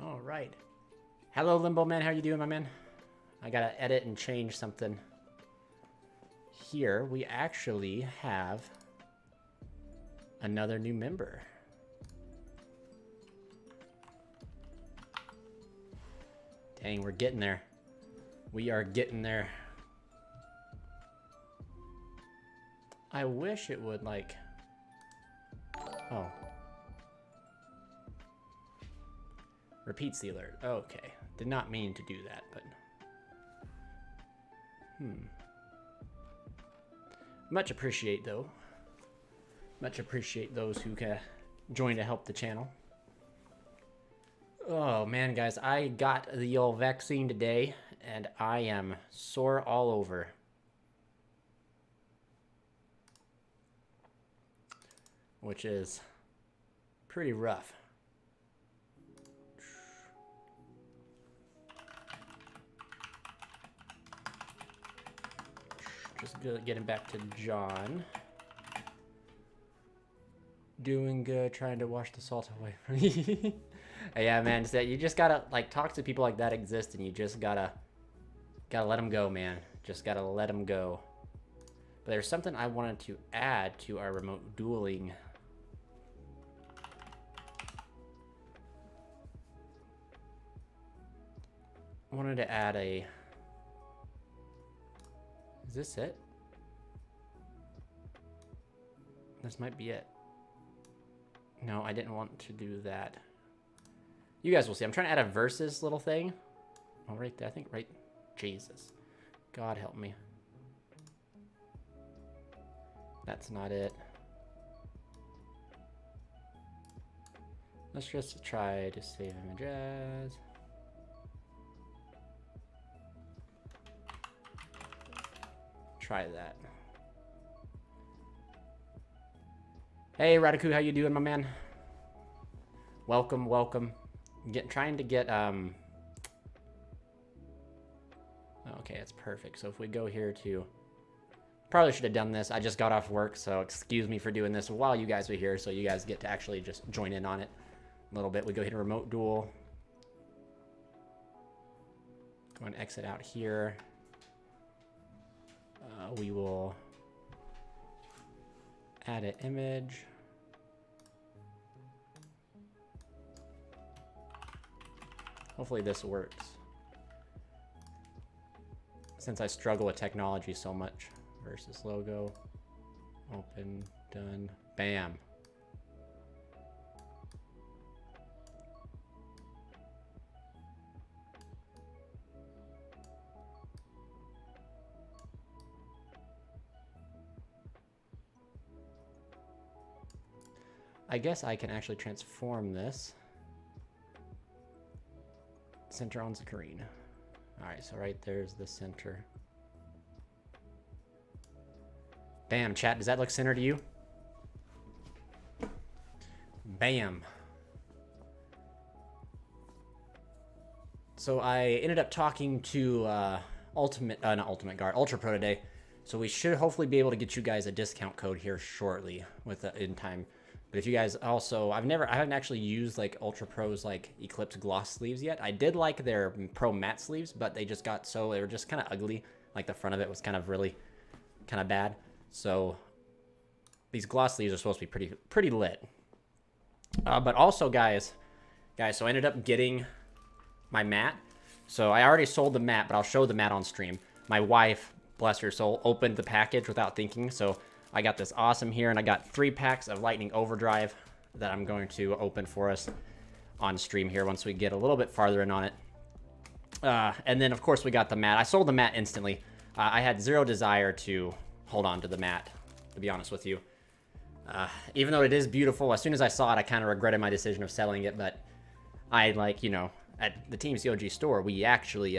All right. Hello, Limbo Man. How you doing, my man? I gotta edit and change something. Here, we actually have another new member. Dang, we're getting there. We are getting there. I wish it would, like... Oh. Repeats the alert. Okay. Did not mean to do that, but... Much appreciate, though. Much appreciate those who join to help the channel. Oh, man, guys. I got the old vaccine today, and I am sore all over. Which is pretty rough. Just getting back to John. Doing good, trying to wash the salt away from me. Yeah, man, it's that you just gotta like talk to people like that exist, and you just gotta let them go, man. Just gotta let them go. But there's something I wanted to add to our remote dueling. I wanted to add a... Is this it? This might be it. No, I didn't want to do that. You guys will see. I'm trying to add a versus little thing. Oh, right there. I think right... Jesus. God help me. That's not it. Let's just try to save images. Try that. Hey Radiku, how you doing, my man? Welcome, welcome. Trying to get okay, it's perfect. So if we go here to, probably should have done this. I just got off work, so excuse me for doing this while you guys were here, so you guys get to actually just join in on it a little bit. We go hit a remote duel. Go and exit out here. We will add an image. Hopefully this works. Since I struggle with technology so much. Versus logo. Open. Done. Bam. I guess I can actually transform this. Center on screen. Alright, so right there's the center. Bam, chat, does that look center to you? Bam. So I ended up talking to not Ultimate Guard, Ultra Pro today. So we should hopefully be able to get you guys a discount code here shortly with in time. But if you guys also, I haven't actually used like Ultra Pro's like Eclipse gloss sleeves yet. I did like their Pro matte sleeves, but they just got so, they were just kind of ugly. Like the front of it was kind of really kind of bad. So these gloss sleeves are supposed to be pretty lit. But also guys, so I ended up getting my mat. So I already sold the mat, but I'll show the mat on stream. My wife, bless her soul, opened the package without thinking. So I got this awesome here, and I got 3 packs of Lightning Overdrive that I'm going to open for us on stream here once we get a little bit farther in on it. And then, of course, we got the mat. I sold the mat instantly. I had zero desire to hold on to the mat, to be honest with you. Even though it is beautiful, as soon as I saw it, I kind of regretted my decision of selling it. But I like, you know, at the Team COG store, we actually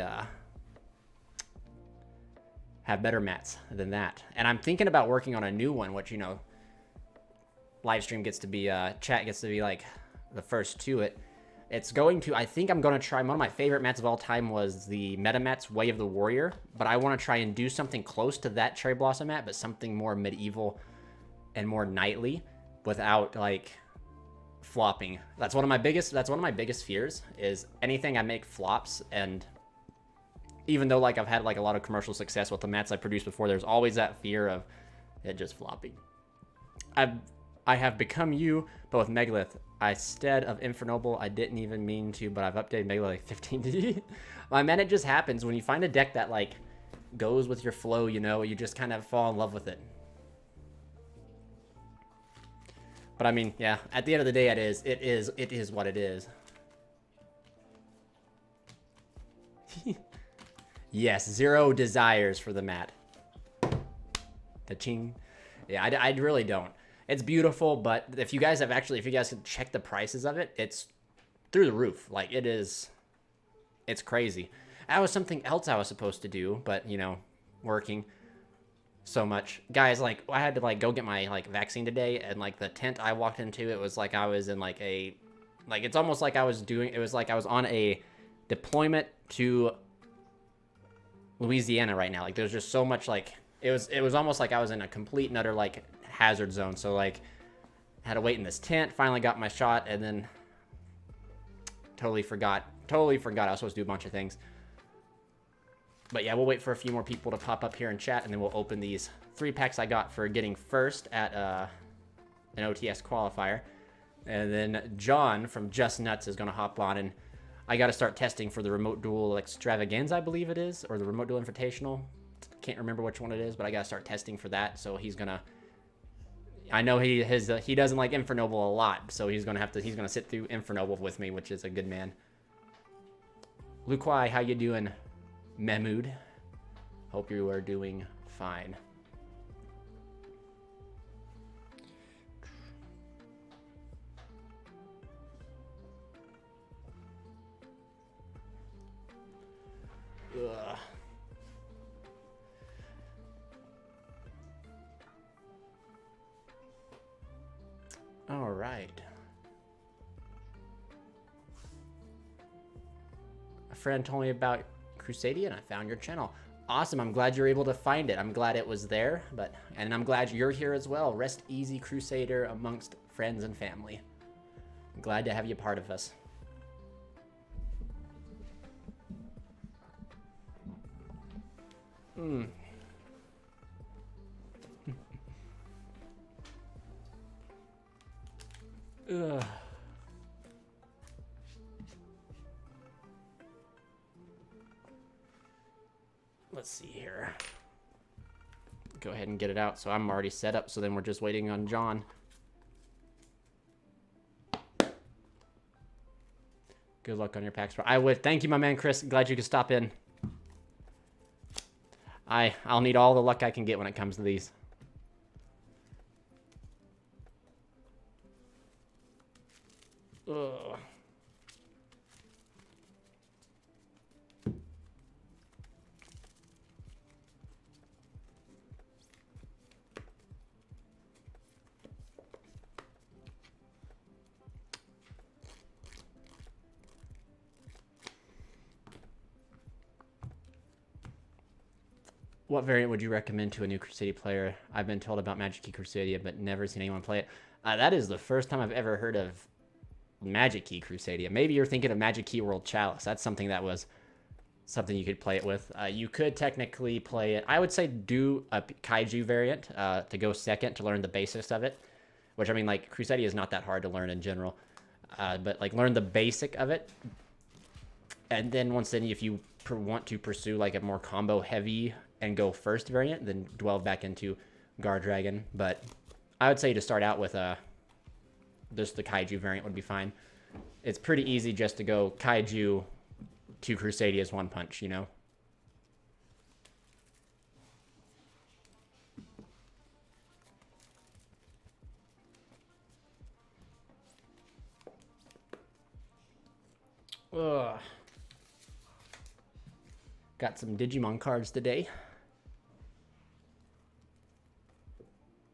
have better mats than that. And I'm thinking about working on a new one, which, you know, live stream gets to be, chat gets to be like the first to it. It's going to, I think I'm going to try, one of my favorite mats of all time was the Meta Mats Way of the Warrior, but I want to try and do something close to that Cherry Blossom mat, but something more medieval and more knightly without like flopping. That's one of my biggest fears is anything I make flops. And even though like I've had like a lot of commercial success with the mats I produced before, there's always that fear of it just flopping. I have become you, but with Megalith. Instead of Infernoble, I didn't even mean to, but I've updated Megalith like 15. I mean, it just happens when you find a deck that like goes with your flow, you know, you just kind of fall in love with it. But I mean, yeah, at the end of the day, it is what it is. Yes, 0 desires for the mat. Ta-ching. Yeah, I really don't. It's beautiful, but if you guys can check the prices of it, it's through the roof. Like, it's crazy. That was something else I was supposed to do, but, you know, working so much. Guys, like, I had to, like, go get my, like, vaccine today, and, like, the tent I walked into, it was like I was in, like, it's almost like I was on a deployment to Louisiana right now. Like, there's just so much, like, it was almost like I was in a complete and utter, like, hazard zone. So like had to wait in this tent, finally got my shot, and then totally forgot I was supposed to do a bunch of things. But yeah, we'll wait for a few more people to pop up here and chat, and then we'll open these 3 packs I got for getting first at an OTS qualifier. And then John from JustNutz is gonna hop on, and I gotta start testing for the Remote Duel Extravaganza, I believe it is, or the Remote Duel Invitational. Can't remember which one it is, but I gotta start testing for that. So he's gonna, I know he doesn't like Infernoble a lot, so he's gonna sit through Infernoble with me, which is a good man. Lukwai, how you doing, Mahmood? Hope you are doing fine. Ugh. All right. A friend told me about Crusadia and I found your channel. Awesome. I'm glad you're able to find it. I'm glad it was there, and I'm glad you're here as well. Rest easy, Crusader, amongst friends and family. I'm glad to have you part of us. Ugh. Let's see here. Go ahead and get it out. So I'm already set up. So then we're just waiting on John. Good luck on your packs. I would. Thank you, my man, Chris. Glad you could stop in. I'll need all the luck I can get when it comes to these. Ugh. What variant would you recommend to a new Crusadia player? I've been told about Magic Key Crusadia, but never seen anyone play it. That is the first time I've ever heard of Magic Key Crusadia. Maybe you're thinking of Magic Key World Chalice. That's something that was something you could play it with. You could technically play it. I would say do a Kaiju variant to go second to learn the basics of it. Which, I mean, like, Crusadia is not that hard to learn in general. But, like, learn the basic of it. And then if you want to pursue, like, a more combo-heavy and go first variant, then delve back into Guard Dragon. But I would say to start out with just the Kaiju variant would be fine. It's pretty easy just to go Kaiju to Crusadia's one punch, you know? Ugh. Got some Digimon cards today.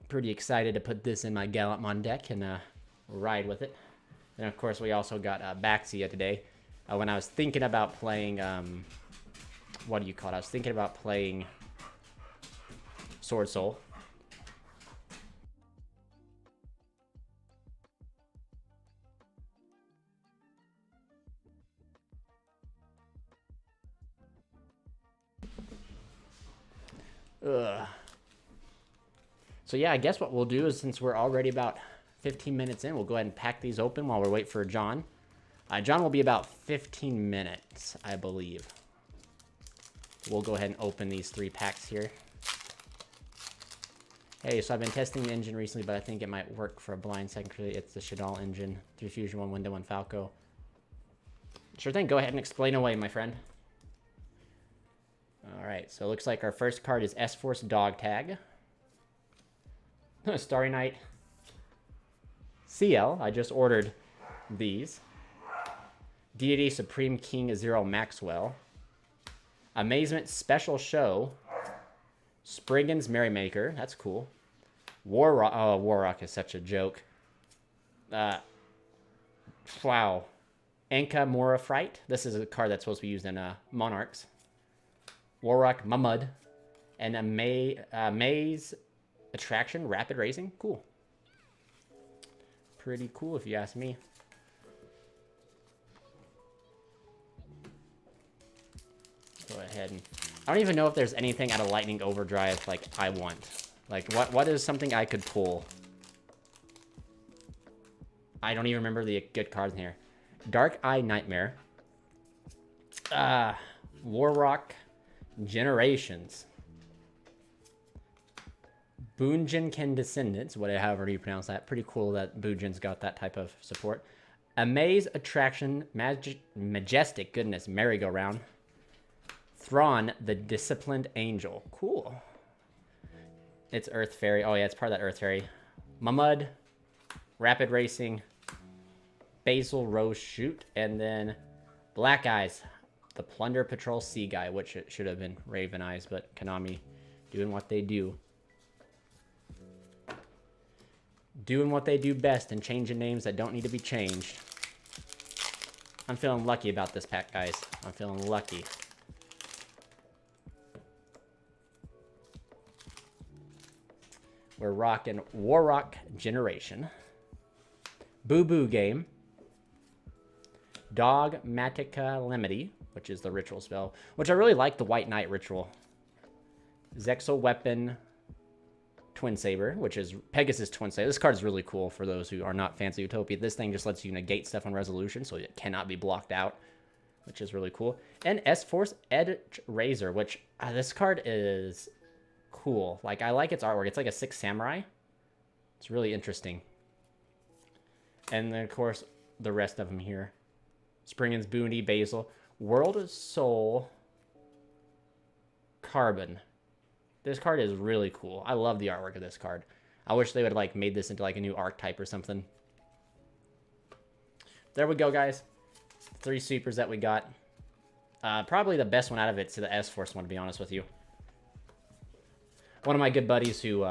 Pretty excited to put this in my Gallantmon deck and ride with it. And of course, we also got Baxia today. When I was thinking about playing, what do you call it? I was thinking about playing Sword Soul. Ugh. So yeah, I guess what we'll do is, since we're already about 15 minutes in, we'll go ahead and pack these open while we wait for John. John will be about 15 minutes, I believe. We'll go ahead and open these 3 packs here. Hey, so I've been testing the engine recently, but I think it might work for a blind secondary. It's the Shadal engine, 3 Fusion, 1 Window, 1 Falco. Sure thing, go ahead and explain away, my friend. Alright, so it looks like our first card is S-Force Dog Tag. Starry Night CL, I just ordered these. Deity Supreme King Zero Maxwell. Amazement Special Show. Spriggan's Merrymaker, that's cool. Warrock, oh, Warrock is such a joke. Wow. Anka Mora Fright, this is a card that's supposed to be used in Monarchs. Warrock Mamud. And a Maze Attraction Rapid Racing, cool. Pretty cool if you ask me. Go ahead and... I don't even know if there's anything out of Lightning Overdrive like I want. Like, what is something I could pull? I don't even remember the good cards in here. Dark Eye Nightmare. Warrock Generations. Boonjinken Descendants, however you pronounce that. Pretty cool that Boonjin's got that type of support. Amaze Attraction, Majestic Goodness, Merry-Go-Round. Thrawn, the Disciplined Angel. Cool. It's Earth Fairy. Oh yeah, it's part of that Earth Fairy. Mamud, Rapid Racing, Basil Rose Shoot, and then Black Eyes, the Plunder Patrol Sea Guy, which it should have been Raven Eyes, but Konami doing what they do. Doing what they do best and changing names that don't need to be changed. I'm feeling lucky about this pack, guys. I'm feeling lucky. We're rocking Warrock Generation. Boo Boo Game. Dogmatica Lemity, which is the ritual spell, which I really like the White Knight ritual. Zexal Weapon Twin Saber, which is Pegasus Twin Saber. This card is really cool for those who are not fans of Utopia. This thing just lets you negate stuff on resolution, so it cannot be blocked out, which is really cool. And S-Force Edge Razor, which this card is cool. Like, I like its artwork. It's like a 6 samurai. It's really interesting. And then, of course, the rest of them here. Spriggan's Boonty, Basil. World Soul Carbon. This card is really cool. I love the artwork of this card. I wish they would like made this into like a new archetype or something. There we go, guys. 3 supers that we got. Probably the best one out of it's the S-Force one, to be honest with you. One of my good buddies who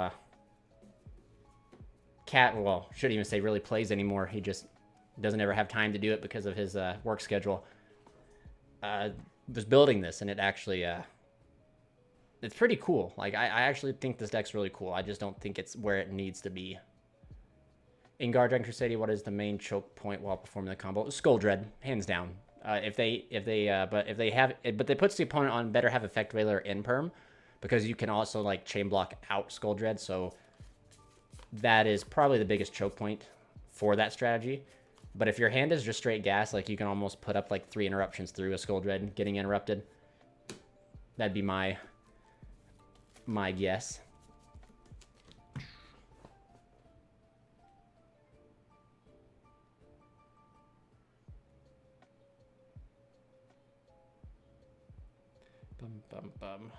shouldn't even say really plays anymore. He just doesn't ever have time to do it because of his work schedule. Was building this, and it actually it's pretty cool. Like, I actually think this deck's really cool. I just don't think it's where it needs to be. In Guardian Crusader, what is the main choke point while performing the combo? Skull Dread, hands down. But they puts the opponent on better have effect Veiler in perm, because you can also like chain block out Skull Dread. So that is probably the biggest choke point for that strategy. But if your hand is just straight gas, like you can almost put up like 3 interruptions through a Skull Dread getting interrupted. That'd be my guess. Bum, bum, bum.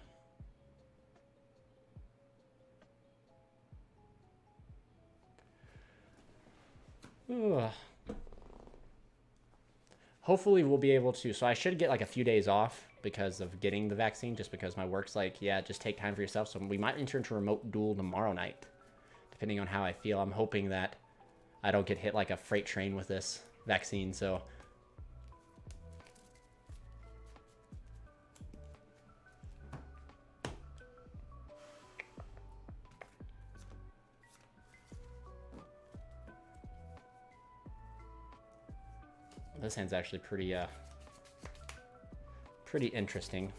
Ugh. hopefully we'll be able to. So I should get like a few days off because of getting the vaccine, just because my work's like, yeah, just take time for yourself. So we might enter into a remote duel tomorrow night, depending on how I feel. I'm hoping that I don't get hit like a freight train with this vaccine. So this hand's actually pretty interesting.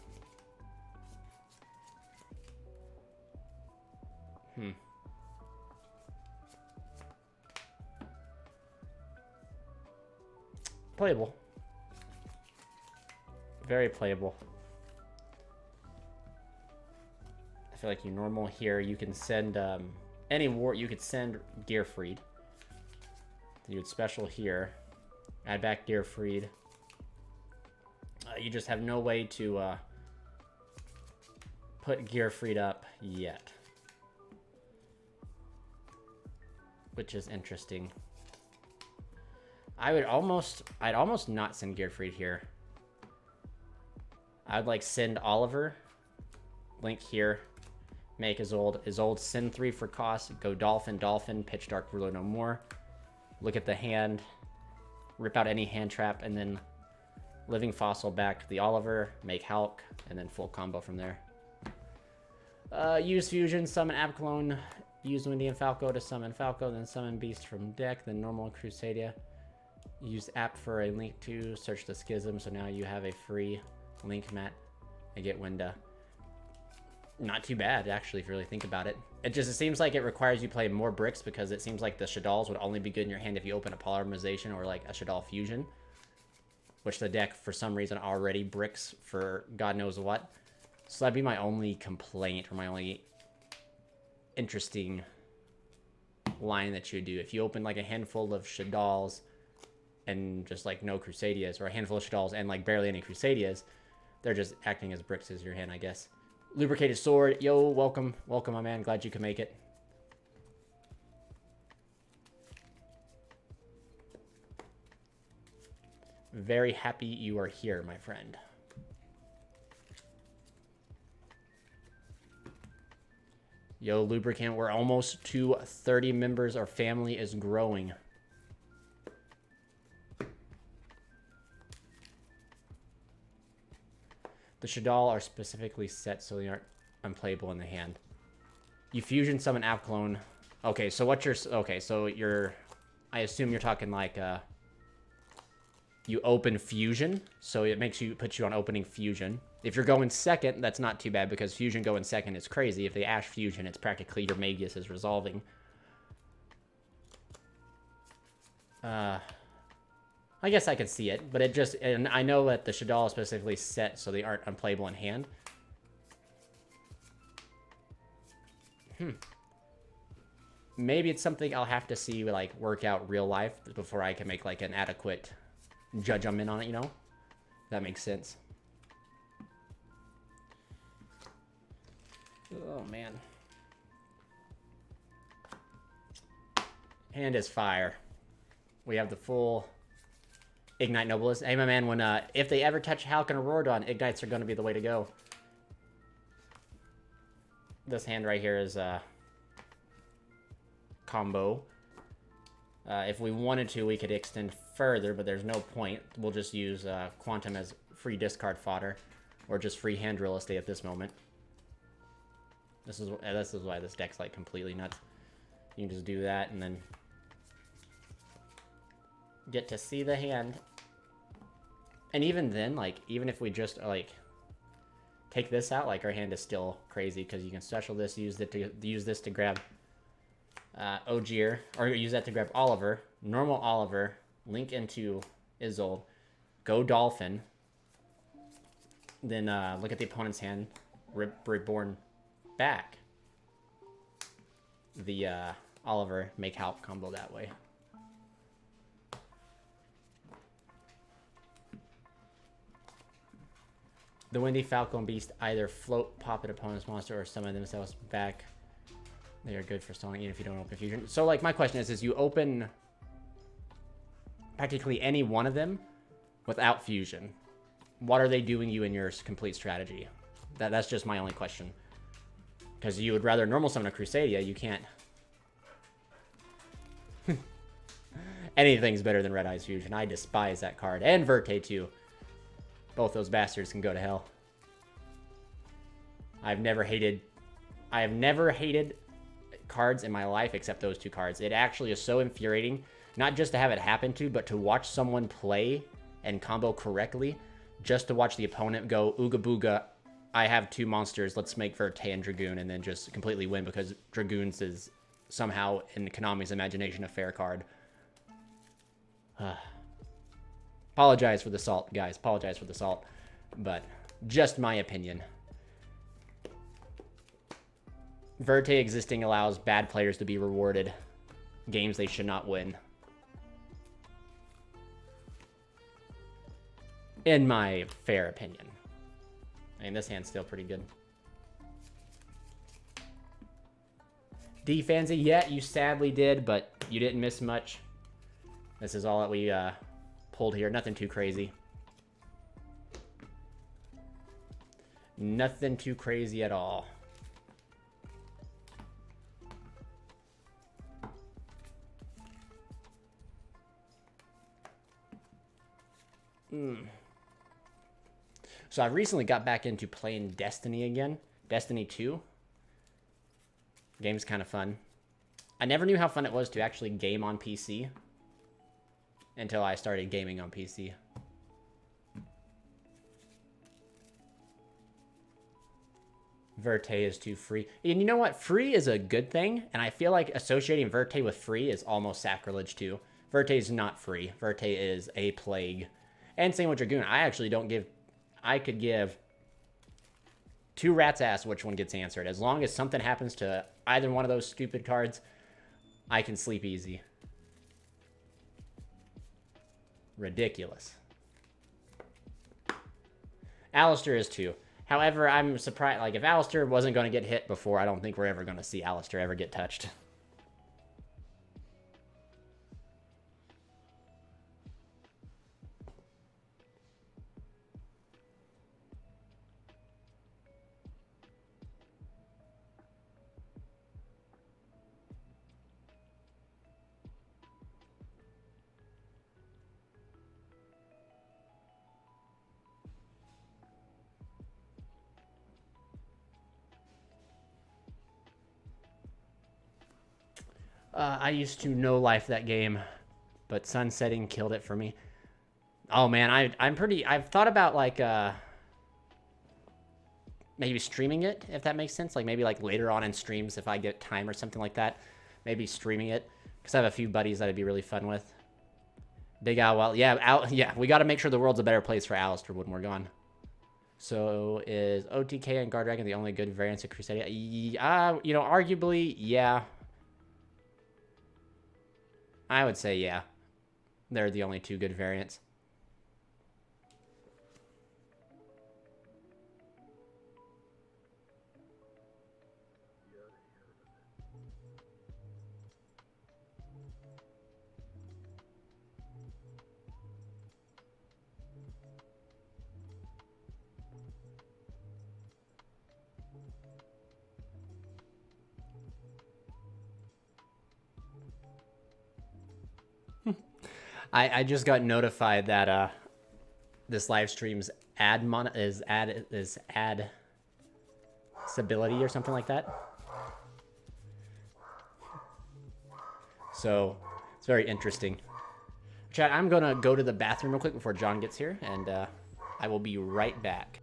Playable. Very playable. I feel like you normal here. You can send any war. You could send Gearfried. You would special here. Add back Gearfried. You just have no way to put Gearfried up yet, which is interesting. I'd almost not send Gearfried here. I'd like send Oliver, Link here, make Isolde, send 3 for cost, go Dolphin, Pitch Dark Ruler no more. Look at the hand, rip out any hand trap, and then Living Fossil back to the Oliver, make Hulk, and then full combo from there. Use Fusion, summon Abclone, use Windy and Falco to summon Falco, then summon Beast from deck, then normal Crusadia. Use app for a Link to search the Schism, so now you have a free Link mat and get Winda. Not too bad, actually, if you really think about it. It seems like it requires you play more bricks, because it seems like the Shaddolls would only be good in your hand if you open a Polymerization or like a Shaddol Fusion, which the deck, for some reason, already bricks for God knows what. So that'd be my only complaint, or my only interesting line that you would do. If you open like a handful of Shaddolls and just like no Crusadias, or a handful of Shaddolls and like barely any Crusadias, they're just acting as bricks as your hand, I guess. Lubricated Sword, yo, welcome, my man. Glad you could make it. Very happy you are here, my friend. Yo, Lubricant, we're almost to 30 members. Our family is growing. The Shaddol are specifically set so they aren't unplayable in the hand. You fusion summon Abclone. Okay, so what you're... Okay, so you're... I assume you're talking like... you open Fusion, so it puts you on opening Fusion. If you're going second, that's not too bad, because Fusion going second is crazy. If they Ash Fusion, it's practically your Magus is resolving. I guess I could see it, but it just... And I know that the Shaddol is specifically set so they aren't unplayable in hand. Maybe it's something I'll have to see, like, work out real life before I can make, like, an adequate judgment on it, you know? That makes sense. Oh, man. Hand is fire. We have the full... Ignite Noblest. Hey, my man, when if they ever touch Hulk and Auroradon, Ignites are going to be the way to go. This hand right here is combo. If we wanted to, we could extend further, but there's no point. We'll just use Quantum as free discard fodder, or just free hand real estate at this moment. This is why this deck's like completely nuts. You can just do that and then get to see the hand. And even then, like, even if we just like take this out, like, our hand is still crazy, because you can special this, use this to grab Ogier, or use that to grab Oliver, normal Oliver, link into Isolde, go Dolphin, then look at the opponent's hand, reborn back the Oliver, make Hulk combo that way. The Windy Falcon Beast either float, pop an opponent's monster, or summon themselves back. They are good for stalling even if you don't open Fusion. So, like, my question is you open practically any one of them without fusion. What are they doing you in your complete strategy? That's just my only question. Because you would rather normal summon a Crusadia, you can't. Anything's better than Red Eyes Fusion. I despise that card. And Verte too. Both those bastards can go to hell. I have never hated cards in my life except those two cards. It actually is so infuriating, not just to have it happen to, but to watch someone play and combo correctly, just to watch the opponent go, ooga booga, I have two monsters, let's make Verte and Dragoon, and then just completely win because Dragoons is somehow, in Konami's imagination, a fair card. Apologize for the salt, guys. Apologize for the salt. But just my opinion. Verte existing allows bad players to be rewarded. Games they should not win. In my fair opinion. I mean, this hand's still pretty good. D-Fancy, yeah, you sadly did, but you didn't miss much. This is all that we pulled here. Nothing too crazy. Nothing too crazy at all. So I recently got back into playing Destiny again. Destiny 2. Game's kind of fun. I never knew how fun it was to actually game on PC until I started gaming on PC. Verte is too free. And you know what? Free is a good thing, and I feel like associating Verte with free is almost sacrilege too. Verte is not free. Verte is a plague. And same with Dragoon. I actually don't give... I could give two rats' ass which one gets answered. As long as something happens to either one of those stupid cards, I can sleep easy. Ridiculous. Alistair is too. However, I'm surprised. Like, if Alistair wasn't going to get hit before, I don't think we're ever going to see Alistair ever get touched. I used to no life that game, but sunsetting killed it for me. Oh man, I've thought about like maybe streaming it, if that makes sense. Like maybe like later on in streams if I get time or something like that. Maybe streaming it, because I have a few buddies that I'd be really fun with. Big Al, well, yeah, we got to make sure the world's a better place for Alistair when we're gone. So is OTK and Guard Dragon the only good variants of Crusadia? You know, arguably, yeah. I would say, yeah. They're the only two good variants. I just got notified that this live stream's ad stability or something like that. So it's very interesting. Chat, I'm gonna go to the bathroom real quick before John gets here, and I will be right back.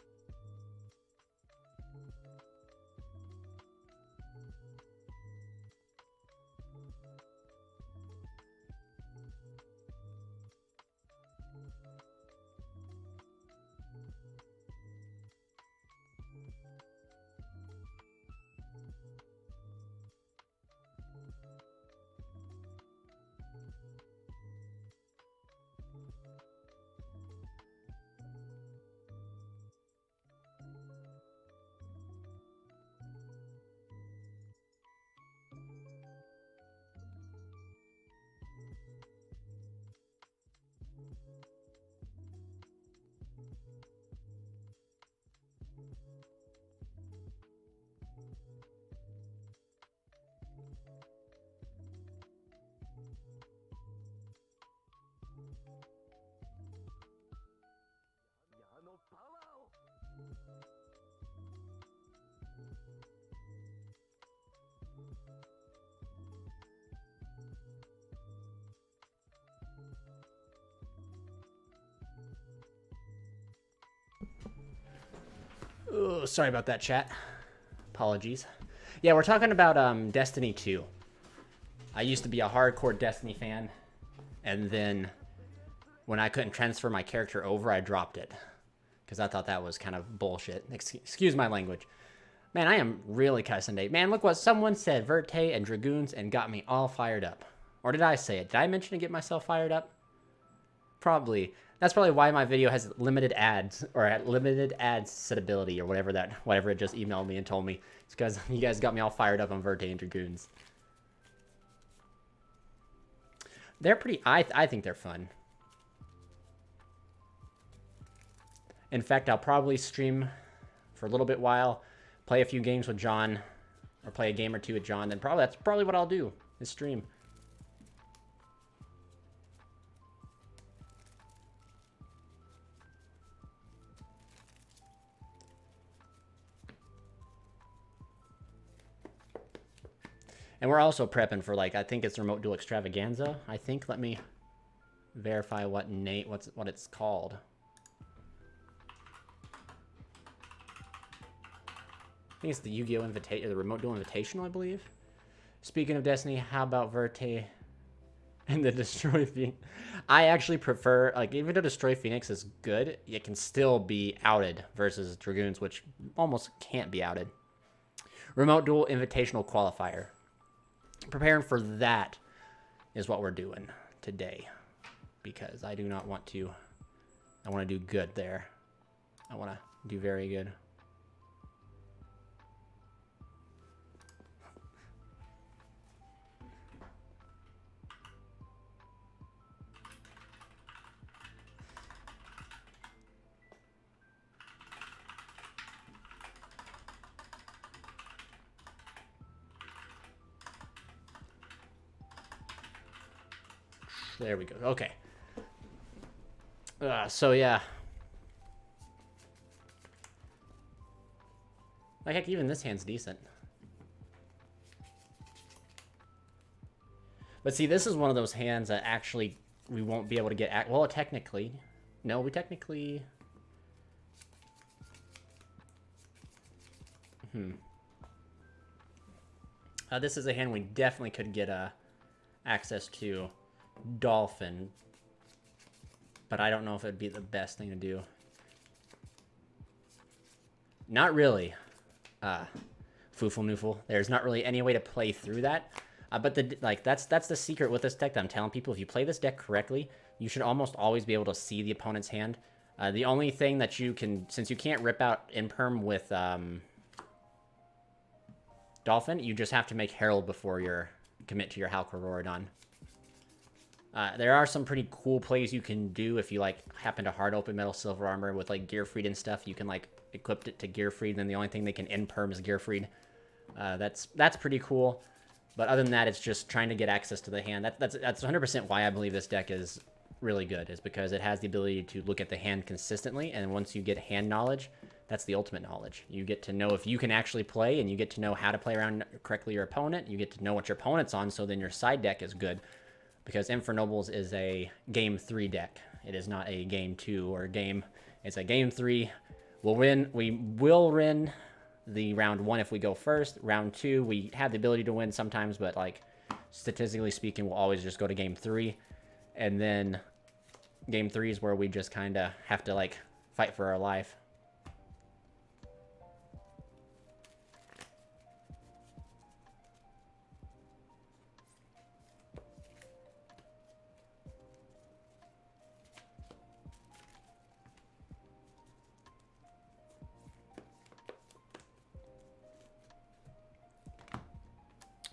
Oh, sorry about that, chat. Apologies. Yeah, we're talking about Destiny 2. I used to be a hardcore Destiny fan, and then when I couldn't transfer my character over, I dropped it because I thought that was kind of bullshit. Excuse my language. Man, I am really cussing today. Man, look what someone said, Verte and Dragoons, and got me all fired up. Or did I say it? Did I mention to get myself fired up? Probably. That's probably why my video has limited ads, or limited ad setability, or whatever it just emailed me and told me. It's because you guys got me all fired up on Verte and Dragoons. They're pretty, I think they're fun. In fact, I'll probably stream for a little bit while, play a few games with John, or play a game or two with John, then that's probably what I'll do, is stream. And we're also prepping for, like, I think it's Remote Duel Extravaganza. I think, let me verify what it's called. I think it's the YUGiOH Invitation, or the Remote Duel Invitational, I believe. Speaking of Destiny, how about Verte and the Destroy Phoenix? I actually prefer, like, even though Destroy Phoenix is good, it can still be outed versus Dragoons, which almost can't be outed. Remote Duel Invitational Qualifier. Preparing for that is what we're doing today, because I do not want to, I want to do good there. I want to do very good. There we go. Okay. So yeah. Like, heck, even this hand's decent. But see, this is one of those hands that actually we won't be able to get... Well, technically... No, we technically... This is a hand we definitely could get access to Dolphin, but I don't know if it'd be the best thing to do. Not really. Foofle Noofle. There's not really any way to play through that. But that's the secret with this deck that I'm telling people. If you play this deck correctly, you should almost always be able to see the opponent's hand. The only thing that you can, since you can't rip out Imperm with Dolphin, you just have to make Herald before you commit to your Halcororodon. There are some pretty cool plays you can do if you, like, happen to hard open Metal Silver Armor with, like, Gearfried and stuff. You can, like, equip it to Gearfried, and then the only thing they can Imperm is Gearfried. That's pretty cool. But other than that, it's just trying to get access to the hand. That's 100% why I believe this deck is really good, is because it has the ability to look at the hand consistently, and once you get hand knowledge, that's the ultimate knowledge. You get to know if you can actually play, and you get to know how to play around correctly your opponent. You get to know what your opponent's on, so then your side deck is good. Because Infernobles is a Game 3 deck. It is not a Game 2 or game. It's a Game 3. We'll win. We will win the round 1 if we go first. Round 2, we have the ability to win sometimes, but, like, statistically speaking, we'll always just go to Game 3. And then Game 3 is where we just kind of have to, like, fight for our life.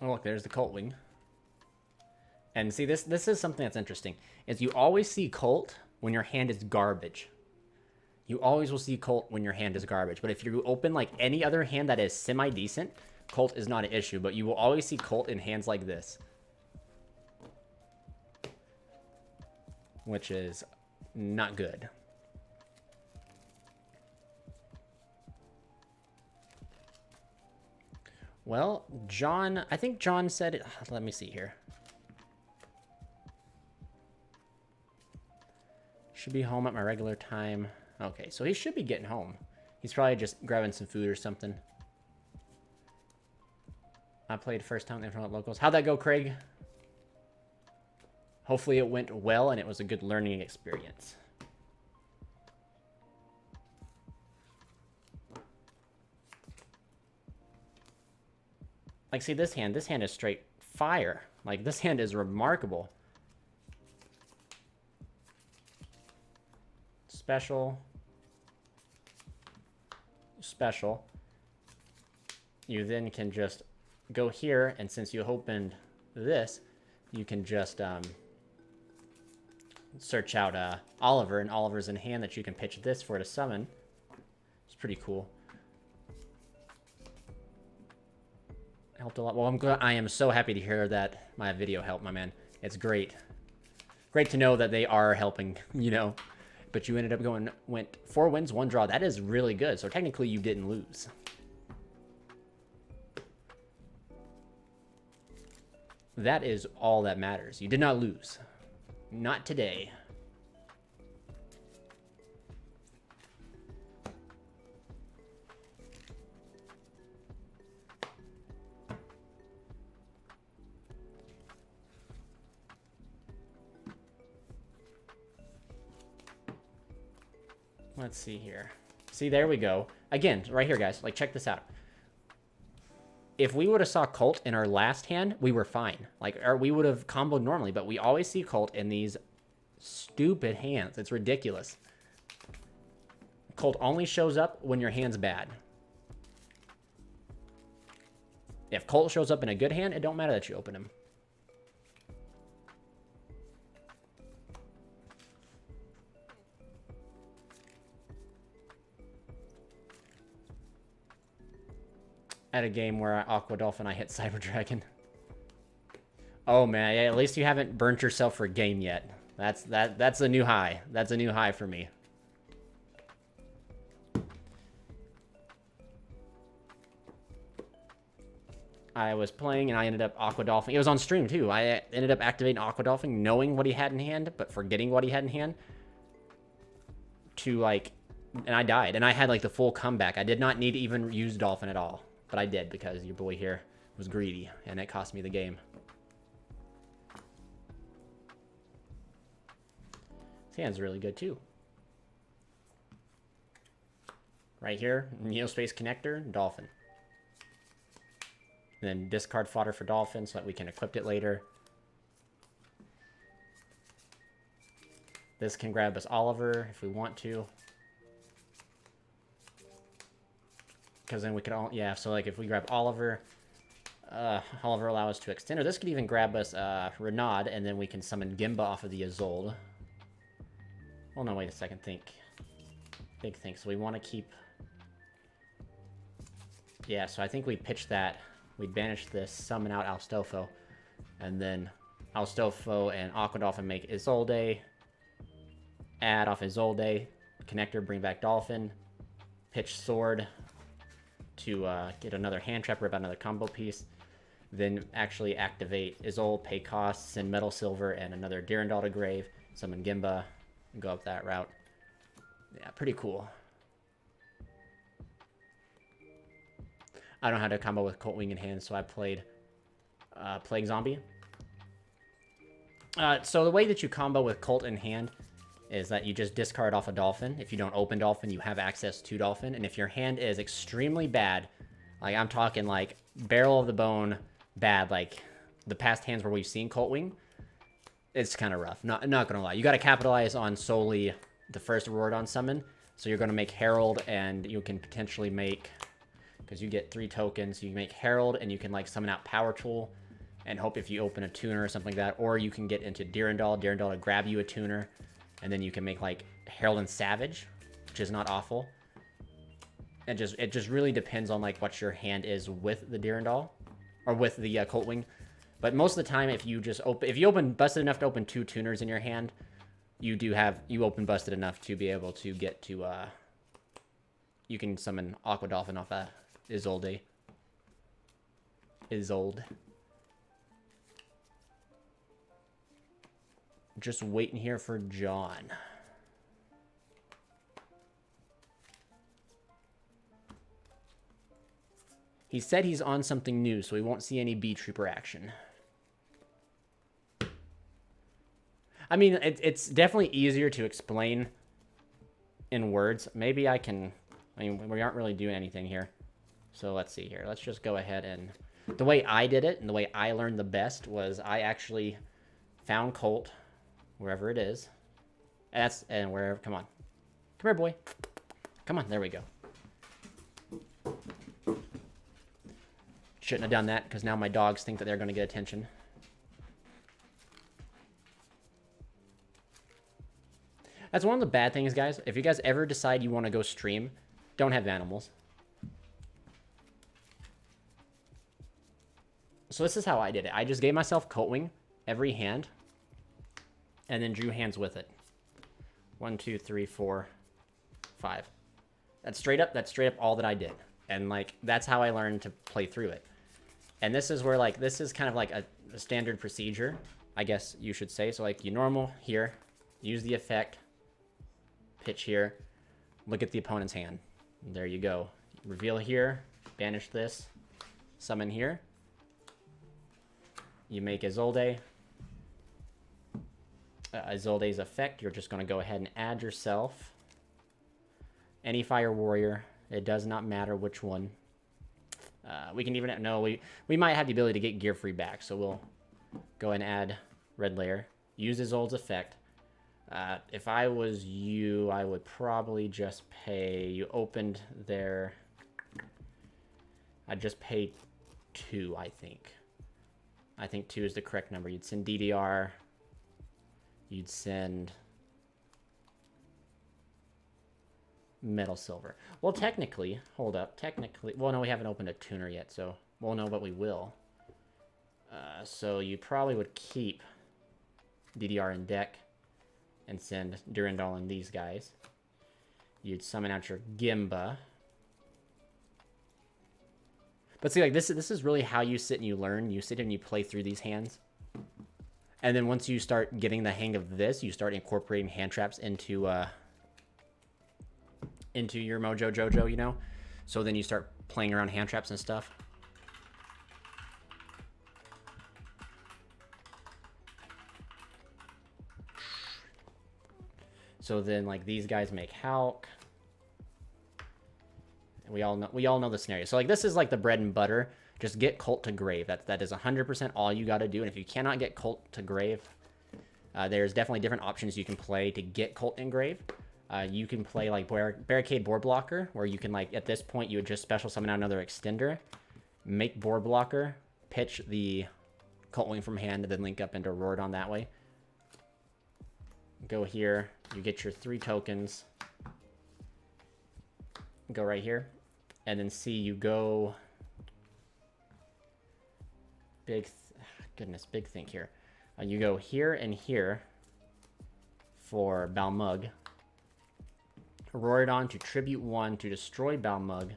Oh, look, there's the Cult Wing. And see, this is something that's interesting, is you always see Cult when your hand is garbage. You always will see Cult when your hand is garbage. But if you open, like, any other hand that is semi-decent, Cult is not an issue. But you will always see Cult in hands like this, which is not good. Well, John, I think John said it. Let me see here. Should be home at my regular time. Okay, so he should be getting home. He's probably just grabbing some food or something. I played first time in front of locals. How'd that go, Craig? Hopefully it went well and it was a good learning experience. Like, see this hand is straight fire. Like, this hand is remarkable. Special. Special. You then can just go here, and since you opened this, you can just search out Oliver, and Oliver's in hand that you can pitch this for to summon. It's pretty cool. Helped a lot. Well, I am so happy to hear that my video helped, my man. It's great. Great to know that they are helping, you know. But you ended up went 4 wins, 1 draw. That is really good. So technically you didn't lose. That is all that matters. You did not lose. Not today. Let's see here. See, there we go. Again, right here, guys. Like, check this out. If we would have saw Colt in our last hand, we were fine. Like, or we would have comboed normally, but we always see Colt in these stupid hands. It's ridiculous. Colt only shows up when your hand's bad. If Colt shows up in a good hand, it don't matter that you open him. At a game where Aqua Dolphin, I hit Cyber Dragon. Oh man, yeah, at least you haven't burnt yourself for a game yet. That's a new high. That's a new high for me. I was playing and I ended up Aqua Dolphin. It was on stream too. I ended up activating Aqua Dolphin, knowing what he had in hand, but forgetting what he had in hand. To like, and I died. And I had like the full comeback. I did not need to even use Dolphin at all. But I did because your boy here was greedy and it cost me the game. This hand's really good too. Right here, Neospace Connector, Dolphin. And then discard fodder for Dolphin so that we can equip it later. This can grab us Oliver if we want to. Because then we could all, yeah, so like if we grab Oliver, Oliver allow us to extend, or this could even grab us Renaud, and then we can summon Gimba off of the Isolde. Well, no, wait a second, think. Big think, so we want to keep, yeah, so I think we pitch that, we banish this, summon out Alstofo, and then Alstofo and Aqua Dolphin make Isolde, add off Isolde, Connector, bring back Dolphin, pitch Sword, to get another hand trap, rip out another combo piece, then actually activate Isolde, pay costs, send Metal Silver and another Durandal to grave, summon Gimba, and go up that route. Yeah, pretty cool. I don't know how to combo with Colt Wing in hand, so I played Plague Zombie. So the way that you combo with Colt in hand is that you just discard off a Dolphin. If you don't open Dolphin, you have access to Dolphin. And if your hand is extremely bad, like I'm talking like barrel of the bone bad, like the past hands where we've seen Colt Wing, it's kind of rough. Not gonna lie. You got to capitalize on solely the first word on summon. So you're gonna make Herald, and you can potentially make, because you get 3 tokens, you make Herald, and you can like summon out Power Tool, and hope if you open a tuner or something like that, or you can get into Durandal to grab you a tuner. And then you can make like Herald and Savage, which is not awful. And it just really depends on like what your hand is with the Durandal or with the Colt Wing. But most of the time, if you open busted enough to open 2 tuners in your hand, you open busted enough to be able to get to you can summon Aqua Dolphin off Isolde. Isolde. Just waiting here for John. He said he's on something new, so we won't see any B Trooper action. I mean, it's definitely easier to explain in words. Maybe I can... I mean, we aren't really doing anything here. So let's see here. Let's just go ahead and... The way I did it and the way I learned the best was I actually found Colt, wherever it is. And wherever... Come on. Come here, boy. Come on. There we go. Shouldn't have done that, because now my dogs think that they're going to get attention. That's one of the bad things, guys. If you guys ever decide you want to go stream, don't have animals. So this is how I did it. I just gave myself Colt Wing every hand, and then drew hands with it. 1, 2, 3, 4, 5. That's straight up all that I did. And, like, that's how I learned to play through it. And this is where, like, this is kind of like a standard procedure, I guess you should say. So, like, you normal here, use the effect, pitch here, look at the opponent's hand. There you go. Reveal here, banish this, summon here. You make Isolde. Isolde's effect, you're just going to go ahead and add yourself. Any fire warrior, it does not matter which one. We can even... No, we might have the ability to get gear free back, so we'll go and add red layer. Use Isolde's effect. If I was you, I would probably just pay... You opened there... I'd just pay 2, I think. I think 2 is the correct number. You'd send DDR. You'd send... Metal silver. Well, technically, hold up. Technically, well, no, we haven't opened a tuner yet, so we'll know, but we will. So you probably would keep DDR in deck and send Durandal and these guys. You'd summon out your Gimba. But see, like, this is really how you sit and you learn. You sit and you play through these hands. And then once you start getting the hang of this, you start incorporating hand traps into your Mojo Jojo, you know? So then you start playing around hand traps and stuff. So then, like, these guys make Hulk. We all know the scenario. So, like, this is like the bread and butter. Just get Colt to Grave. That is 100% all you got to do. And if you cannot get Colt to Grave, there's definitely different options you can play to get Colt in Grave. You can play, like, Barricade Board Blocker, where you can, like, at this point, you would just special summon out another Extender, make Board Blocker, pitch the Colt Wing from hand, and then link up into Roaradon that way. Go here. You get your 3 tokens. Go right here. And then see, you go... Big think here. You go here and here for Balmug. Roaradon to Tribute 1 to destroy Balmug.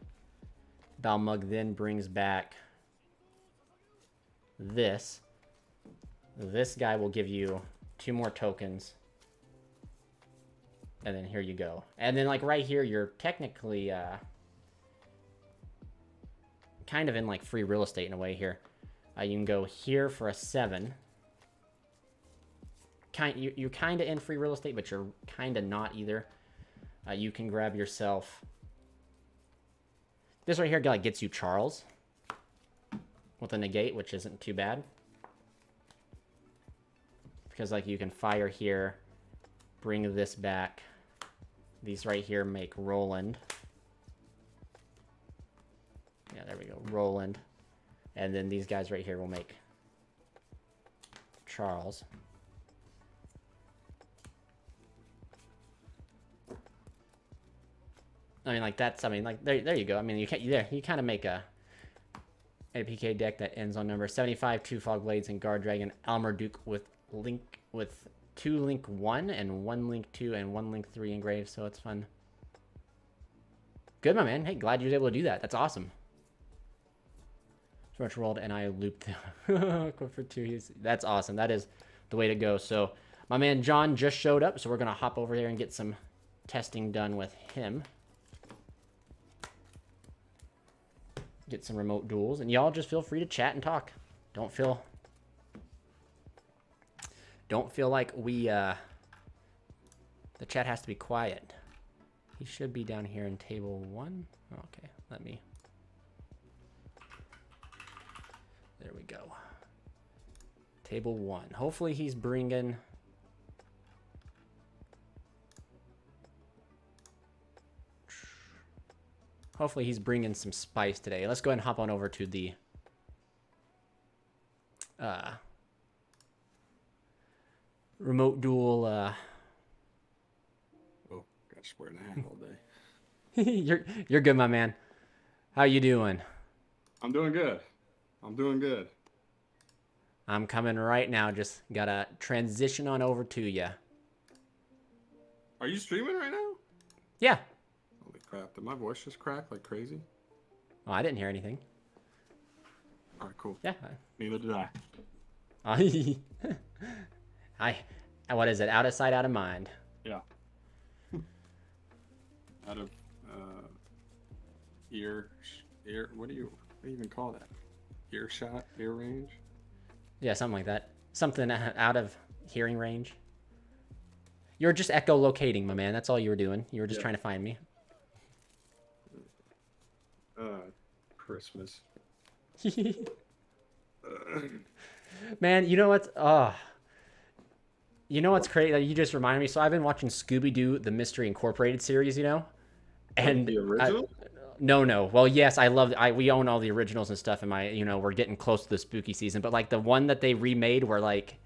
Balmug then brings back this. This guy will give you 2 more tokens. And then here you go. And then, like, right here, you're technically kind of in, like, free real estate in a way here. You can go here for a 7. You're kind of in free real estate, but you're kind of not either. You can grab yourself... This right here, like, gets you Charles with a negate, which isn't too bad. Because, like, you can fire here, bring this back. These right here make Roland. Yeah, there we go. Roland. And then these guys right here will make Charles. I mean, like, that's, I mean, like, there you go. I mean, you kind of make a PK deck that ends on number 75, 2 Fog Blades and Guard Dragon, Almarduke with 2 Link 1 and 1 Link 2 and 1 Link 3 engraved, so it's fun. Good, my man. Hey, glad you was able to do that. That's awesome. So much rolled, and I looped equip for 2. That's awesome. That is the way to go. So my man John just showed up, so we're gonna hop over there and get some testing done with him. Get some remote duels, and y'all just feel free to chat and talk. Don't feel like we the chat has to be quiet. He should be down here in table 1. Okay, let me. There we go. Table 1. Hopefully he's bringing. Hopefully he's bringing some spice today. Let's go ahead and hop on over to the remote duel. Oh, got to swear in the hat all day. You're good, my man. How you doing? I'm doing good. I'm coming right now. Just gotta transition on over to you. Are you streaming right now? Yeah. Holy crap! Did my voice just crack like crazy? Oh, I didn't hear anything. All right, cool. Yeah. Neither did I. What is it? Out of sight, out of mind. Yeah. Out of ear. What do you even call that? Earshot, ear range. Yeah, something like that. Something out of hearing range. You're just echolocating, my man. That's all you were doing. You were just trying to find me. Christmas. Man, you know what's crazy? You just reminded me. So I've been watching Scooby-Doo, the Mystery Incorporated series, and the original? No. Well, yes, we own all the originals and stuff, and we're getting close to the spooky season. But like the one that they remade, where like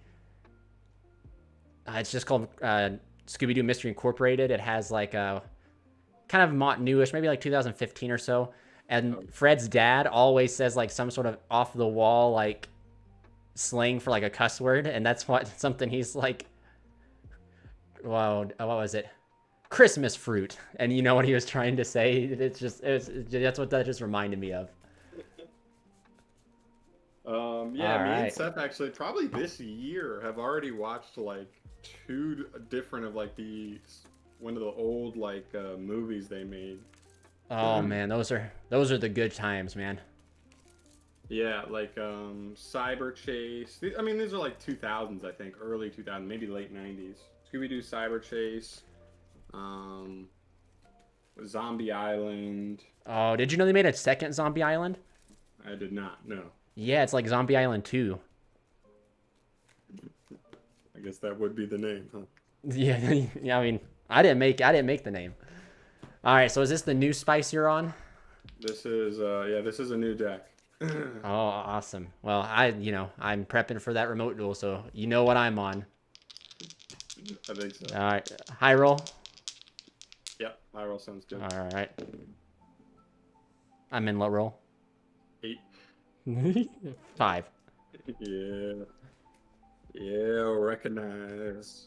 it's just called Scooby-Doo Mystery Incorporated. It has like a kind of newish, maybe like 2015 or so. And Fred's dad always says like some sort of off the wall like slang for like a cuss word, and that's something he's like, wow, what was it? Christmas fruit. And you know what he was trying to say? That's what that just reminded me of. Me and Seth actually probably this year have already watched like 2 different of like one of the old like movies they made. Oh man, those are the good times, man. Yeah, like Cyber Chase. These are like 2000s, I think, early 2000s, maybe late 90s. Scooby-Doo Cyber Chase, Zombie Island. Oh, did you know they made a second Zombie Island? I did not. No. Yeah, it's like Zombie Island 2. I guess that would be the name, huh? Yeah. I mean, I didn't make the name. All right, so is this the new spice you're on? This is this is a new deck. Oh, awesome. Well, I'm prepping for that remote duel, so you know what I'm on. I think so. All right, high roll. Yep, high roll sounds good. All right. I'm in low roll. 8. 5. Yeah, recognize.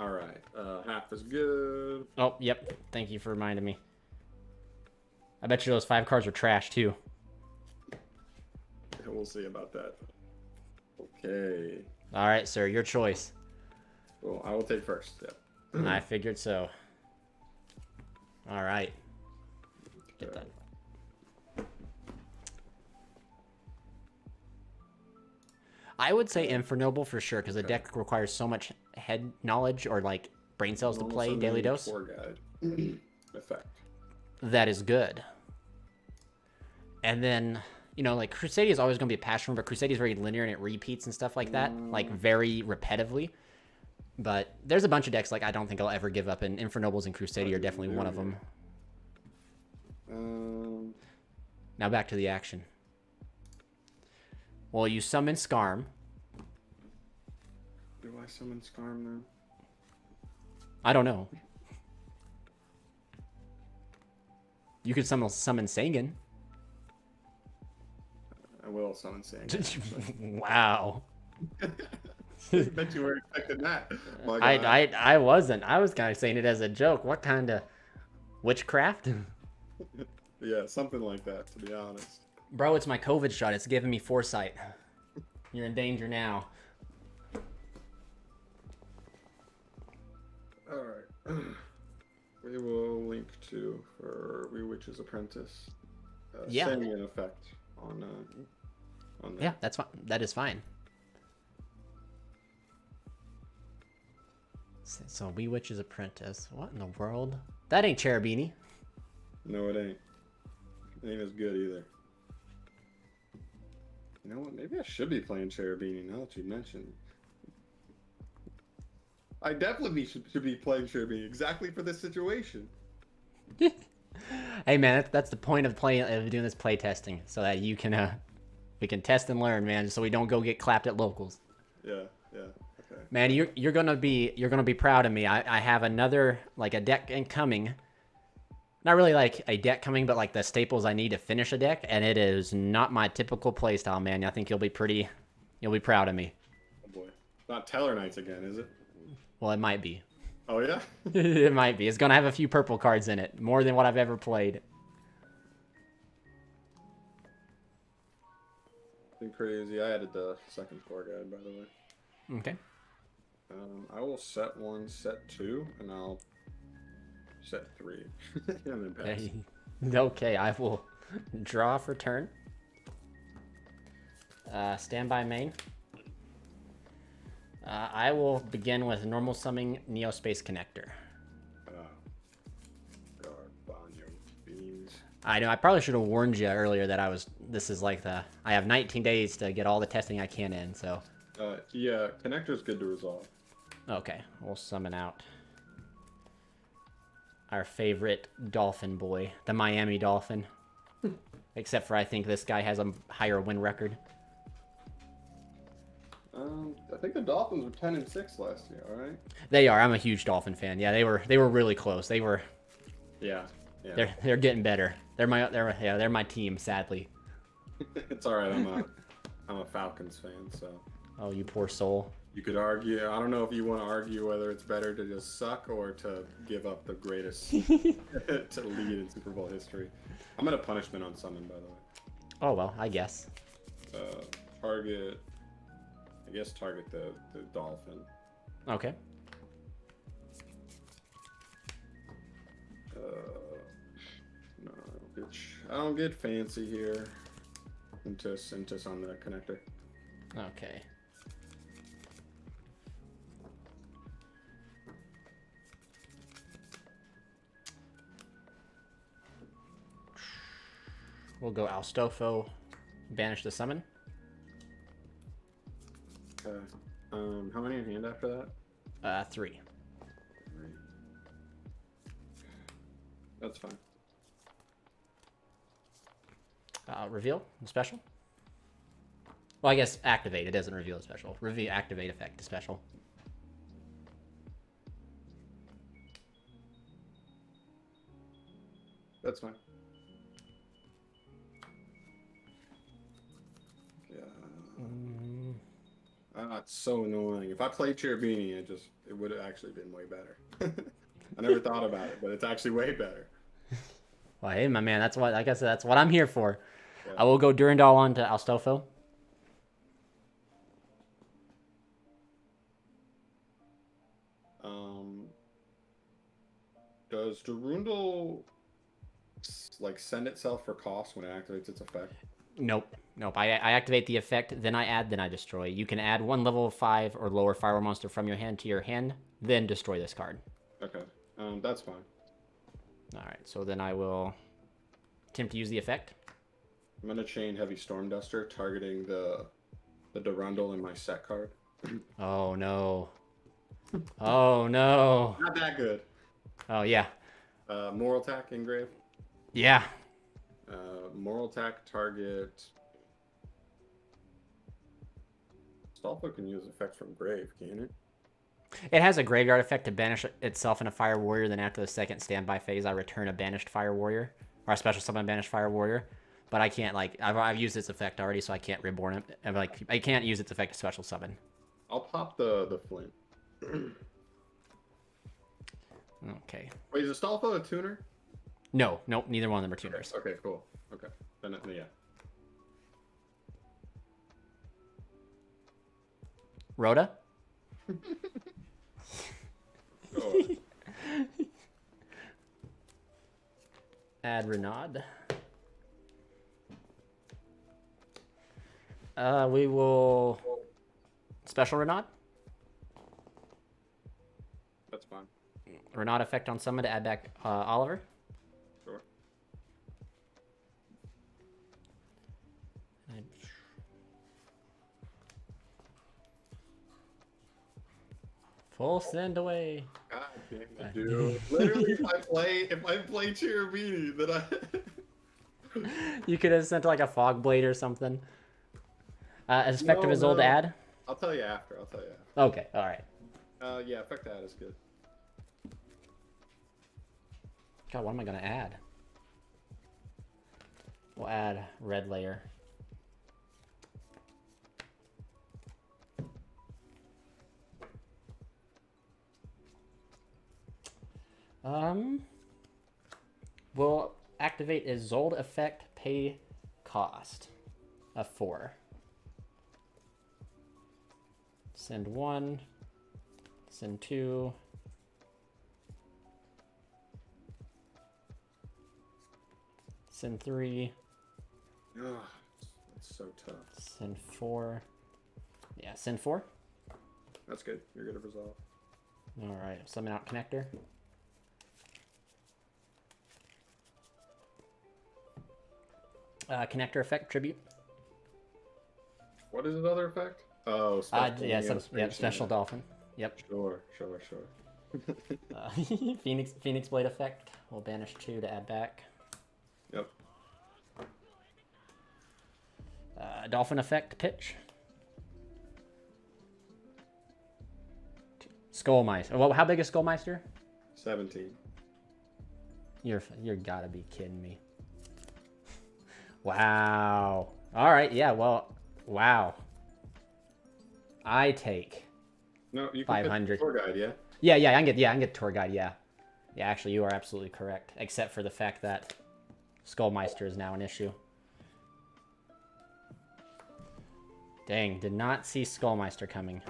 All right, half is good. Oh, yep. Thank you for reminding me. I bet you those 5 cards are trash too. We'll see about that. Okay. All right, sir. Your choice. Well, I will take first. Yep. I figured so. All right. Get that. I would say Infernoble for sure, because the deck requires so much head knowledge or like brain cells to play Daily Dose. Guide. Effect. That is good. And then, like Crusadia is always going to be a passion room, but Crusadia is very linear and it repeats and stuff like that, like very repetitively. But there's a bunch of decks like I don't think I'll ever give up, and Infernobles and Crusadia are definitely one of them. Now back to the action. Well, you summon Skarm. Do I summon Skarm now? I don't know. You could summon Sangan. I will summon Sangan. Wow. I bet you were expecting that. I wasn't. I was kind of saying it as a joke. What kind of witchcraft? Yeah, something like that, to be honest. Bro, it's my COVID shot. It's giving me foresight. You're in danger now. Alright. We will link to for YUGiOH's Apprentice. Yeah. Sending an effect on that. Yeah, that's fine. That is fine. So YUGiOH's Apprentice. What in the world? That ain't Cherubini. No, it ain't. It ain't as good either. You know what? Maybe I should be playing Cherubini now that you mentioned. I definitely should be playing Cherubini exactly for this situation. Hey man, that's the point of doing this play testing, so that you can we can test and learn, man, so we don't go get clapped at locals. Yeah, okay. Man, you're gonna be proud of me. I have another like a deck incoming. Not really like a deck coming, but like the staples I need to finish a deck, and it is not my typical playstyle, man. I think you'll be proud of me. Oh boy, not Teller Knights again, is it? Well, it might be. Oh yeah. It might be. It's gonna have a few purple cards in it, more than what I've ever played. Been crazy. I added the second core guide, by the way. Okay. I will set 1, set 2, and I'll set 3. And then pass. Okay, I will draw for turn. Standby main. I will begin with normal summoning Neospace Connector. Garbanio beans. I know, I probably should have warned you earlier that I have 19 days to get all the testing I can in, so. Yeah, Connector's good to resolve. Okay, we'll summon out our favorite Dolphin boy, the Miami Dolphin. Except for I think this guy has a higher win record. I think the Dolphins were 10-6 last year. All right. They are. I'm a huge Dolphin fan. Yeah, they were really close. They were. Yeah. They're getting better. They're my team. Sadly. It's all right. I'm a Falcons fan, so. Oh, you poor soul. You could argue. I don't know if you want to argue whether it's better to just suck or to give up the greatest to lead in Super Bowl history. I'm at a punishment on summon, by the way. Oh well, I guess. Target the Dolphin. Okay. No, I don't get fancy here. Intus on the connector. Okay. We'll go Alstofo, banish the summon. Okay. How many in hand after that? 3. That's fine. Reveal special. Well, I guess activate. It doesn't reveal a special. Reveal activate effect special. That's fine. Yeah. It's so annoying. If I played Cherubini, it would have actually been way better. I never thought about it, but it's actually way better. Well, hey, my man, that's what, like I said, that's what I'm here for. Yeah. I will go Durandal on to Alstofo. Does Durandal like send itself for cost when it activates its effect? Nope. I activate the effect, then I add, then I destroy. You can add 1 level 5 or lower Firewall monster from your hand to your hand, then destroy this card. Okay. That's fine. Alright, so then I will attempt to use the effect. I'm gonna chain Heavy Storm Duster, targeting the Durandal in my set card. Oh no. Oh no. Not that good. Oh yeah. Moral Attack engrave. Yeah. Moral Attack target. Stolpo can use effect from grave, can it? It has a graveyard effect to banish itself in a Fire Warrior. Then after the second standby phase, I return a banished Fire Warrior, or a special summon banished Fire Warrior. But I can't I've used its effect already, so I can't reborn it. And I can't use its effect to special summon. I'll pop the Flint. Okay. Wait, is Astolfo a tuner? No, nope, neither one of them are tuners. Okay, cool. Okay, then yeah. Rhoda? Oh. Add Renaud. We will special Renaud. That's fine. Renaud effect on summon to add back Oliver. Sure. Full send away. God damn it, dude. Literally, if I play Cherubini, then You could have sent like a fog blade or something. As effective as old add. I'll tell you after. Okay, all right. Yeah, effect add is good. God, what am I gonna add? We'll add red layer. We'll activate a Zold effect pay cost of 4. Send 1, send 2. Send 3. Ugh, that's so tough. Send 4. Yeah, send 4. That's good. You're good at resolve. All right, summon out connector. Connector effect tribute. What is his other effect? Oh, special. Yeah, special dolphin. Yep. Sure. Phoenix blade effect. We'll banish 2 to add back. Yep. Dolphin effect pitch. Skullmeister. Well, how big is Skullmeister? 17. You're gotta be kidding me. Wow. All right. Yeah. Well. Wow. I take. No, you can 500. tour guide, yeah. Yeah. I can get tour guide. Yeah. Yeah. Actually, you are absolutely correct. Except for the fact that Skullmeister is now an issue. Dang. Did not see Skullmeister coming.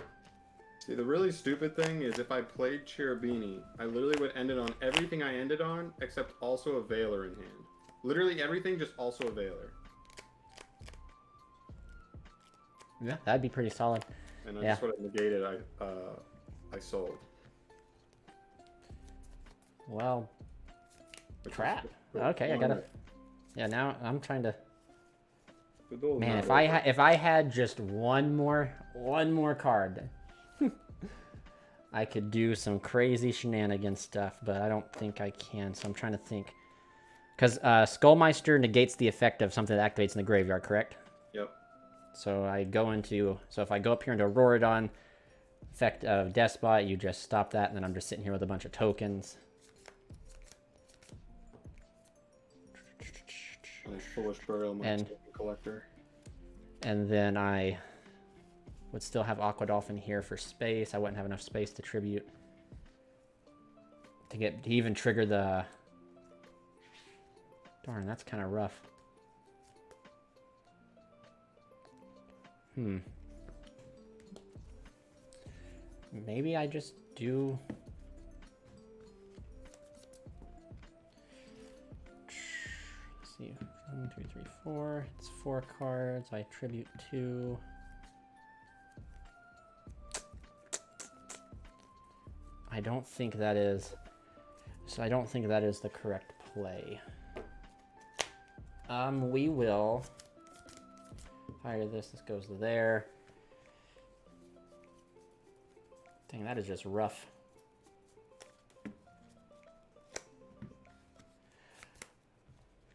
See, the really stupid thing is if I played Cherubini, I literally would end it on everything I ended on, except also a Veiler in hand. Literally everything, just also a Veiler. Yeah, that'd be pretty solid. And that's what it negated. I sold. Well, crap. Okay, I gotta. Yeah, now I'm trying to. Man, if I had just one more card, I could do some crazy shenanigans stuff, but I don't think I can. So I'm trying to think, because Skullmeister negates the effect of something that activates in the graveyard, correct? Yep. So if I go up here into Auroradon, effect of Despot, you just stop that, and then I'm just sitting here with a bunch of tokens. Foolish Burial, my token collector. And then I would still have Aqua Dolphin here for space. I wouldn't have enough space to tribute to even trigger the. Darn, that's kind of rough. Maybe I just do. Let's see. 1, 2, 3, 4. It's 4 cards. I tribute 2. I don't think that is. So I don't think that is the correct play. We will hire this. This goes to there. Dang, that is just rough.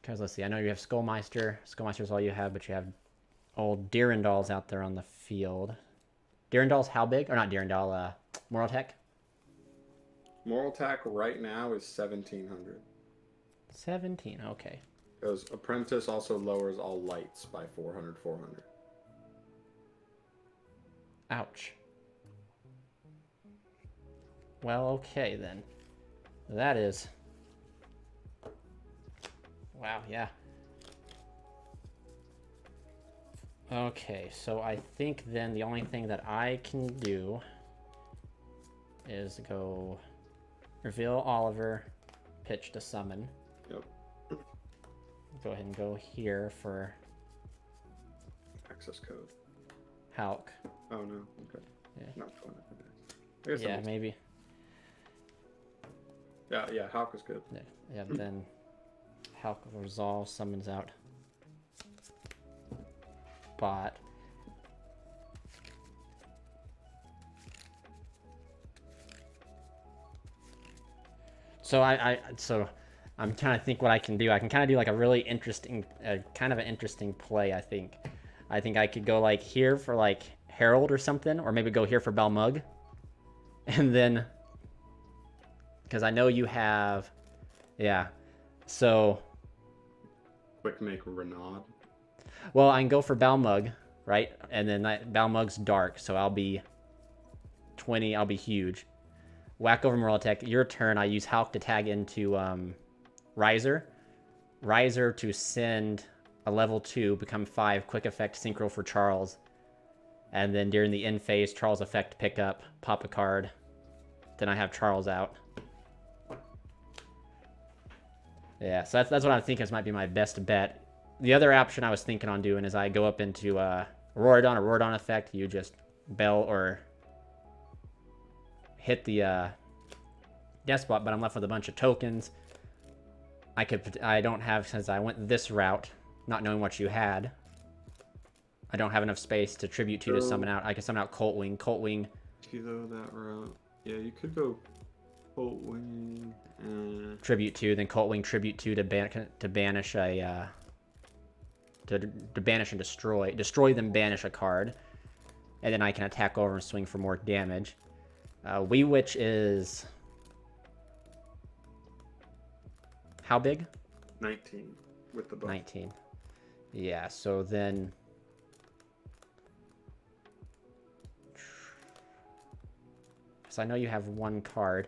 Because let's see, I know you have Skullmeister. Skullmeister is all you have, but you have old Dirndal's out there on the field. Dirndal's how big? Or not Dirndal, Moral Tech? Moral Tech right now is 1700. 17, okay. Because Apprentice also lowers all lights by 400. Ouch. Well, okay then. That is... Wow, yeah. Okay, so I think then the only thing that I can do is go reveal Oliver, pitch to summon. Yep. Go ahead and go here for Access code. Hulk. Oh no. Okay. Yeah. Not fun. I guess Yeah, maybe. Yeah, Hulk is good. Yeah, then Hulk resolve summons out bot. So I'm trying to think what I can do. I can kind of do like a really interesting, kind of an interesting play. I think I could go like here for like Herald or something, or maybe go here for Balmug, and then because I know you have, yeah. So Quick make Renaud. well, I can go for Balmug, right? And then Balmug's dark, so I'll be 20. I'll be huge. Whack over Moreltech. Your turn. I use Hulk to tag into Riser. Riser to send a level 2, become 5, quick effect synchro for Charles. And then during the end phase, Charles effect pick up, pop a card. Then I have Charles out. Yeah, so that's what I think is might be my best bet. The other option I was thinking on doing is I go up into Auroradon effect. You just bell or hit the death spot, but I'm left with a bunch of tokens. I don't have, since I went this route, not knowing what you had, I don't have enough space to tribute to summon out. I can summon out Coltwing. Coltwing. If you go that route, yeah, you could go Coltwing. Tribute 2, then Coltwing tribute 2 to banish a to banish and destroy then banish a card, and then I can attack over and swing for more damage. YUGiOH is how big? 19 with the buff. 19. Yeah, so then so I know you have one card,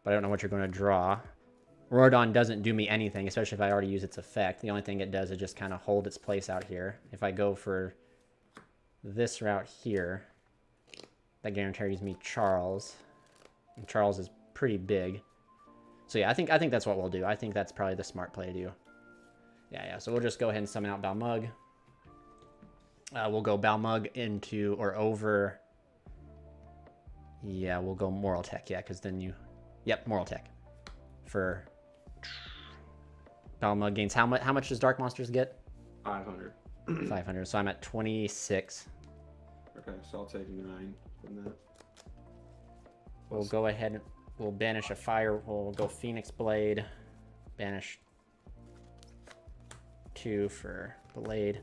but I don't know what you're going to draw. Auroradon doesn't do me anything, especially if I already use its effect. The only thing it does is just kind of hold its place out here. If I go for this route here, that guarantees me Charles. And Charles is pretty big. So yeah, I think that's what we'll do. I think that's probably the smart play to do. Yeah, so we'll just go ahead and summon out Balmug. We'll go Balmug into or over. Yeah, we'll go Moreltech, yeah, because then you... Yep, Moreltech. For... Balmug gains... How much does Dark Monsters get? 500. 500, so I'm at 26. Okay, so I'll take 9 from that. We'll go ahead and we'll banish a fire. We'll go Phoenix Blade. Banish 2 for Blade.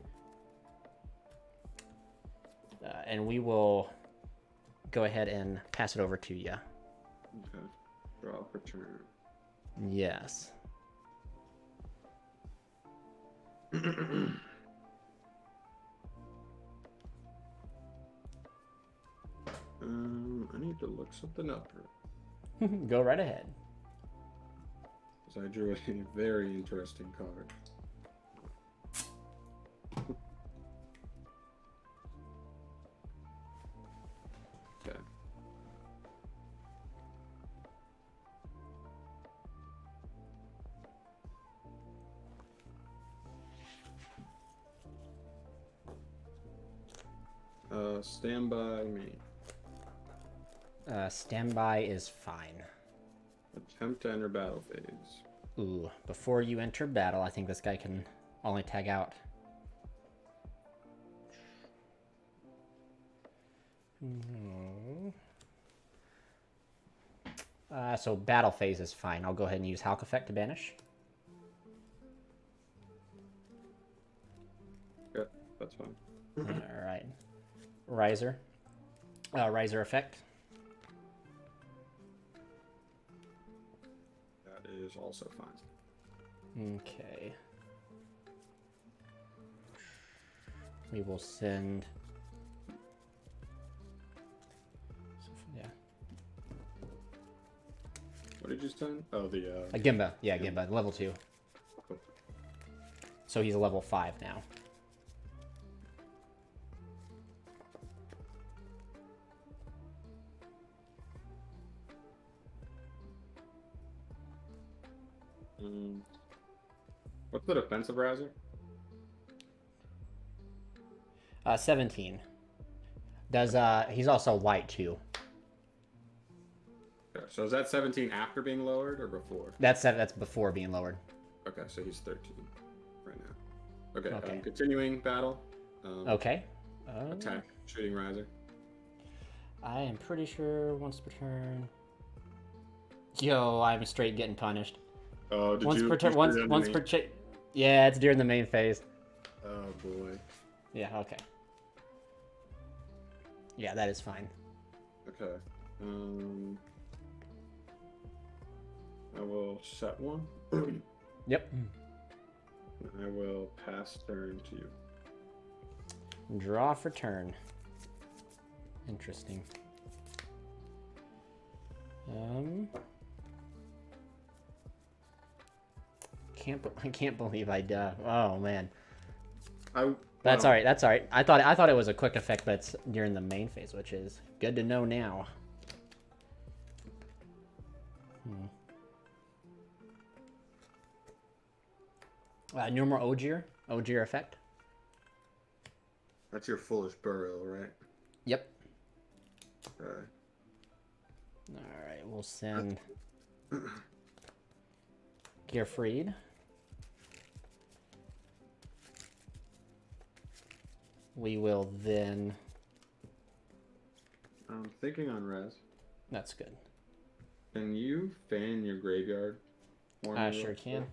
And we will go ahead and pass it over to you. Okay. Draw for turn. Yes. I need to look something up here. Go right ahead. Because I drew a very interesting card. Okay. Stand by me. Standby is fine. Attempt to enter battle phase. Ooh, before you enter battle, I think this guy can only tag out. So battle phase is fine. I'll go ahead and use Hulk effect to banish. Yeah, that's fine. All right. Riser. Riser effect. That is also fine. Okay. We will send... Yeah. What did you send? Oh, the... Gimba. Yeah, Gimba. Level 2. Cool. So he's a level 5 now. What's the defensive riser? 17. Does he's also white too. Okay, so is that 17 after being lowered or before? That's before being lowered. Okay, so he's 13 right now. Okay, Okay. Continuing battle. Okay. Attack, shooting riser. I am pretty sure once per turn. Yo, I'm straight getting punished. Oh, once per turn. Once per. Yeah, it's during the main phase. Oh boy. Yeah. Okay. Yeah, that is fine. Okay. I will set one. Yep. I will pass turn to you. Draw for turn. Interesting. I can't believe I oh man. That's all right. That's all right. I thought it was a quick effect, but it's during the main phase, which is good to know now. No more Ogier effect. That's your foolish burial, right? Yep. Okay. All right, we'll send Gearfried. We will then. I'm thinking on res. That's good. Can you fan your graveyard? I sure can.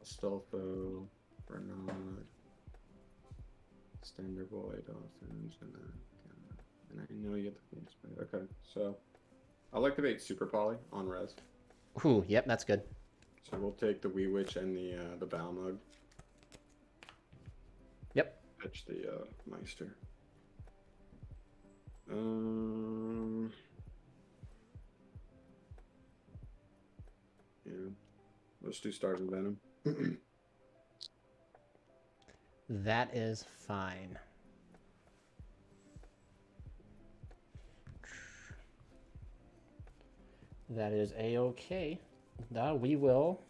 Stolfo, Bernard, Stender Boy, Dolphins, and I know you get the Phoenix Blade. Okay, so I'll activate Super Poly on res. Ooh, yep, that's good. So we'll take the YUGiOH and the Balmug. Yep. Fetch the Meister. Yeah. Let's do Stars and Venom. That is fine. That is a-okay. Now we will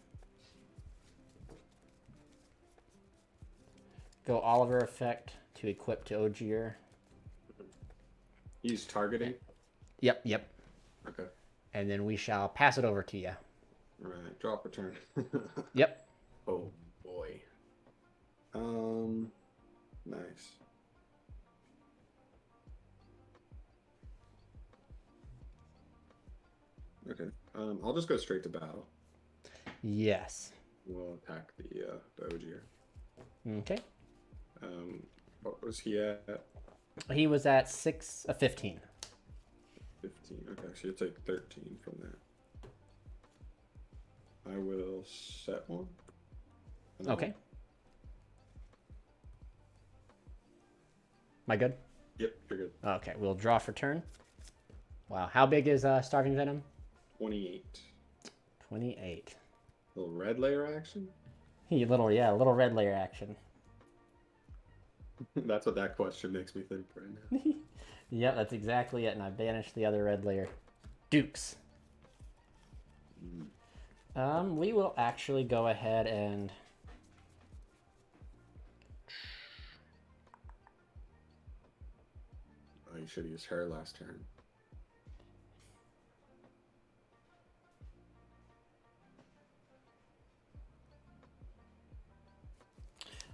go Oliver effect to equip to Ogier. Use targeting? Yep. Okay. And then we shall pass it over to you. Alright, draw for turn. Yep. Oh boy. Nice. Okay. I'll just go straight to battle. Yes. We'll attack the Ogier. Okay. What was he at? He was at 15. 15. Okay, so you'll take 13 from that. I will set one. Okay. Am I good? Yep, you're good. Okay, we'll draw for turn. Wow, how big is Starving Venom? 28. 28. Little red layer action? little red layer action. That's what that question makes me think right now. Yep, that's exactly it, and I banished the other red layer. Dukes. We will actually go ahead and... Oh, you should have used her last turn.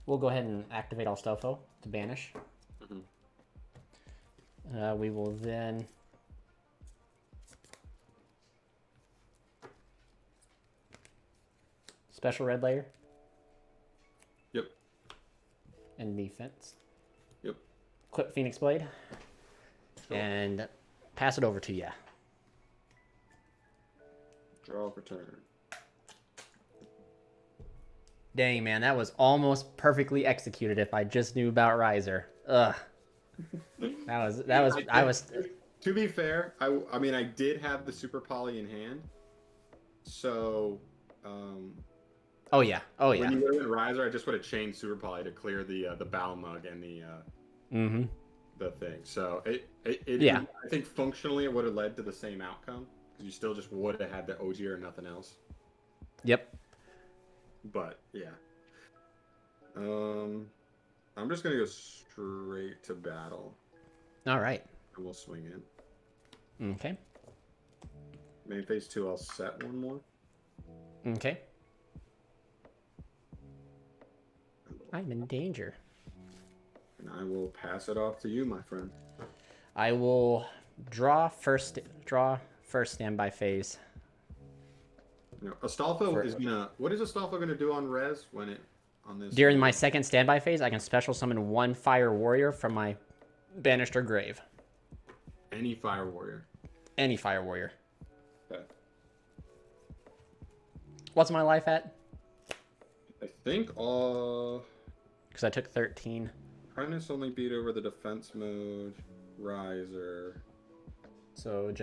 We'll go ahead and activate Alstofo to banish. We will then... Special red layer. Yep. And defense. Yep. Equip Phoenix Blade. Sure. And pass it over to you. Draw for turn. Dang, man, that was almost perfectly executed if I just knew about Riser. Ugh. I was. To be fair, I mean, I did have the Super Poly in hand. So, Oh yeah. When you would have been Riser, I just would have chained Super Poly to clear the Balmug and the the thing. So Yeah. I think functionally it would have led to the same outcome because you still just would have had the OG or nothing else. Yep. But yeah. I'm just gonna go straight to battle. All right. And we'll swing in. Okay. Main phase 2, I'll set one more. Okay. I'm in danger. And I will pass it off to you, my friend. I will draw first standby phase. No, Astolfo is gonna. What is Astolfo gonna do on res when it on this? During my second standby phase, I can special summon one fire warrior from my banished or grave. Any fire warrior. Any fire warrior. Okay. What's my life at? I think Because I took 13. Apprentice only beat over the defense mode. Riser. So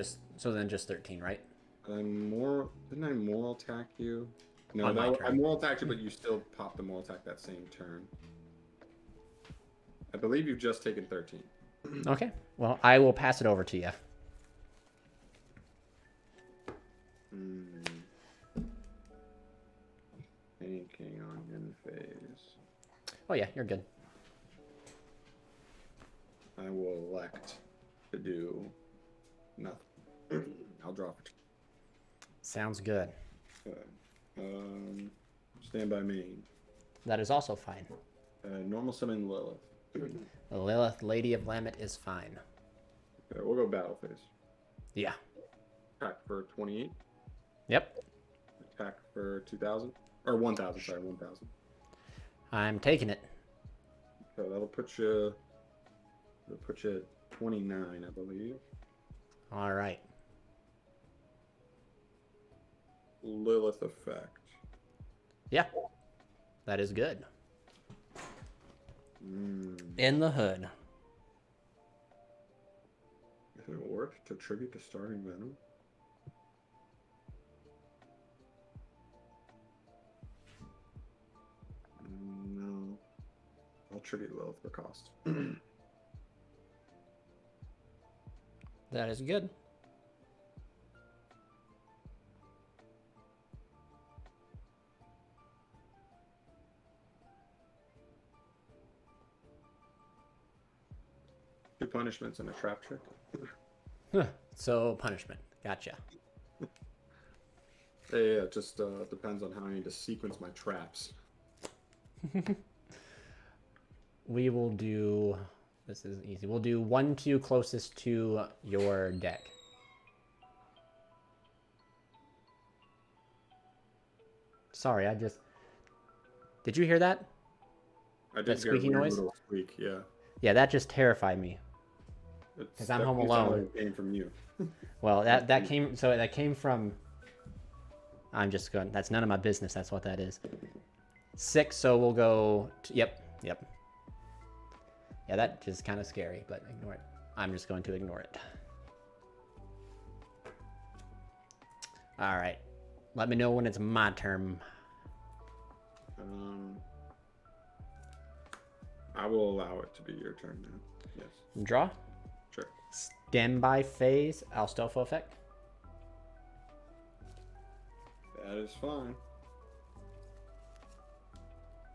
then just 13, right? Didn't I moral attack you? No, On my turn. I moral attacked you, but you still popped the moral attack that same turn. I believe you've just taken 13. Okay. Well, I will pass it over to you. Thinking on in phase. Oh yeah, you're good. I will elect to do nothing. I'll draw for 2. Sounds good. Okay. Stand by main. That is also fine. Normal summon Lilith. The Lilith, Lady of Lamet, is fine. Okay, we'll go battle phase. Yeah. Attack for 28. Yep. Attack for 2,000. Or 1,000, sorry, 1,000. I'm taking it. So that'll put you at 29, I believe. All right. Lilith effect. Yeah. That is good. In the hood. Is it worth to tribute to starting venom? No. I'll tribute Lilith for cost. That is good. Two punishments and a trap trick. So punishment. Gotcha. Yeah, it just depends on how I need to sequence my traps. We will do... This is easy. We'll do 1-2 closest to your deck. Sorry, I just... Did you hear that? I did That squeaky noise? Little squeak, yeah. Yeah, that just terrified me. Because I'm home alone. It came from you. Well, that came from... I'm just going... That's none of my business. That's what that is. 6, so we'll go... Yep. Yeah, that is kind of scary, but ignore it. I'm just going to ignore it. All right. Let me know when it's my turn. I will allow it to be your turn now. Yes. Draw. Sure. Standby phase. Astolfo effect. That is fine.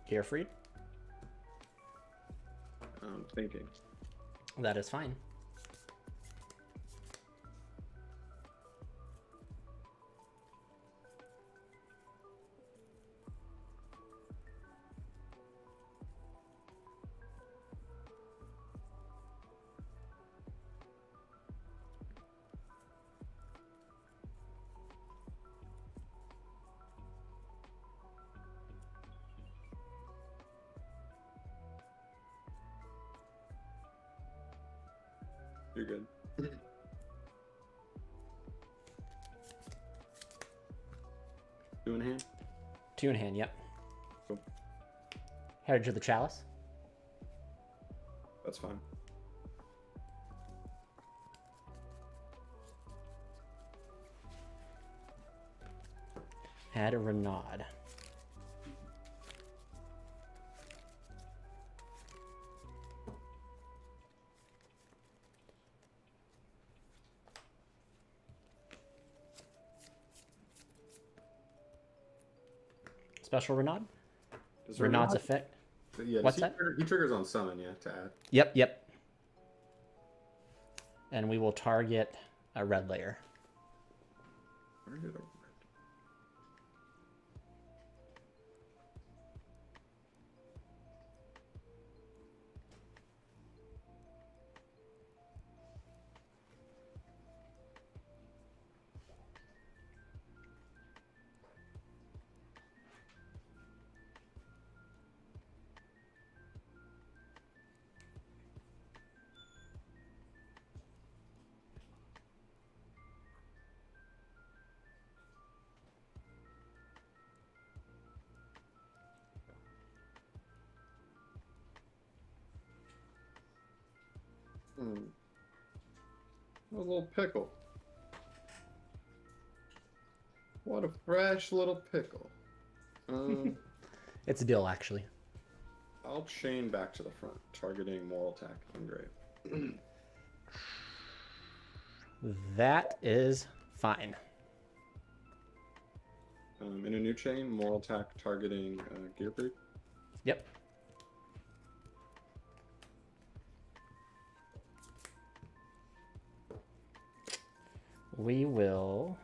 Carefree. I'm thinking. That is fine. You're good. 2 in hand? 2 in hand, yep. Cool. Heritage of the Chalice. That's fine. Had a Renaud. special Renaud. Does Renaud's effect. Yeah, What's that? He triggers on summon, yeah, to add. Yep. And we will target a red layer. Target a red. A little pickle. What a fresh little pickle. It's a deal, actually. I'll chain back to the front, targeting moral attack engrave. That is fine. In a new chain, moral attack targeting gear creep. Yep. We will...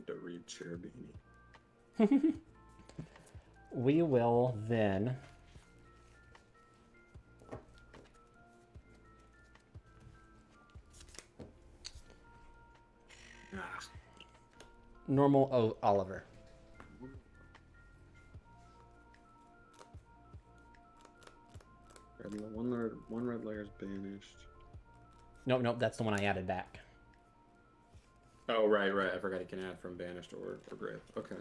To read Cherubini. We will then... Normal Oliver. One red layer is banished. Nope, that's the one I added back. Oh, right. I forgot he can add from banished or grave. Okay.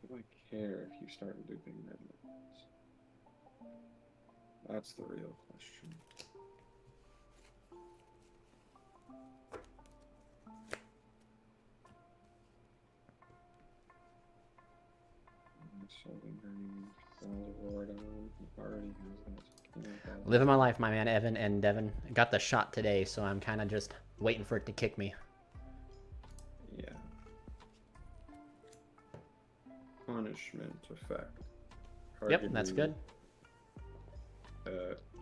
Do I care if you start looping red layers? That's the real question. Living my life, my man, Evan and Devin. Got the shot today, so I'm kind of just waiting for it to kick me. Yeah. Punishment effect. Yep, that's good.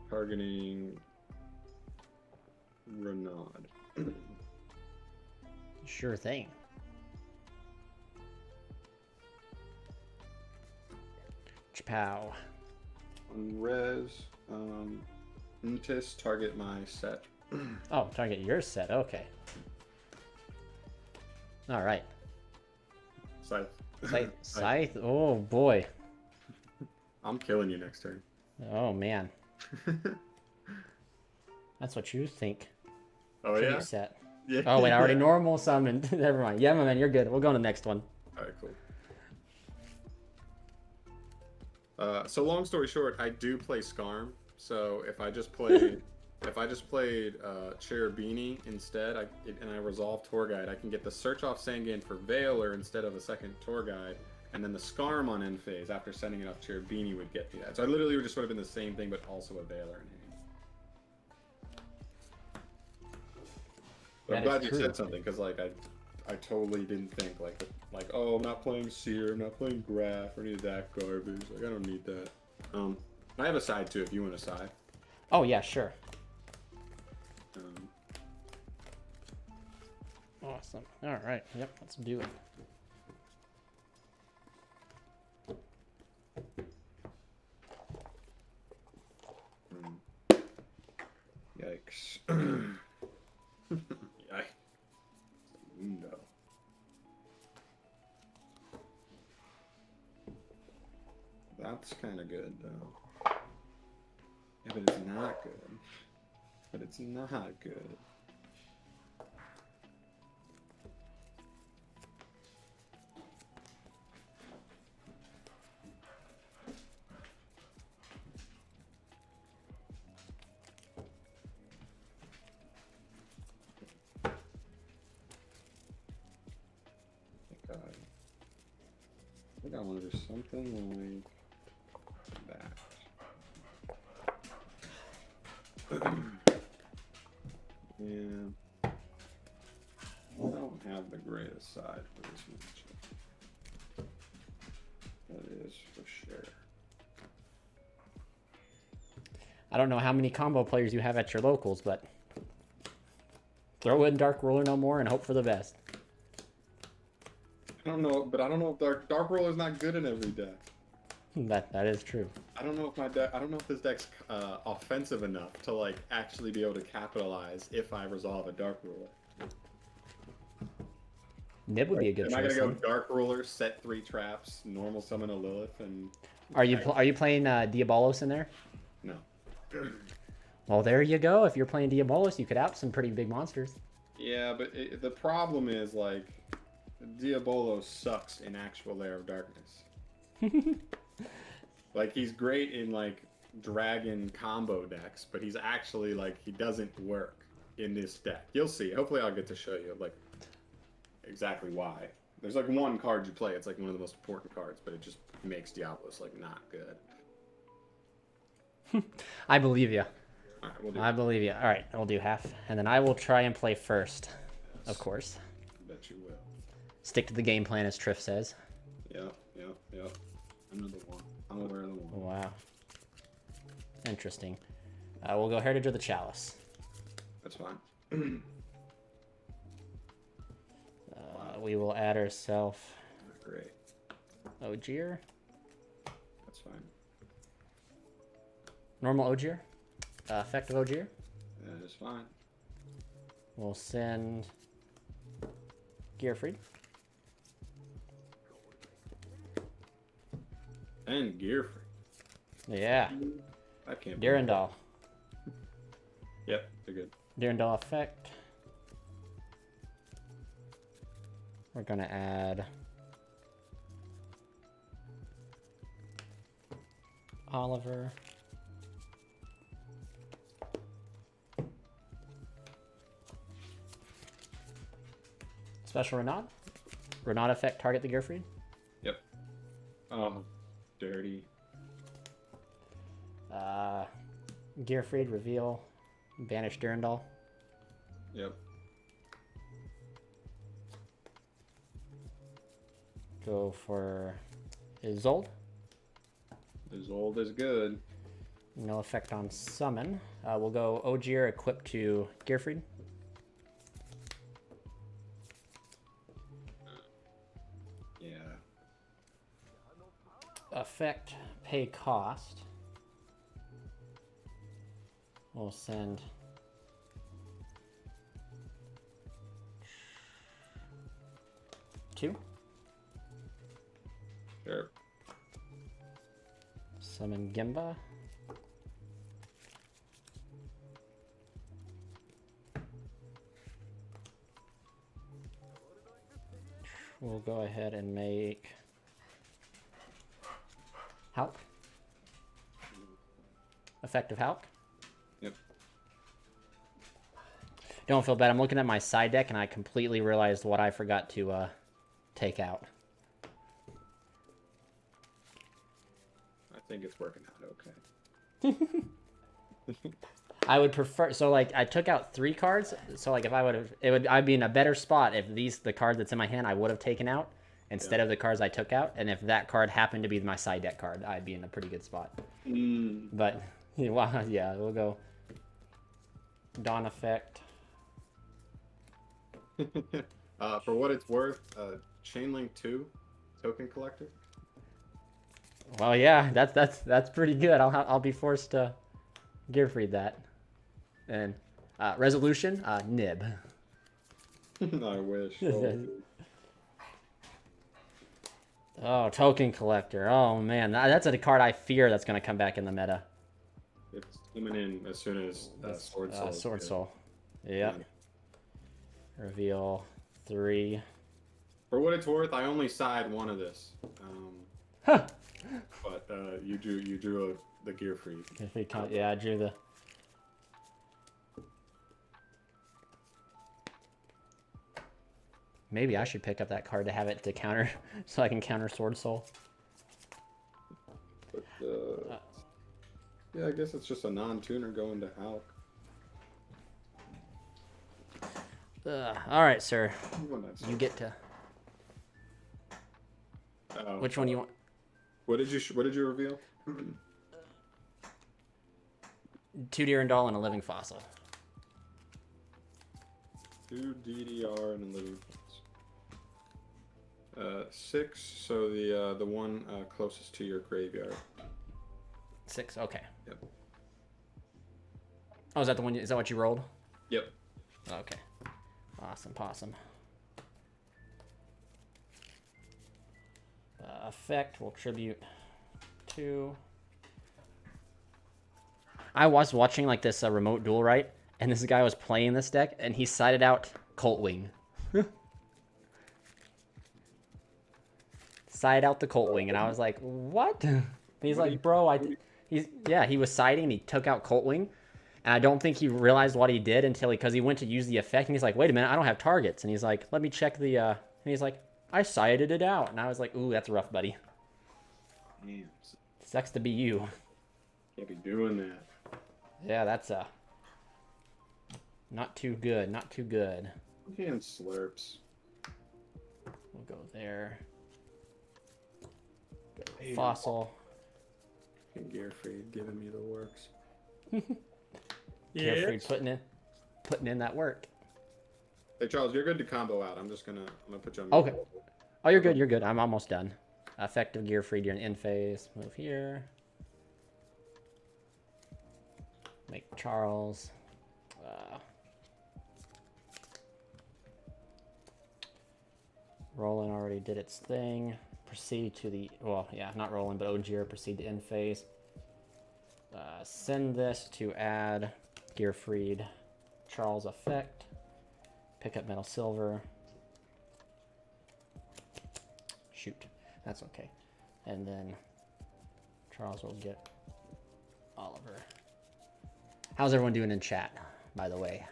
Targeting Renaud. Sure thing. Chapow. On res, Ntis, target my set. Oh, target your set. Okay. All right. Scythe. Scythe. Oh boy. I'm killing you next turn. Oh man. That's what you think. Oh yeah. Set. Yeah. Oh wait, I already normal summoned. Never mind. Yeah, my man, you're good. We'll go on to the next one. All right, cool. So long story short, I do play Skarm. So if I just played Cherubini instead, and I resolve Tour Guide, I can get the Search Off Sangan for Veiler instead of a second Tour Guide, and then the Skarm on end phase after sending it off Cherubini would get me that. So I literally would just would have been the same thing, but also a Veiler in hand. But I'm glad you said something, because like I totally didn't think like oh, I'm not playing Seer, I'm not playing Graph or any of that garbage. Like I don't need that. I have a side too if you want a side. Oh yeah, sure. Awesome. All right. Yep. Let's do it. Yikes. Yikes. Window. That's kind of good, though. Yeah, but it's not good. But it's not good. I want to do something like that. Yeah. I don't have the greatest side for this matchup. That is for sure. I don't know how many combo players you have at your locals, but throw in Dark Ruler no more and hope for the best. I don't know, but I don't know if Dark Ruler is not good in every deck. That is true. I don't know if my deck. I don't know if this deck's offensive enough to like actually be able to capitalize if I resolve a Dark Ruler. Nib would be a good choice. Am I gonna go Dark Ruler, set 3 traps, normal summon a Lilith, and? Are you playing Diabolos in there? No. Well, there you go. If you're playing Diabolos, you could out some pretty big monsters. Yeah, but the problem is like Diabolos sucks in actual Lair of Darkness. Like he's great in like dragon combo decks, but he's actually like he doesn't work in this deck. You'll see. Hopefully, I'll get to show you like exactly why. There's like one card you play. It's like one of the most important cards, but it just makes Diablos like not good. I believe you. All right, we'll do I believe you. All right, we'll do half, and then I will try and play first, of course. Bet you will. Stick to the game plan, as Triff says. Yep. Another one. I'm aware of the one. Wow. Interesting. We'll go Heritage of the Chalice. That's fine. We will add ourselves Great. Ogier. That's fine. Normal Ogier. Effective Ogier. That is fine. We'll send Gearfried. And Gearfree. Yeah. I can't. Durandal. Yep, they're good. Durandal effect. We're gonna add Oliver. Special Renaud. Renaud effect, target the Gearfried. Yep. Dirty. Gearfried, reveal, banish Durandal. Yep. Go for Isolde. Isolde is good. No effect on summon. We'll go Ogier equipped to Gearfried. Yeah. Effect, pay cost. We'll send two. Sure. Summon Gimba. We'll go ahead and make Hulk. Effective Hulk. Yep. Don't feel bad. I'm looking at my side deck and I completely realized what I forgot to take out. I think it's working out okay. I would prefer, so like I took out 3 cards, so like if I would have, I'd be in a better spot if the card that's in my hand I would have taken out instead of the cards I took out, and if that card happened to be my side deck card, I'd be in a pretty good spot. But well, yeah, we'll go Dawn effect. For what it's worth, Chainlink 2 token collector. Well, yeah, that's pretty good. I'll be forced to Gearfried that. And resolution, Nib. I wish. Oh, token collector. Oh man, that's a card I fear that's gonna come back in the meta. It's coming in as soon as Sword Soul. Sword Soul. Yep. Yeah. Reveal 3. For what it's worth, I only side one of this. Huh. But you drew the Gearfried. Yeah, I drew the. Maybe I should pick up that card to have it to counter, so I can counter Sword Soul. But, yeah, I guess it's just a non-tuner going to Hulk. All right, sir. Well, You get to. Which one do you want? What did you reveal? 2 Durandal and a living fossil. 2 DDR and a living fossil. 6. So the one closest to your graveyard. 6. Okay. Yep. Oh, is that the one? Is that what you rolled? Yep. Okay. Awesome, possum. Effect will tribute 2. I was watching like this remote duel, right? And this guy was playing this deck, and he sided out Colt Wing. Side out the Colt Wing, and I was like, what? And he's like, bro, he was siding, and he took out Colt Wing. And I don't think he realized what he did until because he went to use the effect, and he's like, wait a minute, I don't have targets. And he's like, let me check the, and he's like, I sided it out. And I was like, ooh, that's rough, buddy. Damn. Sucks to be you. Can't be doing that. Yeah, that's not too good, not too good. And slurps. We'll go there. Go fossil. And Gearfried giving me the works. Yeah. Gearfried putting in that work. Hey Charles, you're good to combo out. I'm gonna put you on. Okay. Oh, you're good. You're good. I'm almost done. Effective Gearfried. You're in end phase. Move here. Make Charles. Roland already did its thing. Proceed to the, well, yeah, not Roland, but Ogier. Proceed to end phase. Send this to add Gearfried Charles effect. Pick up metal silver. Shoot, that's okay. And then Charles will get Oliver. How's everyone doing in chat, by the way?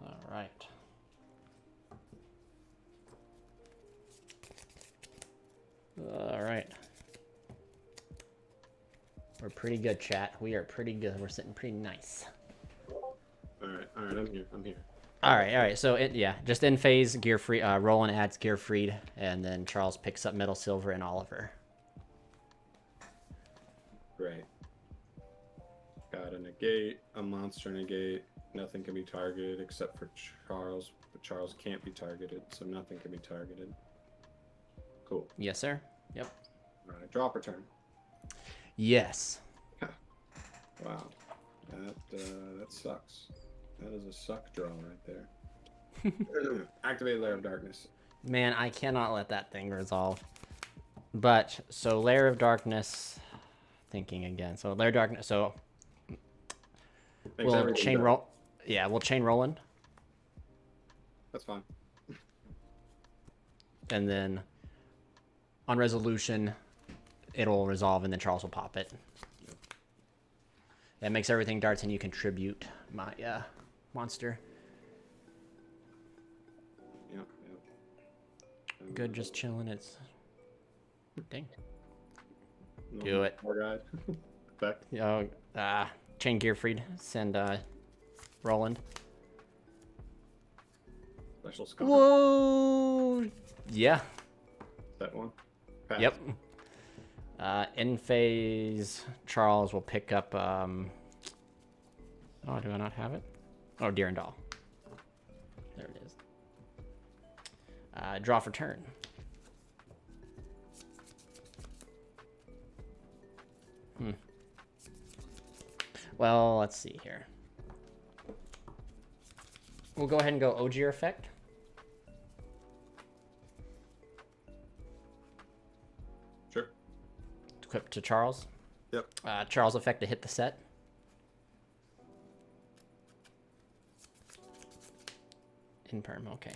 All right. All right. We're pretty good, chat. We are pretty good. We're sitting pretty nice. All right, I'm here. All right. So yeah, just in phase, Gearfried. Roland adds Gearfried, and then Charles picks up metal, silver, and Oliver. Great. Got a negate, a monster negate. Nothing can be targeted except for Charles, but Charles can't be targeted, so nothing can be targeted. Cool. Yes, sir. Yep. All right, drop return. Yes. Wow, that sucks. That is a suck draw right there. Activate Lair of Darkness. Man, I cannot let that thing resolve. But so Lair Darkness. Thinking again. So Lair Darkness. So we'll chain roll. Yeah, we'll chain Roland. That's fine. And then on resolution, it'll resolve, and then Charles will pop it. That makes everything darts, and you contribute my monster. Yep. Good, just chilling. It's dang. No, Do it. More guide. Back. Chain Gearfried. Send Roland. Special scar. Whoa! Yeah. That one. Pass. Yep. In phase, Charles will pick up. Oh, do I not have it? Oh, Durandal. There it is. Draw for turn. Well, let's see here. We'll go ahead and go Ogier effect. Sure. Equip to Charles. Yep. Charles effect to hit the set. In perm, okay.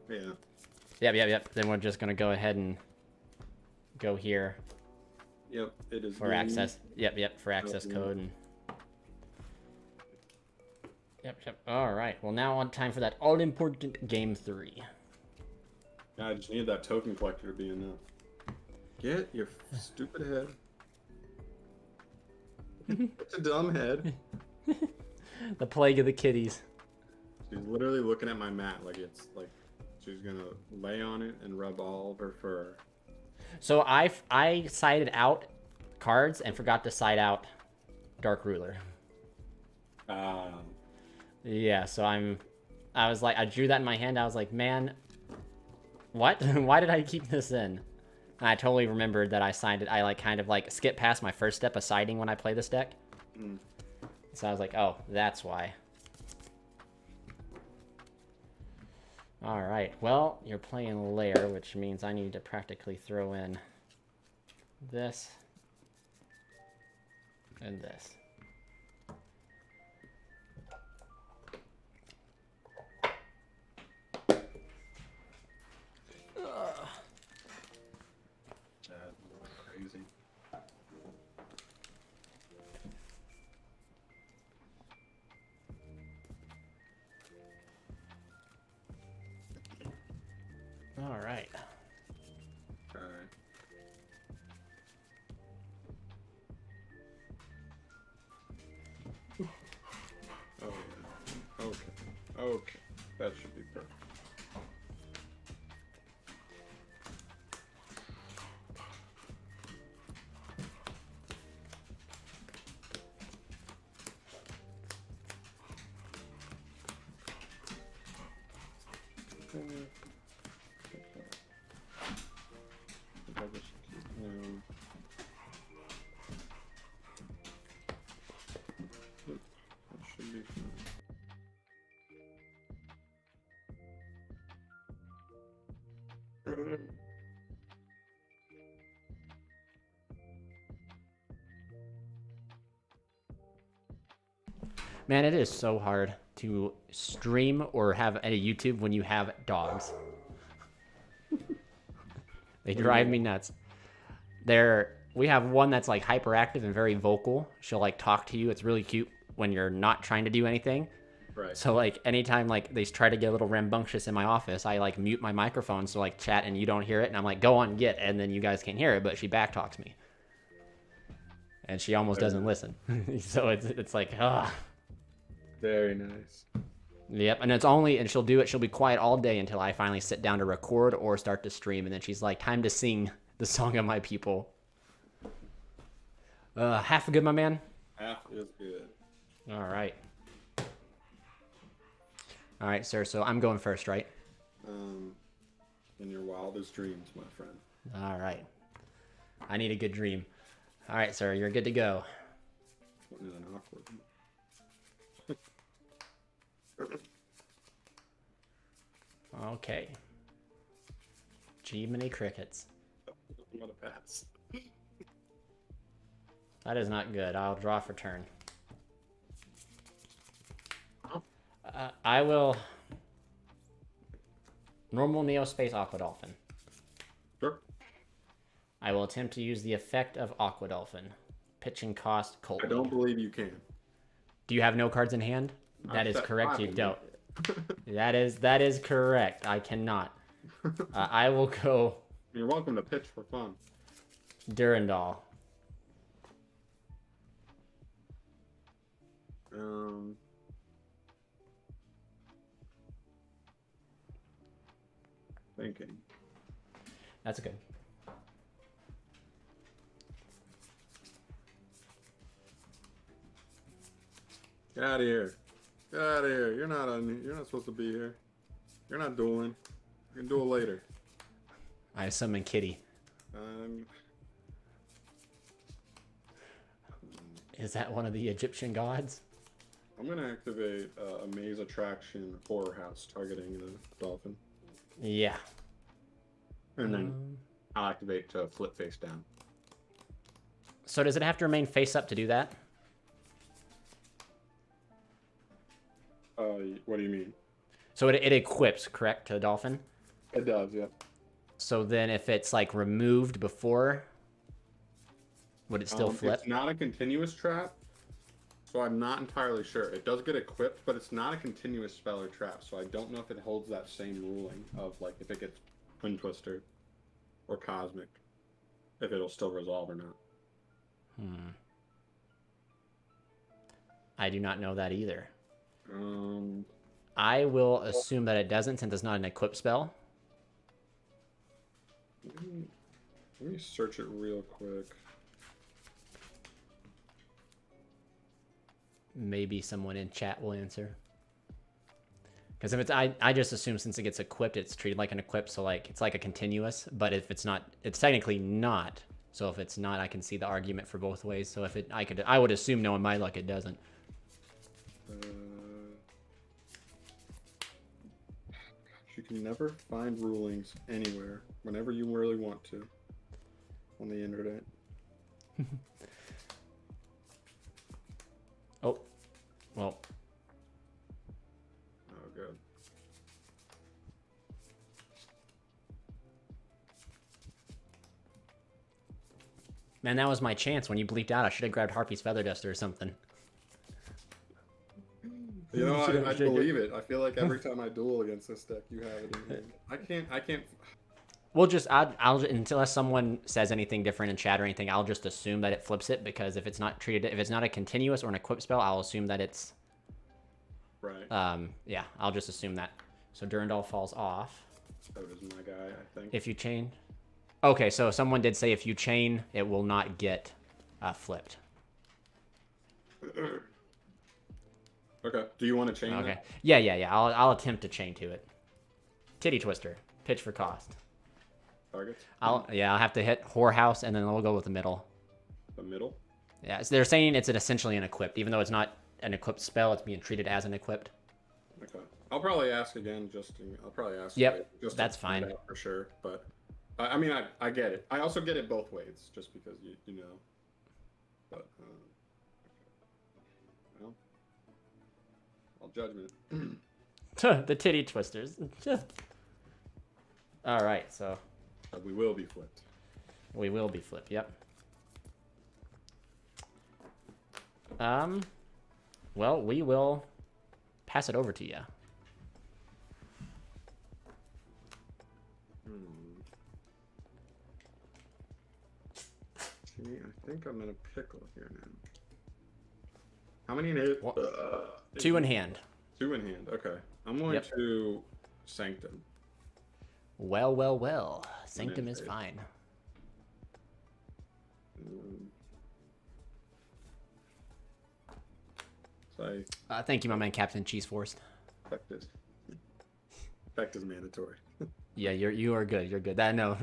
Yeah. Yep. Then we're just gonna go ahead and go here Yep, it is. For access. Yep, for access Okay. code. And... Yep. All right. Well, now on time for that all-important game 3. I just need that token collector to be enough. Get your stupid head. It's a dumb head. The plague of the kitties. She's literally looking at my mat like it's like she's gonna lay on it and rub all of her fur. So I sided out cards and forgot to side out Dark Ruler. Yeah, so I was like, I drew that in my hand. I was like, man, what? Why did I keep this in? And I totally remembered that I signed it. I like kind of like skipped past my first step of siding when I play this deck. So I was like, oh, that's why. All right, well, you're playing Lair, which means I need to practically throw in this and this. Crazy. All right. All right. Oh yeah. Okay. That should be perfect. That should be fine. Man, it is so hard to stream or have a YouTube when you have dogs. They drive me nuts. We have one that's like hyperactive and very vocal. She'll like talk to you. It's really cute when you're not trying to do anything. Right. So like anytime like they try to get a little rambunctious in my office, I like mute my microphone so like chat and you don't hear it, and I'm like, go on, get, and then you guys can't hear it, but she backtalks me. And she almost doesn't listen. So it's like, ah. Very nice. Yep, and she'll do it. She'll be quiet all day until I finally sit down to record or start to stream, and then she's like, time to sing the song of my people. Half good, my man? Half is good. All right. All right, sir, so I'm going first, right? In your wildest dreams, my friend. All right. I need a good dream. All right, sir, you're good to go. What is an awkward Okay. Jiminy crickets. I'm gonna pass. That is not good. I'll draw for turn. I will... Normal Neo Space Aqua Dolphin. Sure. I will attempt to use the effect of Aqua Dolphin. Pitching cost, Colt. I don't believe you can. Do you have no cards in hand? That is correct, you don't. That is correct. I cannot. I will go You're welcome to pitch for fun. Durandal. Thinking. That's good. Get out of here. Get out of here. You're not supposed to be here. You're not dueling. You can duel later. I summon Kitty. Is that one of the Egyptian gods? I'm gonna activate a maze attraction horror house targeting the dolphin. Yeah. And then I'll activate to flip face down. So does it have to remain face up to do that? What do you mean? So it equips, correct, to the dolphin? It does, yeah. So then if it's like removed before Would it still flip? It's not a continuous trap, so I'm not entirely sure. It does get equipped, but it's not a continuous spell or trap, so I don't know if it holds that same ruling of like if it gets Twin Twister or Cosmic, if it'll still resolve or not. I do not know that either. I will assume that it doesn't, since it's not an equip spell. Let me search it real quick. Maybe someone in chat will answer. Because if it's, I just assume since it gets equipped, it's treated like an equip, so like it's like a continuous. But if it's not, it's technically not. So if it's not, I can see the argument for both ways. So if it, I would assume, knowing my luck, it doesn't. You can never find rulings anywhere, whenever you really want to, on the internet. Oh, well. Oh, good. Man, that was my chance when you bleeped out. I should have grabbed Harpy's Feather Duster or something. You know, I believe it. I feel like every time I duel against this deck, you have it in hand. I can't. We'll just, I'll unless someone says anything different in chat or anything, I'll just assume that it flips it, because if it's not treated, if it's not a continuous or an equip spell, I'll assume that it's. Right. Yeah, I'll just assume that. So Durandal falls off. That is my guy, I think. If you chain. Okay, so someone did say if you chain, it will not get flipped. Okay. Do you want to chain? Okay. That? Yeah. I'll attempt to chain to it. Titty Twister. Pitch for cost. Targets? I'll have to hit Whorehouse, and then we'll go with the middle. The middle? Yeah, so they're saying it's essentially an equipped. Even though it's not an equipped spell, it's being treated as an equipped. Okay. I'll probably ask again, I'll probably ask. Yep, just that's fine. For sure, but I mean, I get it. I also get it both ways, just because you know. But well, I'll judgment. The Titty Twisters. All right, so we will be flipped. We will be flipped. Yep. Well, we will pass it over to you. See, I think I'm in a pickle here now. How many in hand? 2 in hand. 2 in hand. Okay. I'm going to Sanctum. Well. Sanctum is fine. Thank you, my man, Captain Cheese Force. Effect is mandatory. Yeah, you are good. You're good. I know.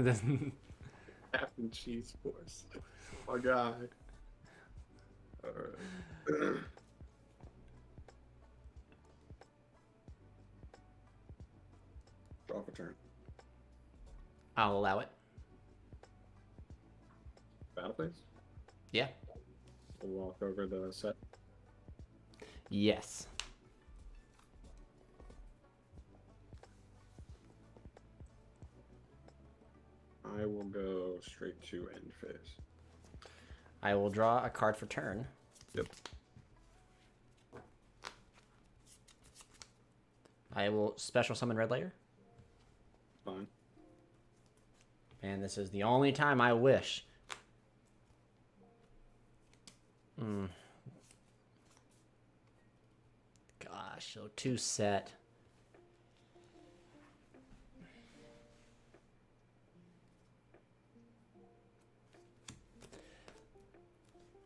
Captain Cheese Force. My guy. All right. Draw for turn. I'll allow it. Battle phase? Yeah. We'll walk over the set. Yes. I will go straight to end phase. I will draw a card for turn. Yep. I will special summon Red Layer. Fine. And this is the only time I wish. Gosh, so 2 set.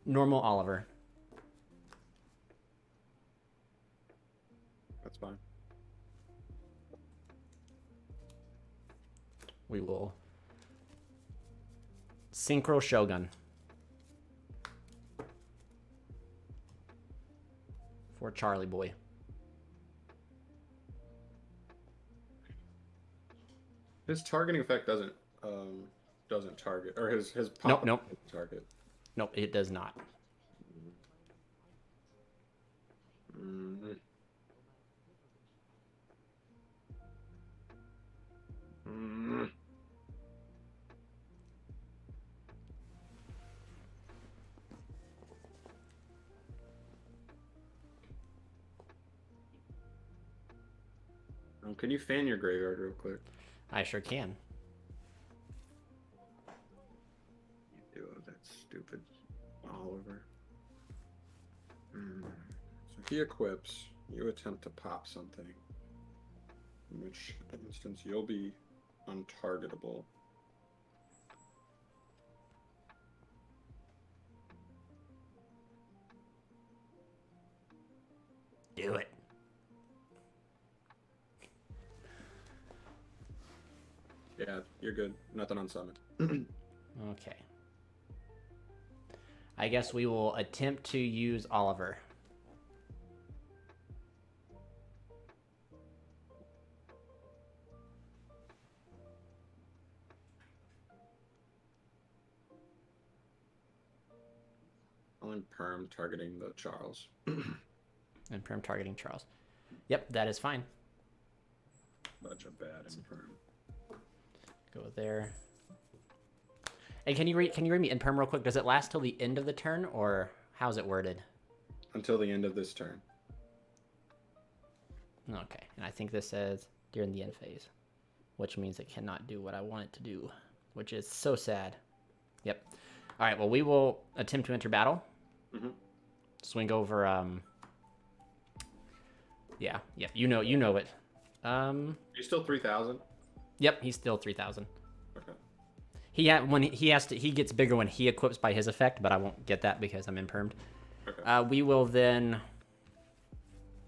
Normal Oliver. That's fine. We will Synchro Shogun for Charlie Boy. His targeting effect doesn't target, or his pop nope. Target. Nope, it does not. Can you fan your graveyard real quick? I sure can. Ew, that stupid Oliver. So he equips. You attempt to pop something. In which instance you'll be untargetable. Do it. Yeah, you're good. Nothing on summon. Okay. I guess we will attempt to use Oliver. I'm perm targeting the Charles. And perm targeting Charles. Yep, that is fine. Bunch of bad in perm. Go there. And can you read me in perm real quick? Does it last till the end of the turn, or how's it worded? Until the end of this turn. Okay, and I think this says during the end phase, which means it cannot do what I want it to do, which is so sad. Yep. All right, well, we will attempt to enter battle. Mm-hmm. Swing over, yeah, you know it. You're still 3,000? Yep, he's still 3,000. Okay. He gets bigger when he equips by his effect, but I won't get that because I'm impermed. Okay. We will then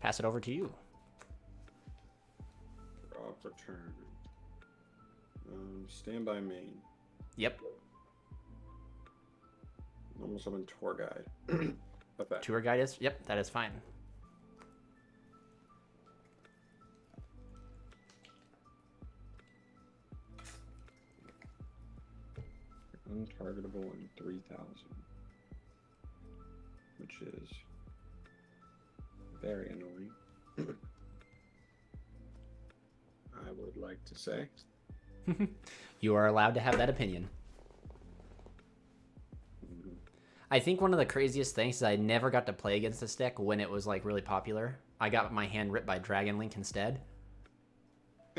pass it over to you. Draw for turn. Standby main. Yep. Normal summon tour guide. Effect. Tour guide is, yep, that is fine. Untargetable in 3,000. Which is very annoying. I would like to say. You are allowed to have that opinion. I think one of the craziest things is I never got to play against this deck when it was like really popular. I got my hand ripped by Dragon Link instead.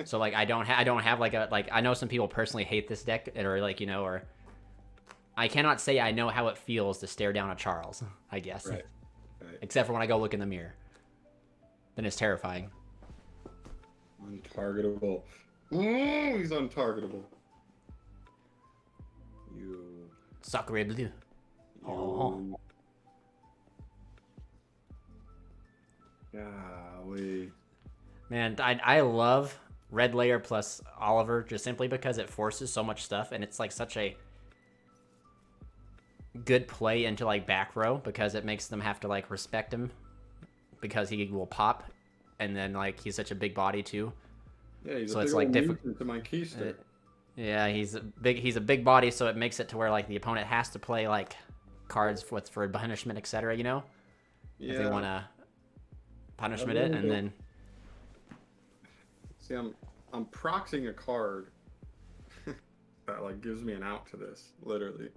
So like I don't have like a I know some people personally hate this deck or like or I cannot say I know how it feels to stare down a Charles, I guess. Right. Except for when I go look in the mirror. Then it's terrifying. Untargetable. Ooh, he's untargetable. You. Sacre bleu. Oh. Golly. Man, I love Red Layer plus Oliver just simply because it forces so much stuff and it's like such a good play into like back row because it makes them have to like respect him because he will pop and then like he's such a big body too. Yeah, he's so a it's big like old different nuisance to my keister. Yeah, he's a big body, so it makes it to where like the opponent has to play like cards for punishment, etc. Yeah. If they want to punishment it, and then. See, I'm proxying a card that like gives me an out to this, literally.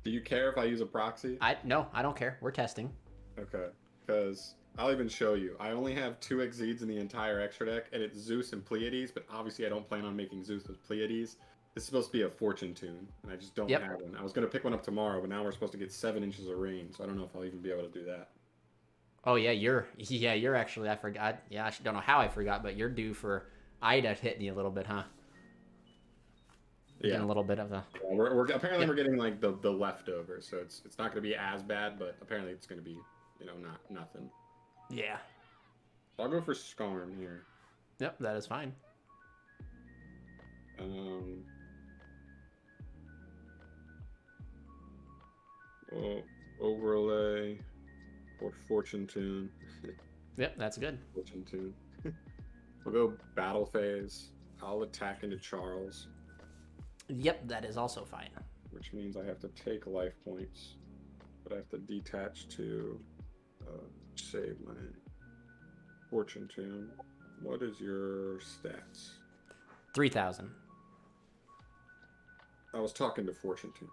Do you care if I use a proxy? No, I don't care. We're testing. Okay, because I'll even show you. I only have 2 Exceeds in the entire extra deck, and it's Zeus and Pleiades, but obviously I don't plan on making Zeus with Pleiades. This is supposed to be a fortune tune, and I just don't have one. I was going to pick one up tomorrow, but now we're supposed to get 7 inches of rain, so I don't know if I'll even be able to do that. Oh, yeah, you're actually, I forgot. Yeah, I don't know how I forgot, but you're due for Ida hitting you a little bit, huh? Yeah. Getting a little bit of a... Yeah, we're apparently we're getting like the leftovers, so it's not going to be as bad, but apparently it's going to be, nothing. Yeah. So I'll go for Skarn here. Yep, that is fine. Overlay or Fortune Tune. Yep, that's good. Fortune Tune. We'll go Battle Phase. I'll attack into Charles. Yep, that is also fine. Which means I have to take life points, but I have to detach to save my Fortune Tune. What is your stats? 3,000. I was talking to Fortune Tune.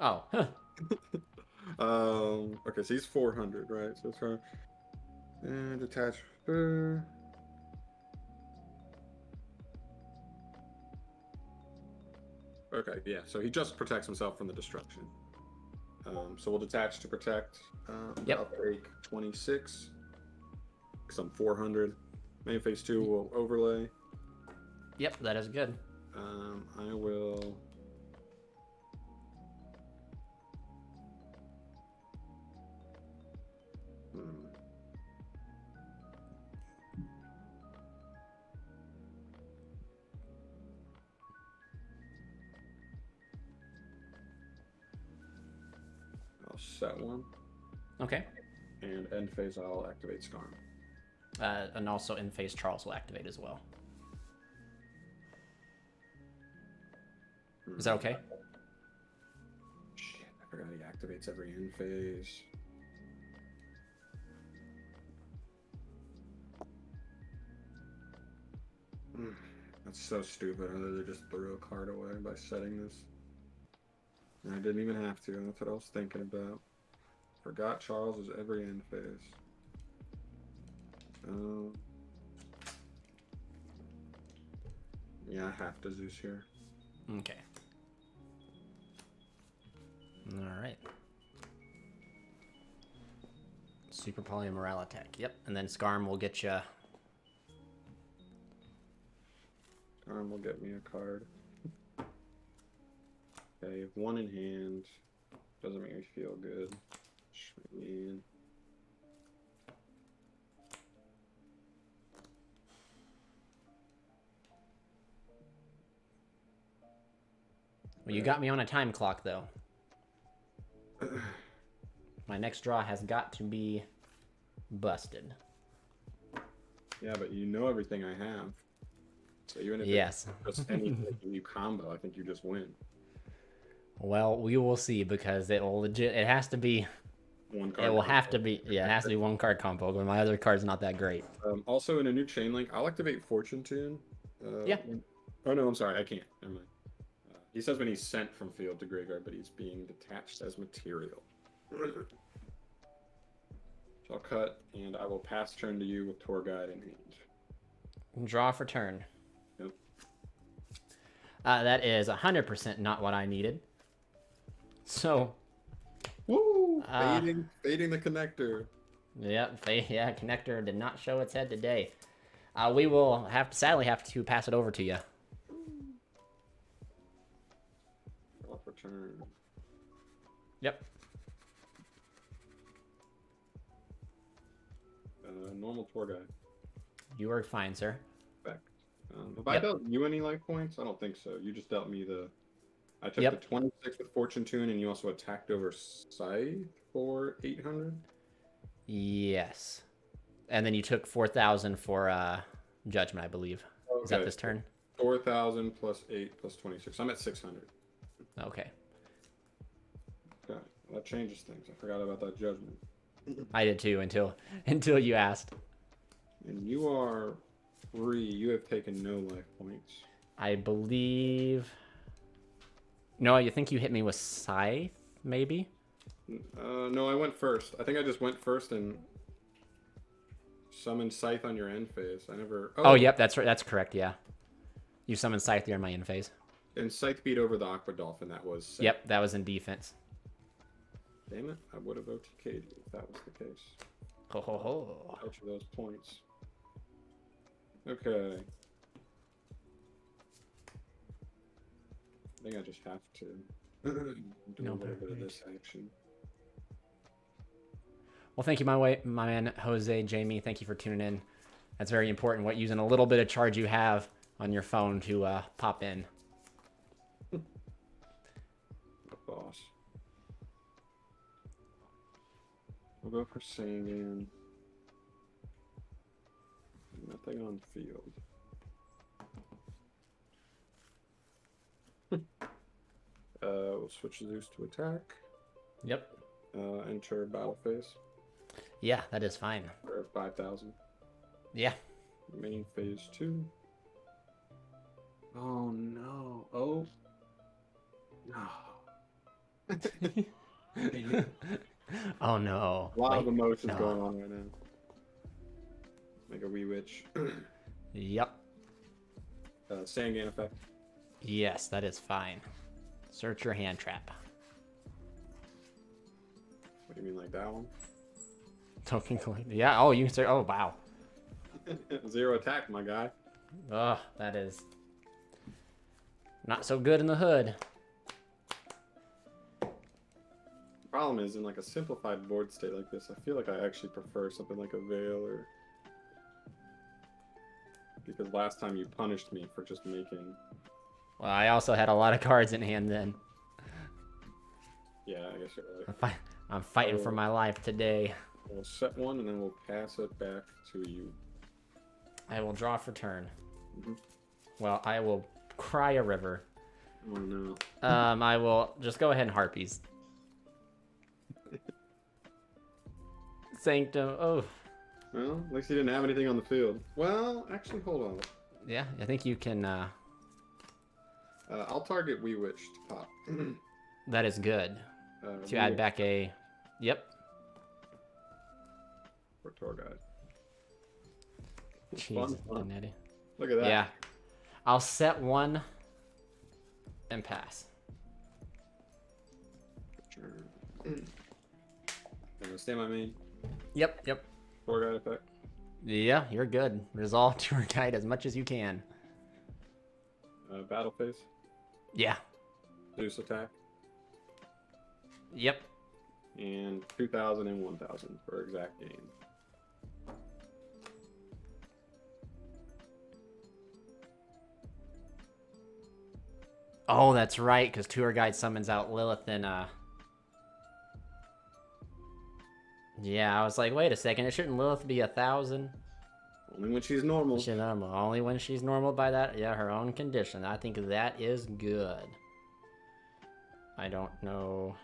Oh, huh. Okay, so he's 400, right? So it's and detach. Okay, yeah. So he just protects himself from the destruction. So we'll detach to protect. Yep. I'll take 26 because I'm 400. Main phase 2 will overlay. Yep, that is good. I will. I'll set one. Okay. And end phase, I'll activate Skarm. And also in phase Charles will activate as well. Is that okay? Shit, I forgot he activates every end phase. That's so stupid. I literally just threw a card away by setting this. And I didn't even have to. That's what I was thinking about. Forgot Charles is every end phase. Yeah, I have to Zeus here. Okay. All right. Super Poly Morale attack. Yep. And then Skarm will get you. Skarm will get me a card. Okay, one in hand. Doesn't make me feel good. Man. Well, you got me on a time clock, though. My next draw has got to be busted. Yeah, but you know everything I have. So even if yes. it's just anything you combo, I think you just win. Well, we will see because it will legit. It has to be. One card. It will have to be. Yeah, it has to be one card combo. But my other card's not that great. Also, in a new chain link, I'll activate Fortune Tune. Yeah. Oh no, I'm sorry, I can't. Never mind. He says when he's sent from field to graveyard, but he's being detached as material. So I'll cut, and I will pass turn to you with Tour Guide in hand. Draw for turn. Yep. That is 100% not what I needed. So. Woo! Fading the connector. Yep. Yeah, connector did not show its head today. We will sadly have to pass it over to you. Draw for turn. Yep. Normal Tour Guide. You are fine, sir. Have I dealt you any life points? I don't think so. You just dealt me the. I took the 26 with Fortune Tune, and you also attacked over Scythe for 800. Yes, and then you took 4,000 for Judgment, I believe. Okay. Is that this turn? 4,000 plus 8 plus 26. I'm at 600. Okay. Okay, well, that changes things. I forgot about that Judgment. I did too until you asked. And you are free. You have taken no life points. I believe. No, you think you hit me with Scythe, maybe? No, I went first. I think I just went first and summoned Scythe on your end phase. I never. Oh, yep, that's right. That's correct. Yeah, you summoned Scythe here in my end phase. And Scythe beat over the Aqua Dolphin. That was. Safe. Yep, that was in defense. Damn it! I would have OTK'd you if that was the case. Ho ho ho! Out for those points. Okay. I think I just have to do a little bit of this action. Well, thank you, my man, Jose, Jamie. Thank you for tuning in. That's very important. Using a little bit of charge you have on your phone to pop in. Boss. We'll go for Sangan. Nothing on field. We'll switch Zeus to attack. Yep. Enter battle phase. Yeah, that is fine. We're at 5,000. Yeah. Main phase 2. Oh no. Oh. No. Oh no. A lot of emotions going on right now. Make a YUGiOH. Yep. Sangan effect. Yes, that is fine. Search your hand trap. What do you mean, like that one? Token collector. Yeah. Oh, you can search. Oh, wow. 0 attack, my guy. Oh, that is not so good in the hood. Problem is, in like a simplified board state like this, I feel like I actually prefer something like a Veil or... Because last time you punished me for just making... Well, I also had a lot of cards in hand then. Yeah, I guess you're right. I'm fighting for my life today. We'll set one and then we'll pass it back to you. I will draw for turn. Well, I will cry a river. Oh no. I will just go ahead and Harpies. Sanctum. Oh. Well, at least he didn't have anything on the field. Well, actually, hold on. Yeah, I think you can. I'll target YUGiOH to pop. That is good. To add back a. Yep. For tour guide. Jeez, fun. Look at that. Yeah. I'll set one and pass. Gonna stay my main. Yep, yep. Tour guide effect. Yeah, you're good. Resolve tour guide as much as you can. Battle phase. Yeah. Zeus attack. Yep. And 2,000 and 1,000 for exact gain. Oh, that's right, because tour guide summons out Lilith and yeah, I was like, wait a second, it shouldn't Lilith be 1,000? Only when she's normal. She's normal. Only when she's normal by that, yeah, her own condition. I think that is good. I don't know.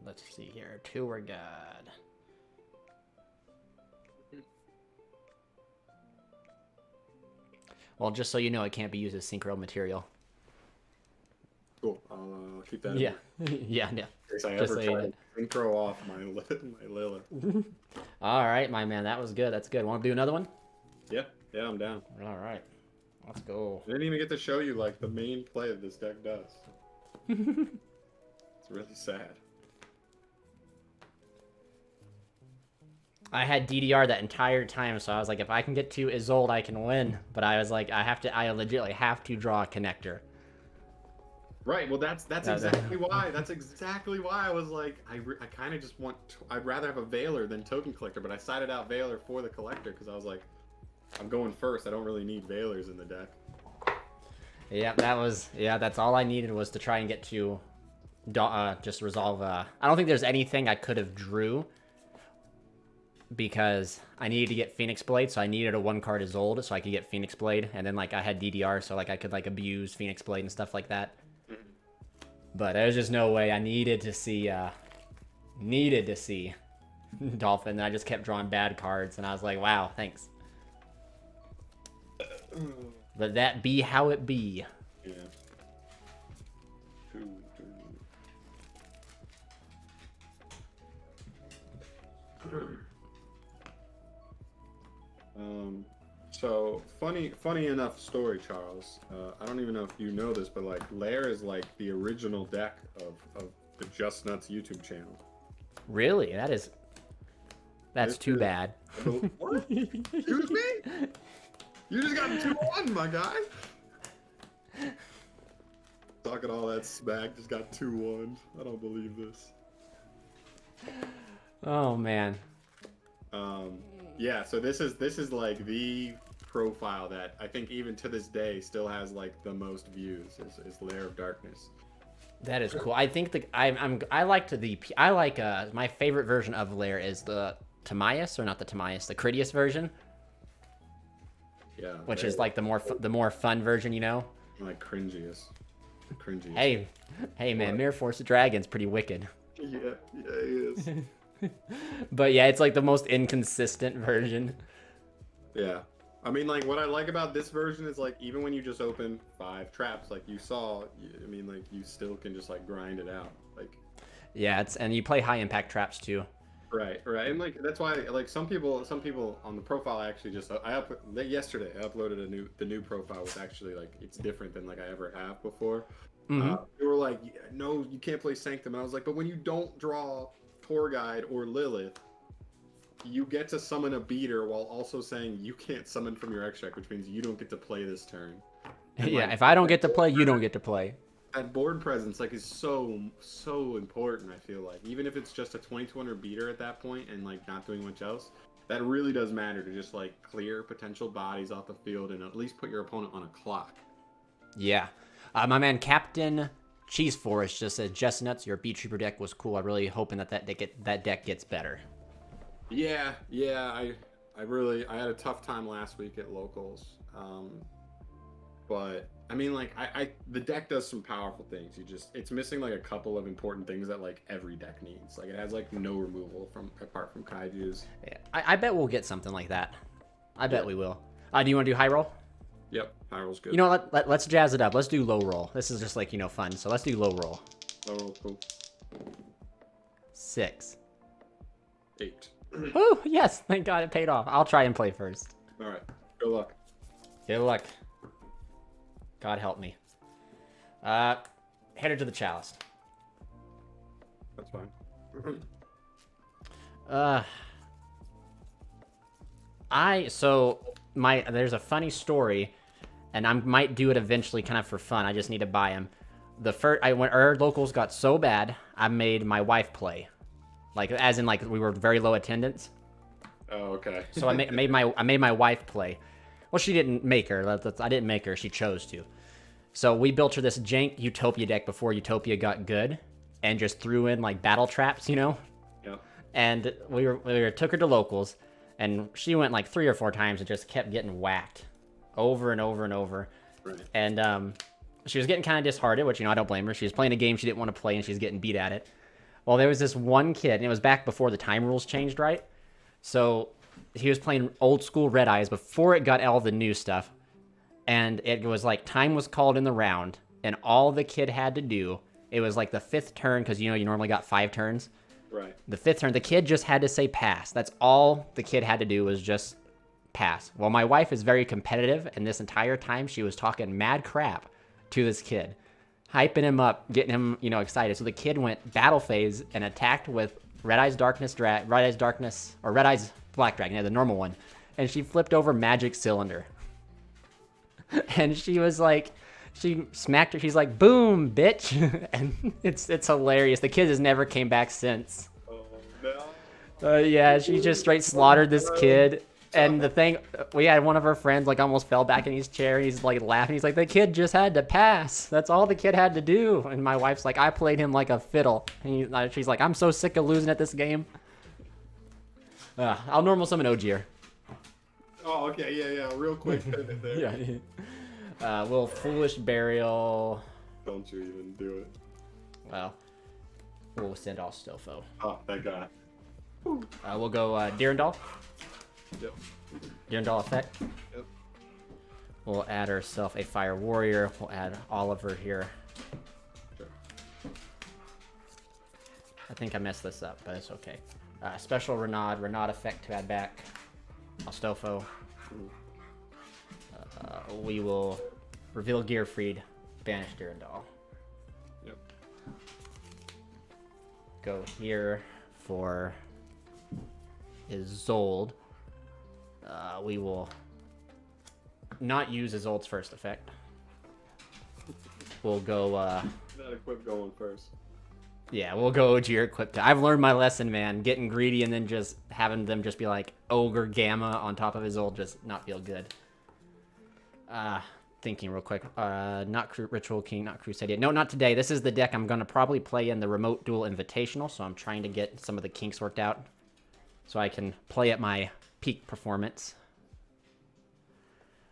Let's see here. Tour guide. Well, just so you know, it can't be used as synchro material. Cool. I'll keep that. Yeah. Yeah. In case I ever try to synchro off my Lilith. All right, my man. That was good. That's good. Want to do another one? Yeah. Yeah, I'm down. All right. Let's go. I didn't even get to show you like the main play that this deck does. It's really sad. I had DDR that entire time, so I was like, if I can get to Isolde, I can win. But I was like, I legitimately have to draw a connector. Right. Well, that's exactly why. That's exactly why I was like, I kind of just want. I'd rather have a Veiler than Token Collector, but I sided out Veiler for the Collector because I was like, I'm going first. I don't really need Veilers in the deck. Yeah, that's all I needed was to try and get to just resolve. I don't think there's anything I could have drew because I needed to get Phoenix Blade, so I needed a 1-card Isolde so I could get Phoenix Blade, and then like I had DDR, so like I could like abuse Phoenix Blade and stuff like that. But there was just no way. I needed to see Dolphin, and I just kept drawing bad cards, and I was like, wow, thanks. Let that be how it be. Yeah. So funny enough story, Charles. I don't even know if you know this, but like Lair is like the original deck of the JustNutz YouTube channel. Really? That's too bad. What? Excuse me? You just got 2-1, my guy. Talking all that smack, just got 2-1. I don't believe this. Oh man. Yeah, so this is like the profile that I think even to this day still has like the most views is Lair of Darkness. That is cool. I think I like my favorite version of Lair is the Timaeus, or not the Timaeus, the Critias version. Yeah. Which is like the more fun version, you know? Like cringiest. Hey man, Mirror Force of Dragon's pretty wicked. Yeah, he is. But yeah, it's like the most inconsistent version. Yeah. I mean, like, what I like about this version is, like, even when you just open 5 traps, like you saw, I mean, like, you still can just, like, grind it out. Like, yeah, and you play high impact traps too. Right, right, and like that's why like some people on the profile actually just yesterday I uploaded the new profile was actually like it's different than like I ever have before. They were like, no, you can't play Sanctum. And I was like, but when you don't draw Tour Guide or Lilith, you get to summon a beater while also saying you can't summon from your extract, which means you don't get to play this turn. And yeah, like, if I don't get to play, you don't get to play. That board presence like is so important. I feel like even if it's just a 2200 beater at that point and like not doing much else, that really does matter to just like clear potential bodies off the field and at least put your opponent on a clock. Yeah, my man Captain Cheese Forest just said JustNutz, your Beat Trooper deck was cool. I'm really hoping that deck gets better. Yeah, I had a tough time last week at locals, but I mean, like, the deck does some powerful things. It's missing like a couple of important things that like every deck needs. Like, it has like no removal apart from Kaiju's. Yeah, I bet we'll get something like that. I bet we will. Do you want to do high roll? Yep, high roll's good. You know what? Let's jazz it up. Let's do low roll. This is just like, you know, fun. So let's do low roll. Low roll, cool. 6. 8. Oh yes, thank God it paid off. I'll try and play first. All right, good luck. Good luck. God help me. Headed to the chalice. That's fine. There's a funny story, and I might do it eventually, kind of for fun. I just need to buy them. When our locals got so bad, I made my wife play, like as in like we were very low attendance. Oh, okay. So I made my wife play. Well, she didn't make her. I didn't make her. She chose to. So we built her this jank Utopia deck before Utopia got good, and just threw in like battle traps, you know. Yep. And we took her to locals, and she went like 3 or 4 times and just kept getting whacked, over and over and over. Right. And she was getting kind of disheartened, which, you know, I don't blame her. She was playing a game she didn't want to play, and she was getting beat at it. Well, there was this one kid, and it was back before the time rules changed, right? So he was playing old school Red Eyes before it got all the new stuff. And it was like time was called in the round, and all the kid had to do, it was like the 5th turn, because, you know, you normally got 5 turns. Right. The 5th turn, the kid just had to say pass. That's all the kid had to do, was just pass. Well, my wife is very competitive, and this entire time she was talking mad crap to this kid, hyping him up, getting him, you know, excited. So the kid went battle phase and attacked with Red Eyes Black Dragon, yeah, the normal one. And she flipped over Magic Cylinder. And she was like, she smacked her. She's like, boom, bitch. And it's hilarious. The kid has never came back since. Oh, no. Yeah, she just straight slaughtered this kid. And the thing, we had one of our friends like almost fell back in his chair. And he's like laughing. He's like, the kid just had to pass. That's all the kid had to do. And my wife's like, I played him like a fiddle. And she's like, I'm so sick of losing at this game. I'll normal summon Ogier. Oh, okay, yeah, real quick pivot there. Yeah. Little Foolish Burial. Don't you even do it. Well, we'll send off Stofo. Oh, thank God. We'll go Dirndl. Yep. Dirndl effect. Yep. We'll add ourselves a Fire Warrior. We'll add Oliver here. Sure. I think I messed this up, but it's okay. Special Renaud effect to add back. Astolfo. We will reveal Gearfried, banish Dirndl. Yep. Go here for Isolde. We will not use Isolde's first effect. We'll go. Not equipped going first. Yeah, we'll go Ogier equipped. I've learned my lesson, man. Getting greedy and then just having them just be like Ogre Gamma on top of his old just not feel good. Thinking real quick. Not Ritual King, not Crusade. No, not today. This is the deck I'm going to probably play in the Remote Duel Invitational, so I'm trying to get some of the kinks worked out so I can play at my peak performance.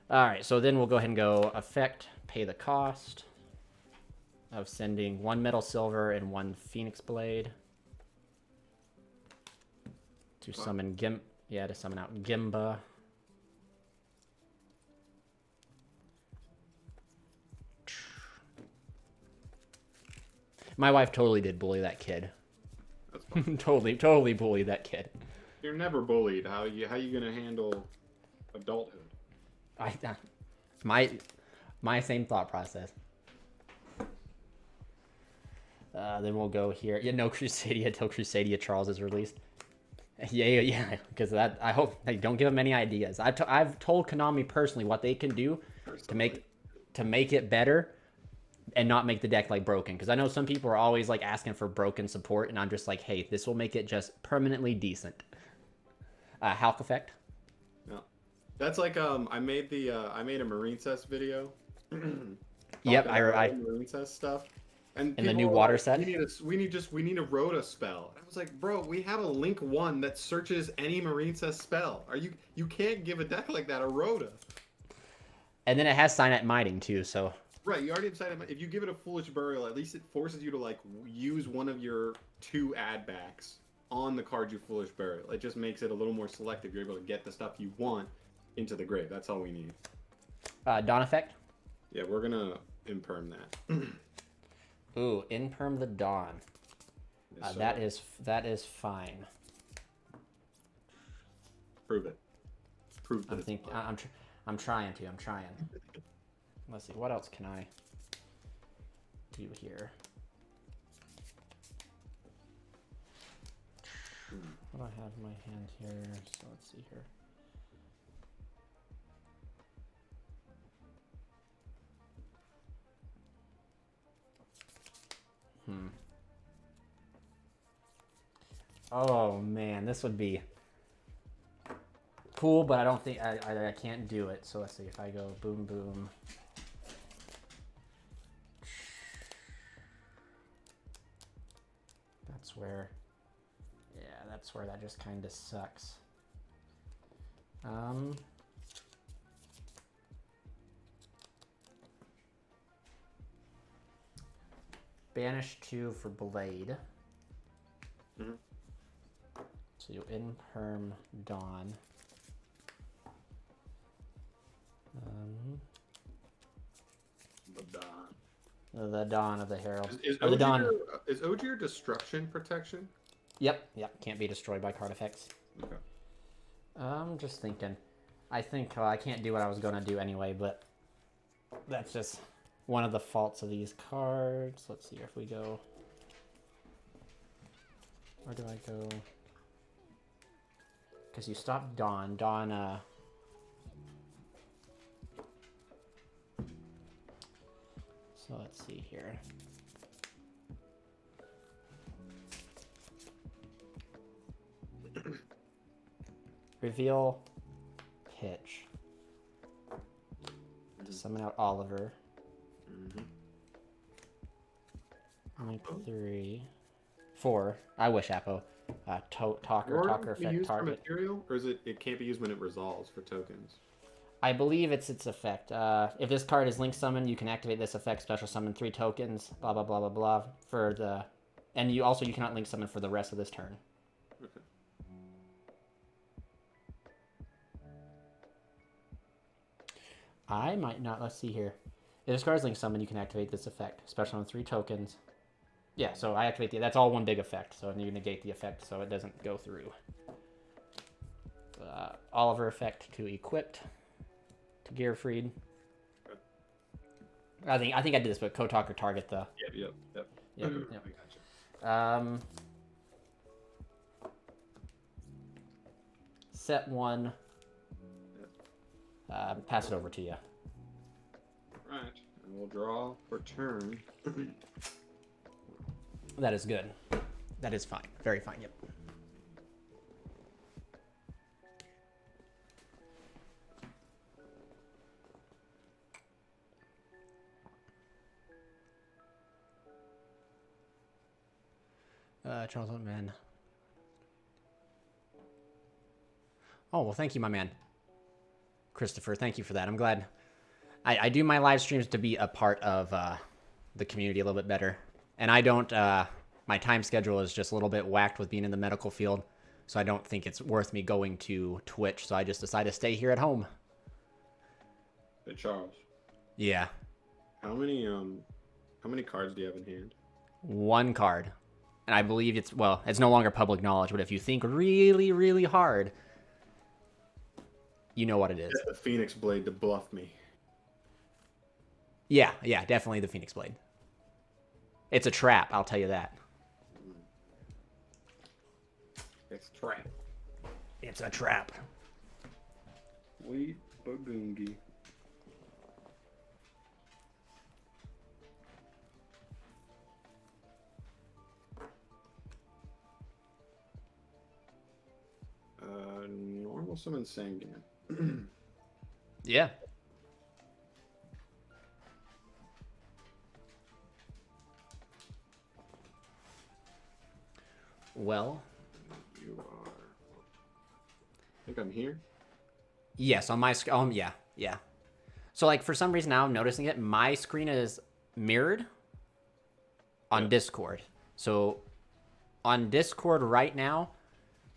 Alright, so then we'll go ahead and go Effect, pay the cost of sending 1 Metal Silver and 1 Phoenix Blade to summon to summon out Gimba. My wife totally did bully that kid. That's Totally bullied that kid. You're never bullied. How you gonna handle adulthood? I my same thought process. Then we'll go here. Yeah, no Crusadia till Crusadia Charles is released. Yeah, because that I hope hey, don't give them any ideas. I've told Konami personally what they can do to make it better and not make the deck like broken. Because I know some people are always like asking for broken support, and I'm just like, hey, this will make it just permanently decent. Hulk effect. No, that's like I made a Marine Cess video. Yep, I Marine Cess stuff. And in the new water set. We need a Rhoda spell. I was like, bro, we have a Link 1 that searches any Marine Cess spell. You can't give a deck like that a Rhoda. And then it has Signet Mighting too, so. Right, you already decided if you give it a Foolish Burial, at least it forces you to like use one of your 2 add backs on the card you Foolish Burial. It just makes it a little more selective. You're able to get the stuff you want into the grave. That's all we need. Dawn effect. Yeah, we're gonna imperm that. Ooh, imperm the Dawn. Yes, that is fine. Prove it. Prove that. I'm trying to. Let's see, what else can I do here? What do I have in my hand here? So let's see here. Oh man, this would be cool, but I don't think I can't do it. So let's see if I go boom boom. That's where that just kind of sucks. Banish 2 for Blade. Mm-hmm. So you imperm Dawn. The Dawn of the Herald. Is Ogier destruction protection? Yep. Can't be destroyed by card effects. Okay. I'm just thinking. I think I can't do what I was going to do anyway, but that's just one of the faults of these cards. Let's see if we go. Where do I go? Because you stopped Dawn. So let's see here. Reveal pitch. Summon out Oliver. Only 3. 4. I wish Appo. Talker effect target. Material, or is it can't be used when it resolves for tokens? I believe it's its effect. If this card is link summoned, you can activate this effect, special summon 3 tokens, blah blah blah blah blah for the, and you cannot link summon for the rest of this turn. Okay. I might not. Let's see here. If this card is link summoned, you can activate this effect, special summon 3 tokens. Yeah, so I activate that's all one big effect. So you negate the effect, so it doesn't go through. Oliver effect to equipped. To Gearfried. Okay. I think I did this, but Kotalker target the. Yep. I gotcha. Set 1. Pass it over to you. Right, and we'll draw for turn. That is good. That is fine. Very fine. Yep. Charles man. Oh, well, thank you, my man. Christopher, thank you for that. I'm glad. I do my live streams to be a part of the community a little bit better. And I don't, my time schedule is just a little bit whacked with being in the medical field. So I don't think it's worth me going to Twitch. So I just decided to stay here at home. Hey, Charles. Yeah. How many cards do you have in hand? 1 card. And I believe it's, well, it's no longer public knowledge, but if you think really, really hard, you know what it is. Get the Phoenix Blade to bluff me. Yeah, definitely the Phoenix Blade. It's a trap, I'll tell you that. It's a trap. It's a trap. Sweet bagoongi. Normal summon Sangan. Yeah. Well, You are. I think I'm here. yes, on my screen. Yeah. So, like, for some reason now I'm noticing it. My screen is mirrored on Discord. So, on Discord right now,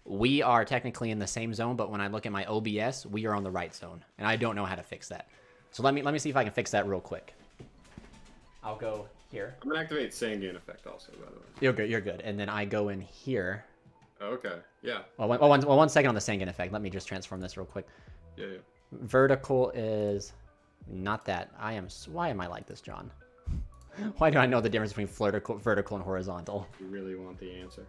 we are technically in the same zone, but when I look at my OBS, we are on the right zone, and I don't know how to fix that. So let me see if I can fix that real quick. I'll go here. I'm gonna activate Sangan effect also, by the way. You're good. And then I go in here. Okay. Yeah. Well, one second on the Sangan effect. Let me just transform this real quick. Yeah. Vertical is not that. Why am I like this, John? Why do I know the difference between vertical and horizontal? You really want the answer.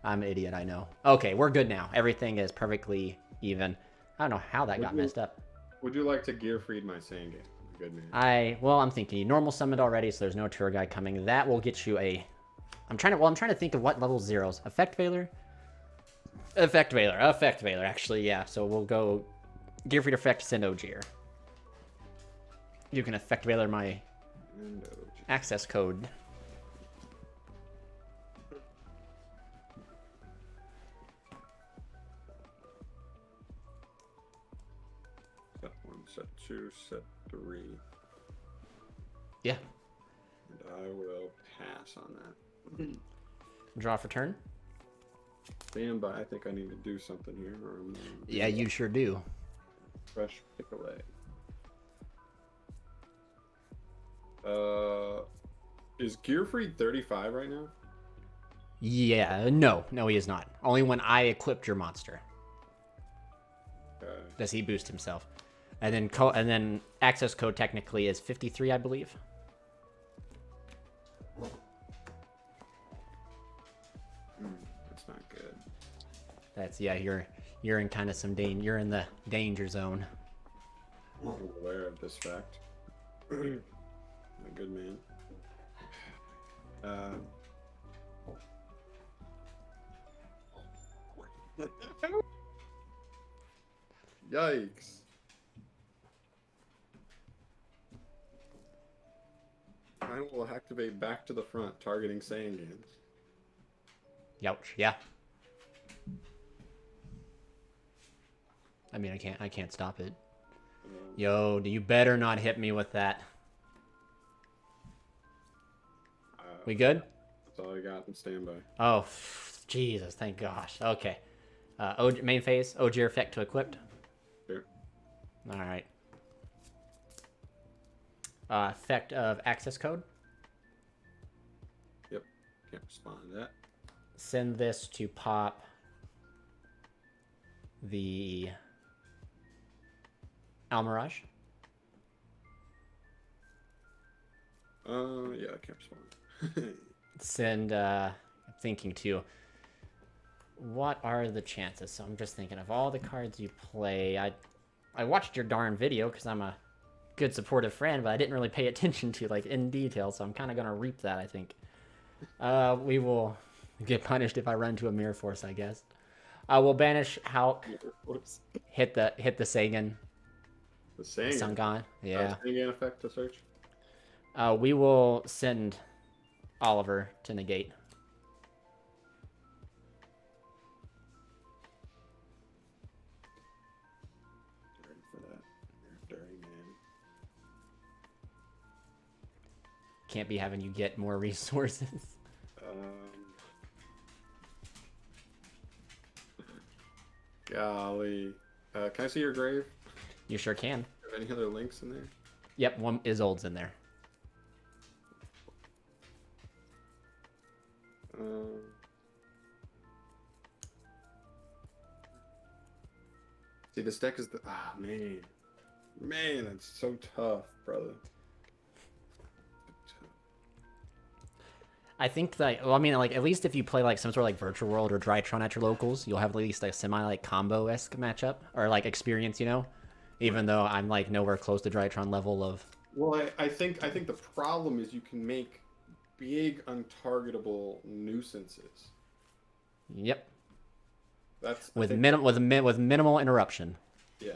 I'm an idiot, I know. Okay, we're good now. Everything is perfectly even. I don't know how that got messed up. Would you like to gear freed my Sangan? Good man. I'm thinking you normal summoned already, so there's no tour guide coming. That will get you a. I'm trying to think of what level zeros. Effect Veiler. Actually, yeah. So we'll go gear freed effect send Ogier. You can effect Veiler my access code. Set 1, set 2, set 3. Yeah. And I will pass on that. Draw for turn. Stand by. I think I need to do something here. Or I'm Yeah, you sure do. fresh pick away. Is Gear Freed 35 right now? Yeah, no, he is not. Only when I equipped your monster Okay. does he boost himself. And then access code technically is 53, I believe. That's not good. That's you're in kind of some danger. You're in the danger zone. I'm aware of this fact. I'm a good man. Yikes. I will activate back to the front, targeting Sangans. Youch, yeah. I mean, I can't stop it. Yo, you better not hit me with that. We good? That's all I got in standby. Oh, Jesus, thank gosh. Okay. Main phase, Ogier effect to equipped. Sure. All right. Effect of access code. Yep. Can't respond to that. Send this to pop the Almirage. Yeah, I can't respond. Send, I'm thinking too, what are the chances? So I'm just thinking of all the cards you play. I watched your darn video because I'm a good supportive friend, but I didn't really pay attention to like in detail, so I'm kind of going to reap that, I think. We will get punished if I run to a Mirror Force, I guess. I will banish Hulk, hit the Sagan. The Sangan? Sangan, yeah. Sangan effect to search? We will send Oliver to negate. Ready for that. You're dirty, man. Can't be having you get more resources. Golly. Can I see your grave? You sure can. Are there any other links in there? Yep, one Isolde's in there. See, this deck is the man, that's so tough, brother. I think that, well, I mean, like, at least if you play, like, some sort of, like, Virtual World or Drytron at your locals, you'll have at least, like, semi, like, combo-esque matchup, or, like, experience, you know? Even though I'm, like, nowhere close to Drytron level of... Well, I think the problem is you can make big, untargetable nuisances. Yep. That's... With minimal interruption. Yeah.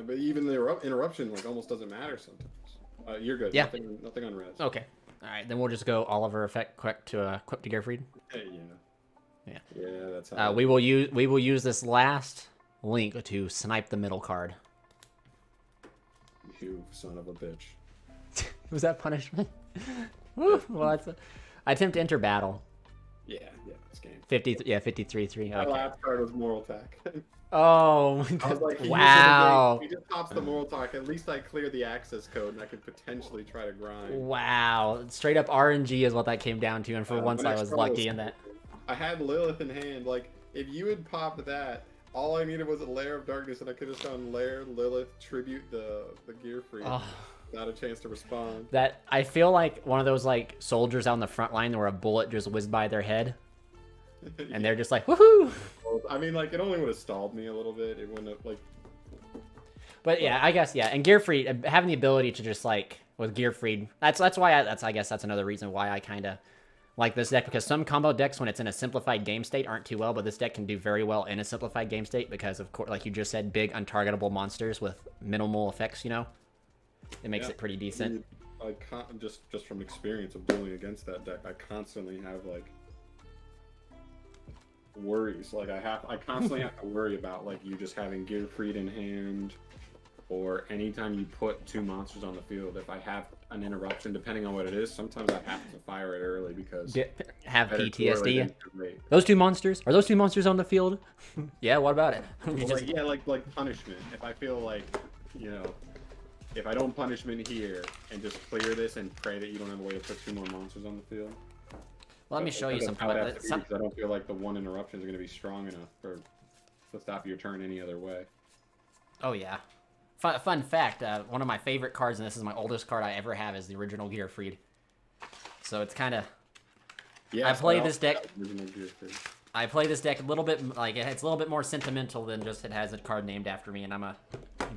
But even the interruption, like, almost doesn't matter sometimes. You're good. Yeah. Nothing on res. Okay. All right, then we'll just go Oliver effect quick to Gearfried. Yeah. Yeah, that's how. We will use this last link to snipe the middle card. You son of a bitch. Was that punishment? Woo, well, that's attempt to enter battle. Yeah, this game. 53-3. My last card was Moral Attack. Oh, I was like, wow. He just pops the Moral Attack. At least I cleared the access code, and I could potentially try to grind. Wow, straight up RNG is what that came down to, and for once I was lucky in that. I had Lilith in hand. Like, if you had popped that, all I needed was a Lair of Darkness, and I could have done Lair, Lilith, Tribute the Gearfried. Oh. Not a chance to respond. That, I feel like one of those, like, soldiers out on the front line where a bullet just whizzed by their head. And they're just like, woohoo! Well, I mean, like, it only would have stalled me a little bit. It wouldn't have, like... But yeah, I guess, yeah. And Gearfried, having the ability to just, like, with Gearfried, that's why I guess that's another reason why I kind of like this deck, because some combo decks, when it's in a simplified game state, aren't too well, but this deck can do very well in a simplified game state because, of course, like you just said, big, untargetable monsters with minimal effects, you know? It makes it pretty decent. I can't, just from experience of dueling against that deck, I constantly have, like, worries. Like, I constantly have to worry about, like, you just having Gearfried in hand, or anytime you put two monsters on the field, if I have an interruption, depending on what it is, sometimes I have to fire it early because... Have PTSD? Those two monsters? Are those two monsters on the field? Yeah, what about it? Well, like punishment. If I feel like, you know, if I don't punishment here and just clear this and pray that you don't have a way to put two more monsters on the field. Let me show you something. I don't feel like the one interruption is going to be strong enough to stop your turn any other way. Oh, yeah. Fun fact, one of my favorite cards, and this is my oldest card I ever have, is the original Gearfried. So it's kind of... Yeah, I play this deck... I play this deck a little bit, like, it's a little bit more sentimental than just it has a card named after me, and I'm a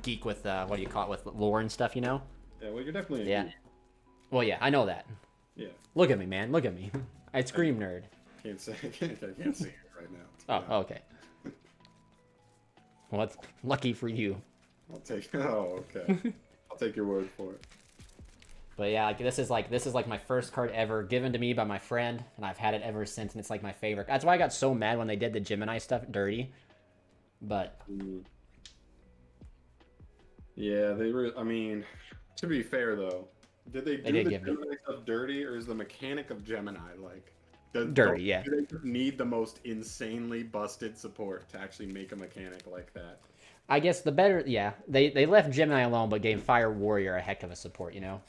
geek with, what do you call it, with lore and stuff, you know? Yeah, well, you're definitely a geek. Well, yeah, I know that. Yeah. Look at me, man. Look at me. I scream nerd. I can't see it right now. Oh, okay. Well, it's lucky for you. I'll take. Oh, okay. I'll take your word for it. But yeah, like, this is like my first card ever given to me by my friend, and I've had it ever since, and it's like my favorite. That's why I got so mad when they did the Gemini stuff dirty. But yeah, they were. I mean, to be fair though, did they do the Gemini stuff dirty, or is the mechanic of Gemini like dirty? Yeah. Do they just need the most insanely busted support to actually make a mechanic like that? I guess the better, yeah. They left Gemini alone, but gave Fire Warrior a heck of a support, you know?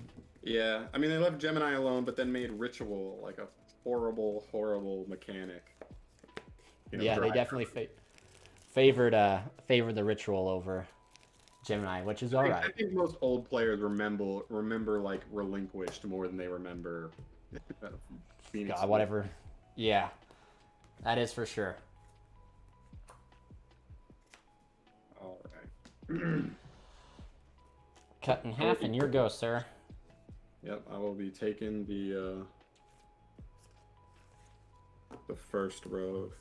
Yeah, I mean, they left Gemini alone, but then made Ritual like a horrible, horrible mechanic. You know, yeah, they definitely favored the Ritual over Gemini, which is all right. I think most old players remember like Relinquished more than they remember Phoenix. God, whatever. Yeah, that is for sure. All right. Cut in half, and your go, sir. Yep, I will be taking the first road.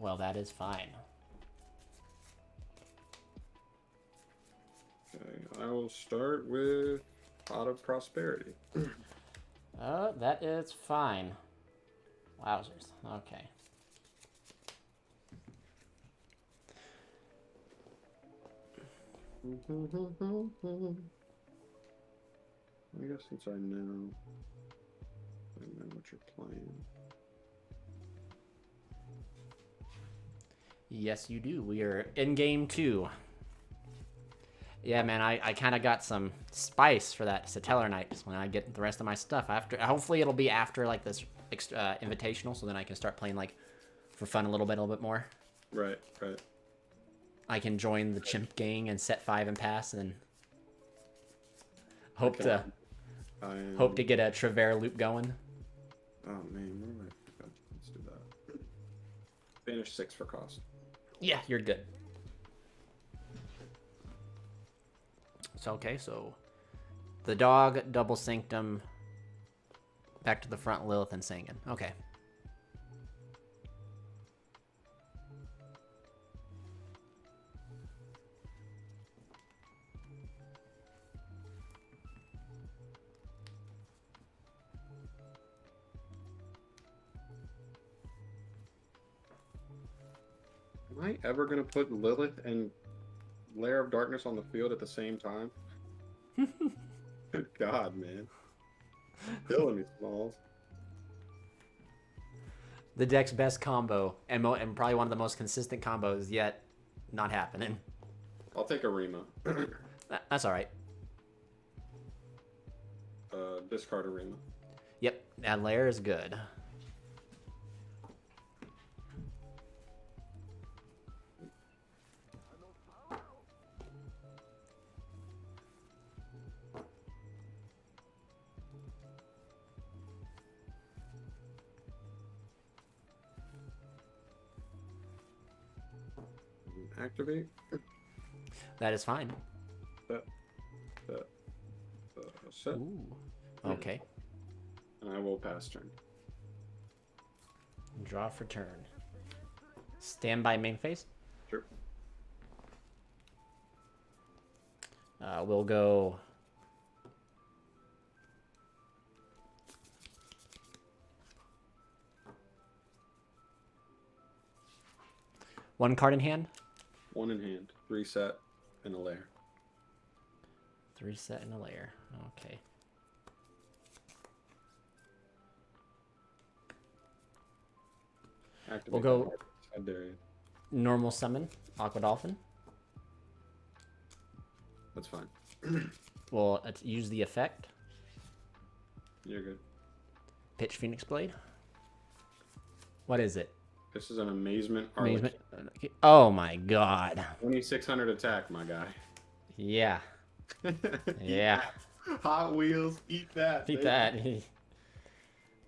Well, that is fine. Okay, I will start with Pot of Prosperity. That is fine. Wowzers. Okay. I guess since I know what you're playing. Yes, you do. We are in game 2. Yeah, man, I kind of got some spice for that Satellar night when I get the rest of my stuff. After, hopefully it'll be after like this invitational, so then I can start playing like for fun a little bit more. Right, right. I can join the chimp gang and set 5 and pass, and hope to get a Trevere loop going. Oh man, where am I? Let's do that. Finish 6 for cost. Yeah, you're good. So okay, so the dog, double sanctum, back to the front, Lilith and Sangan. Okay. Am I ever gonna put Lilith and Lair of Darkness on the field at the same time? Good God, man. Killing me, Smalls. The deck's best combo, and probably one of the most consistent combos, yet not happening. I'll take a Rima. That's all right. Discard a Rima. Yep, that layer is good. Activate. That is fine. Set. Ooh. Okay. And I will pass turn. Draw for turn. Stand by main phase. Sure. We'll go. One card in hand. 1 in hand. 3 set and a lair. 3 set and a layer. Okay. Activate. We'll go I dare you. normal summon Aqua Dolphin. That's fine. We'll use the effect. You're good. Pitch Phoenix Blade. What is it? This is an amazement. Amazement. Oh my god. 2600 attack, my guy. Yeah. Yeah. Hot Wheels, eat that. Eat that.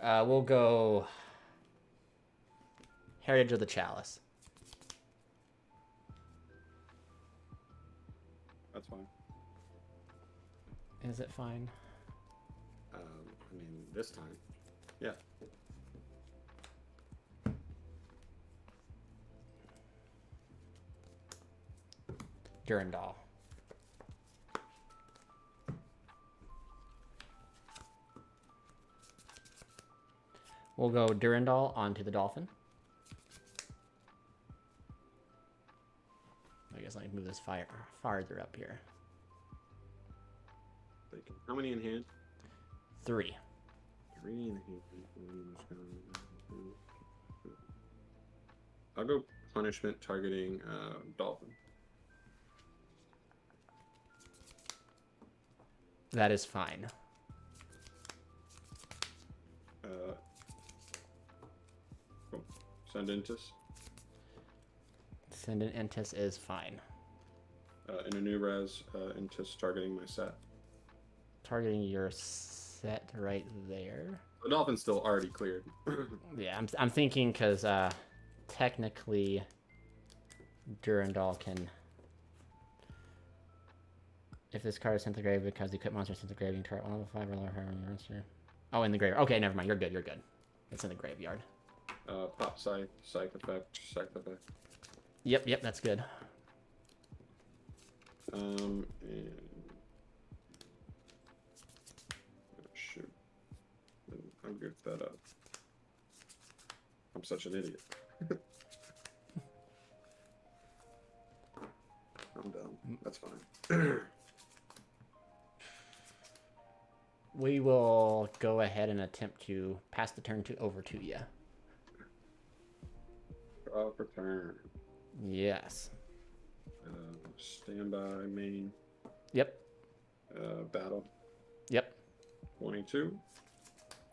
We'll go Heritage of the Chalice. That's fine. Is it fine? I mean, this time. Yeah. Durandal. We'll go Durandal onto the Dolphin. I guess I can move this farther up here. How many in hand? 3. 3 in hand. I'll go punishment targeting Dolphin. That is fine. Cool. Send Intus. Send an Entis is fine. In a new res, Intus targeting my set. Targeting your set right there. The Dolphin's still already cleared. Yeah, I'm thinking because technically Durandal can. If this card is sent to the grave because the equipped monster is sent to the grave, you can target one of the 5 or lower power monster. Oh, in the graveyard. Okay, never mind. You're good. You're good. It's in the graveyard. Pop Psych, Psych Effect, Psych Effect. Yep, that's good. And... oh, shoot. I goofed that up. I'm such an idiot. I'm dumb. That's fine. We will go ahead and attempt to pass the turn over to you. Draw for turn. Yes. Standby main. Yep. Battle. Yep. 22.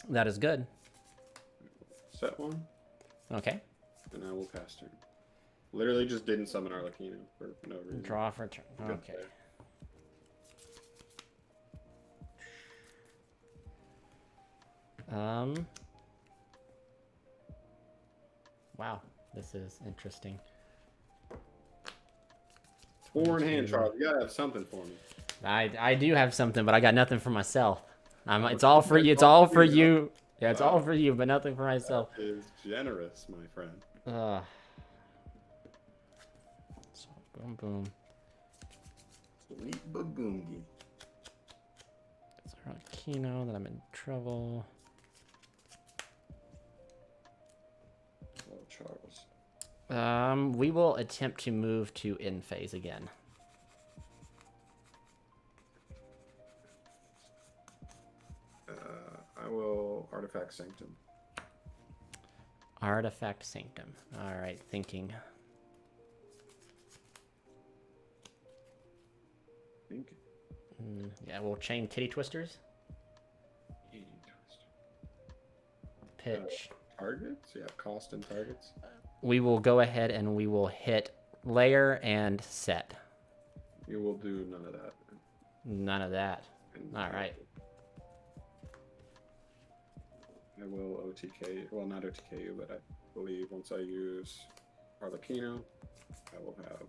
That is good. Set one. Okay. And I will pass turn. Literally just didn't summon Arlecchino for no reason. Draw for turn. Okay. Wow, this is interesting. 4 in hand, Charles. You gotta have something for me. I do have something, but I got nothing for myself. It's all for you. It's all for you. Yeah, it's all for you, but nothing for myself. That is generous, my friend. So, boom, boom. Sweet baboongi. It's Arlecchino that I'm in trouble. Oh, Charles. We will attempt to move to in phase again. I will Artifact Sanctum. Artifact Sanctum. All right, thinking. Think. Yeah, we'll chain Titty Twisters. Pitch. Targets? Yeah, cost and targets. We will go ahead and we will hit layer and set. You will do none of that. None of that. All right. I will OTK, well, not OTK you, but I believe once I use Arlecchino, I will have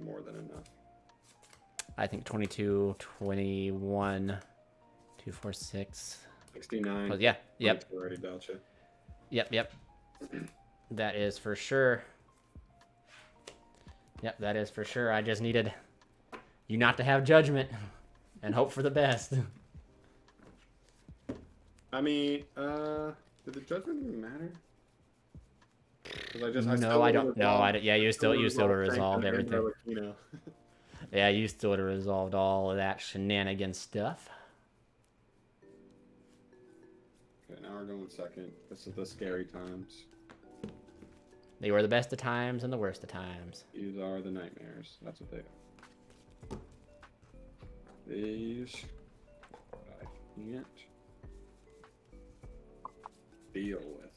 more than enough. I think 22, 21, 246. 69. Oh, yeah, yep. Already doubt you. Yep. That is for sure. Yep, that is for sure. I just needed you not to have judgment and hope for the best. I mean, did the judgment even matter? I don't know. Yeah, you still would have resolved everything. Yeah, you still would have resolved all of that shenanigan stuff. Okay, now we're going second. This is the scary times. They were the best of times and the worst of times. These are the nightmares. That's what they are. These I can't deal with.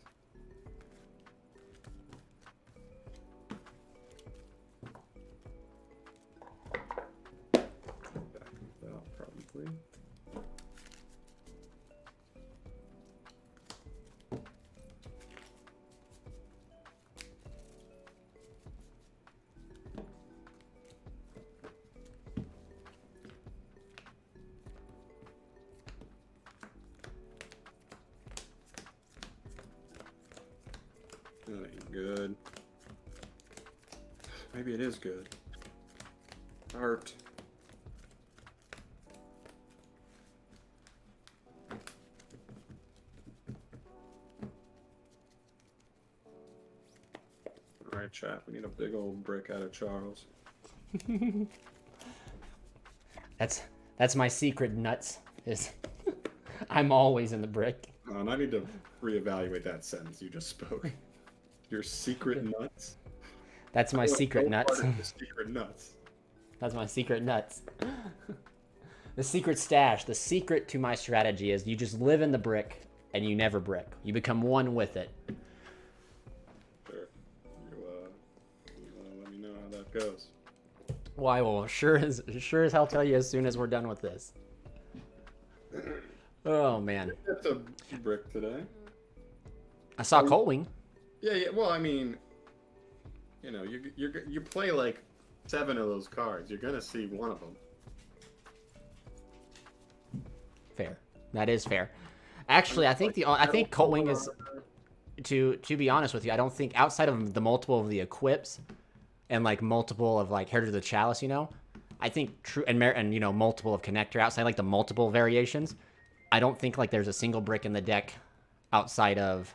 Back that probably. That ain't good. Maybe it is good. Art. Alright, chat. We need a big old brick out of Charles. That's my secret nuts. Is I'm always in the brick. And I need to reevaluate that sentence you just spoke. Your secret nuts? That's my secret nuts. Secret nuts. That's my secret nuts. The secret stash. The secret to my strategy is you just live in the brick and you never brick. You become one with it. Sure. You let me know how that goes. Well, I will sure as hell tell you as soon as we're done with this. Oh man. It's a brick today. I saw Coldwing. Yeah. Well, I mean, you know, you play like 7 of those cards. You're gonna see one of them. Fair. That is fair. Actually, I think Coldwing is. To be honest with you, I don't think outside of the multiple of the equips, and like multiple of like Heritage of the Chalice, you know, I think true and you know multiple of Connector outside like the multiple variations. I don't think like there's a single brick in the deck outside of.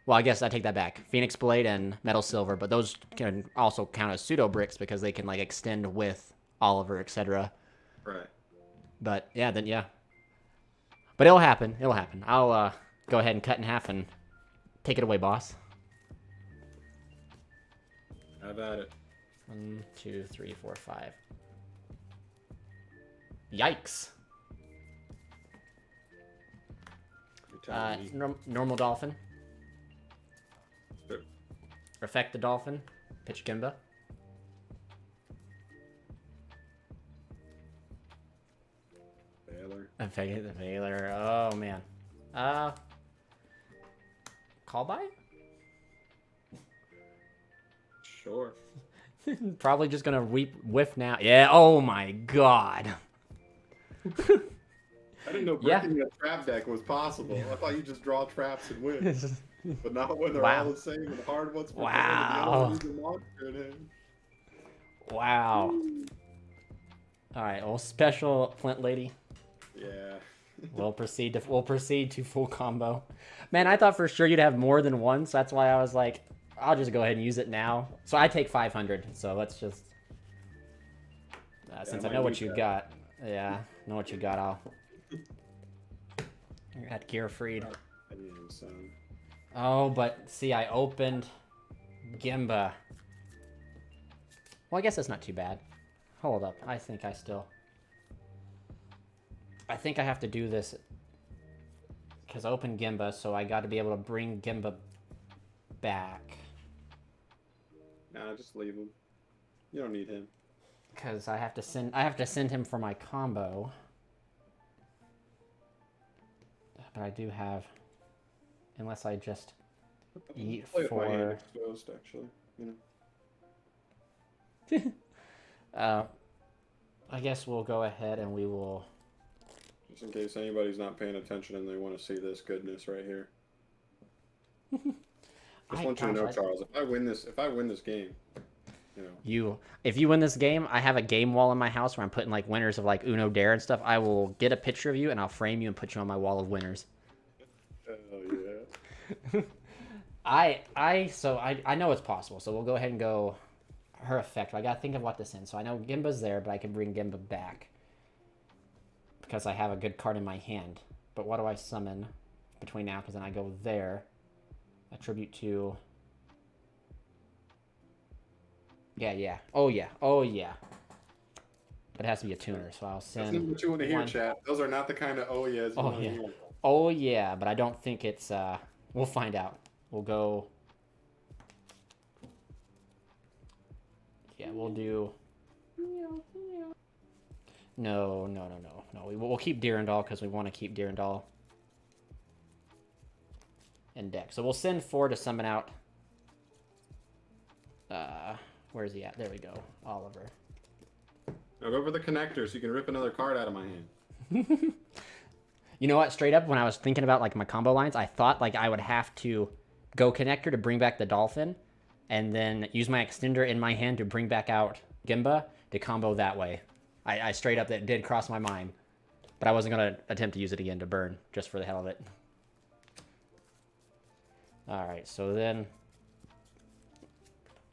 Well, I guess I take that back. Phoenix Blade and Metal Silver, but those can also count as pseudo bricks because they can like extend with Oliver, etc. Right. But yeah, then yeah. But it'll happen. It'll happen. I'll go ahead and cut in half and take it away, boss. Have at it. 1, 2, 3, 4, 5. Yikes. Normal dolphin. Sure. Affect the dolphin. Pitch Gimba. Baylor. Affect the Baylor. Oh man. Call by? Sure. Probably just gonna whiff now. Yeah. Oh my god. I didn't know breaking a trap deck was possible. I thought you just draw traps and win. But not when they're all the same and hard ones. Wow. Wow. Wow. All right. Well, special Flint lady. Yeah. We'll proceed to full combo. Man, I thought for sure you'd have more than one, so that's why I was like, I'll just go ahead and use it now. So I take 500. So let's just since I know what you got. Yeah, know what you got. I'll. You're at Gear Freed. Oh, but see, I opened Gimba. Well, I guess that's not too bad. Hold up. I think I have to do this because I opened Gimba, so I got to be able to bring Gimba back. Nah, just leave him. You don't need him. Because I have to send him for my combo. But I do have, unless I just eat for. Exposed, actually, you know. I guess we'll go ahead and we will. Just in case anybody's not paying attention and they want to see this goodness right here. Just want you to know, Charles. If I win this game, you know. If you win this game, I have a game wall in my house where I'm putting like winners of like Uno Dare and stuff. I will get a picture of you and I'll frame you and put you on my wall of winners. Oh yeah. I know it's possible, so we'll go ahead and go her effect. I gotta think of what this is. So I know Gimba's there, but I can bring Gimba back because I have a good card in my hand. But what do I summon between now? Because then I go there. Attribute to. Yeah. Oh yeah. But it has to be a tuner, so I'll send. That's not what you want to hear, chat. Those are not the kind of oh yeahs you want to hear. Oh yeah, but I don't think it's. We'll find out. We'll go. Yeah, we'll do. No. We'll keep Durandal because we want to keep Durandal in deck. So we'll send 4 to summon out. Where is he at? There we go. Oliver. Now go for the connector so you can rip another card out of my hand. You know what? Straight up, when I was thinking about like my combo lines, I thought like I would have to go connector to bring back the Dolphin, and then use my extender in my hand to bring back out Gimba to combo that way. I straight up, that did cross my mind, but I wasn't gonna attempt to use it again to burn just for the hell of it. All right, so then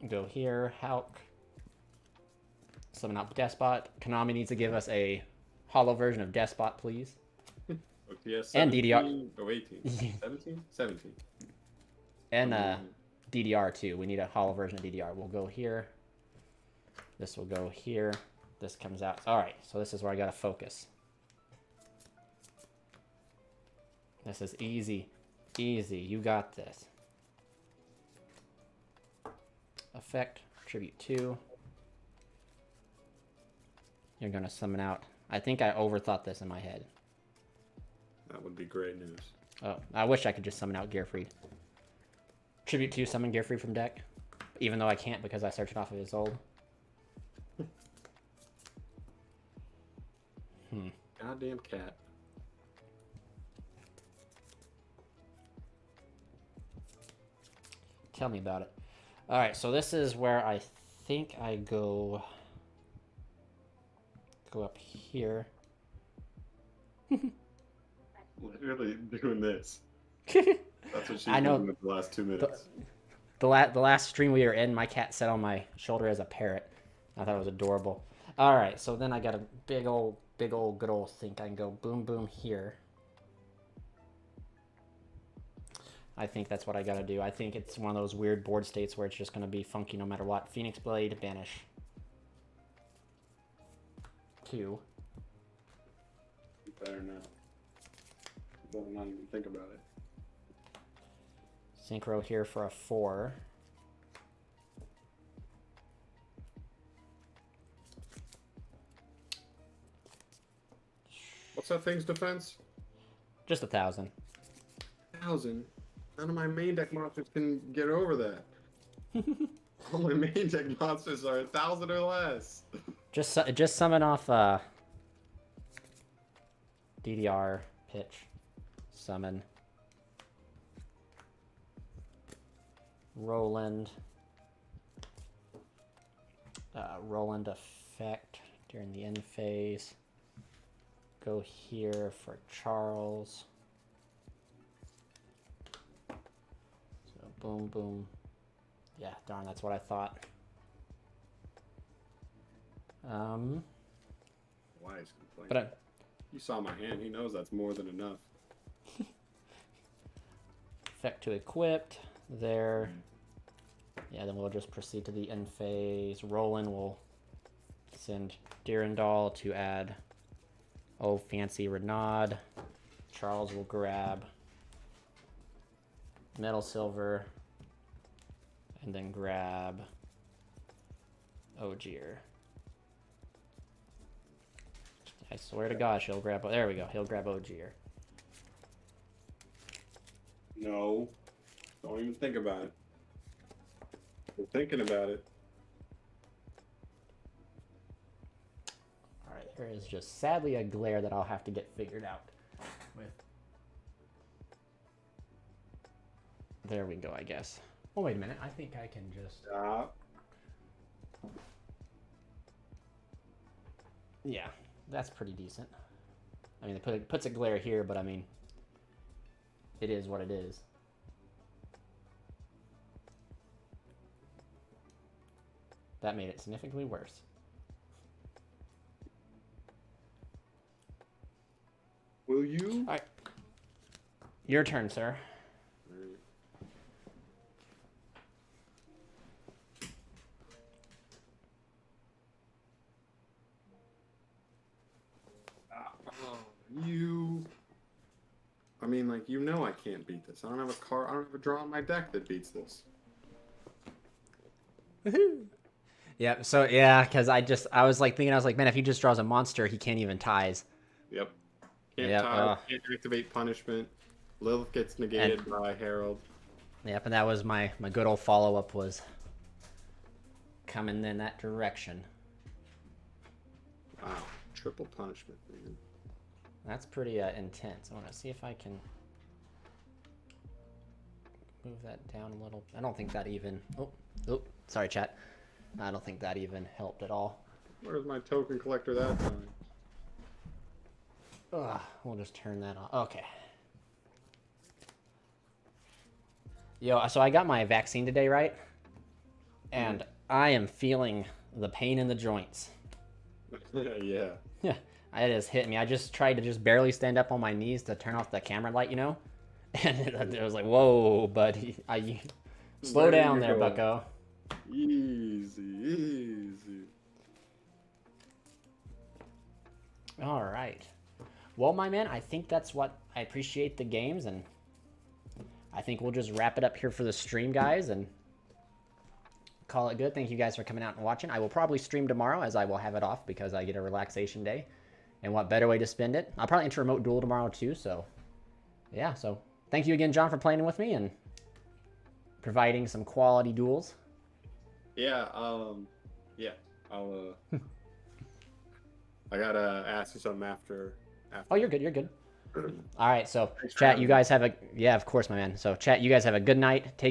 go here, Hulk. Summon out Despot. Konami needs to give us a holo version of Despot, please. Yes, and DDR. Oh, 18. 17? 17. And DDR too. We need a holo version of DDR. We'll go here. This will go here. This comes out. All right, so this is where I gotta focus. This is easy. You got this. Effect, tribute 2. You're gonna summon out. I think I overthought this in my head. That would be great news. Oh, I wish I could just summon out Gearfried. Tribute 2, summon Gearfried from deck. Even though I can't because I searched it off of his old. Goddamn cat. Tell me about it. All right, so this is where I think I go up here. Literally doing this. That's what she's doing with the last 2 minutes. The last stream we were in, my cat sat on my shoulder as a parrot. I thought it was adorable. All right, so then I got a big old good old think. I can go boom, boom here. I think that's what I got to do. I think it's one of those weird board states where it's just going to be funky no matter what. Phoenix Blade, banish. 2. better now. Better not even think about it. Synchro here for a 4. What's that thing's defense? Just 1,000. 1,000? None of my main deck monsters can get over that. All my main deck monsters are 1,000 or less. Just summon off DDR pitch. Summon. Roland. Roland effect during the end phase. Go here for Charles. So boom, boom. Yeah, darn, that's what I thought. Why is complaining? But you saw my hand. He knows that's more than enough. effect to equipped. There. Yeah, then we'll just proceed to the end phase. Roland will send Dirndl to add, oh, fancy Renaud. Charles will grab Metal Silver and then grab Ogier. I swear to gosh, he'll grab, there we go, he'll grab Ogier. No. Don't even think about it. We're thinking about it. Alright, there is just sadly a glare that I'll have to get figured out with. There we go, I guess. Oh, wait a minute. I think I can just... Stop. Yeah, that's pretty decent. I mean, it puts a glare here, but I mean, it is what it is. That made it significantly worse. Will you? All right. Your turn, sir. You. I mean, like, you know I can't beat this. I don't have a card. I don't have a draw on my deck that beats this. Woohoo! Yeah, so yeah, because I was like thinking, I was like, man, if he just draws a monster, he can't even ties. Yep. Can't Yep, tie, can't activate punishment. Lilith gets negated by Herald. Yep, and that was my good old follow-up was coming in that direction. Wow, triple punishment, man. That's pretty intense. I want to see if I can move that down a little. I don't think that even... Oh, sorry, chat. I don't think that even helped at all. Where's my token collector that time? Ugh, we'll just turn that on. Okay. Yo, so I got my vaccine today, right? And I am feeling the pain in the joints. Yeah. Yeah, it is hitting me. I just tried to just barely stand up on my knees to turn off the camera light, you know? And it was like, whoa, buddy. Slow down there, bucko. Easy, easy. All right. Well, my man, I think that's what I appreciate the games, and I think we'll just wrap it up here for the stream, guys, and call it good. Thank you guys for coming out and watching. I will probably stream tomorrow, as I will have it off because I get a relaxation day. And what better way to spend it? I'll probably enter remote duel tomorrow too, so yeah. So thank you again, John, for playing with me and providing some quality duels. Yeah, yeah. I'll I gotta ask you something after. Oh, you're good. You're good. All right. So Thanks for chat, having you me. guys have a, yeah, of course, my man. So chat, you guys have a good night. Take it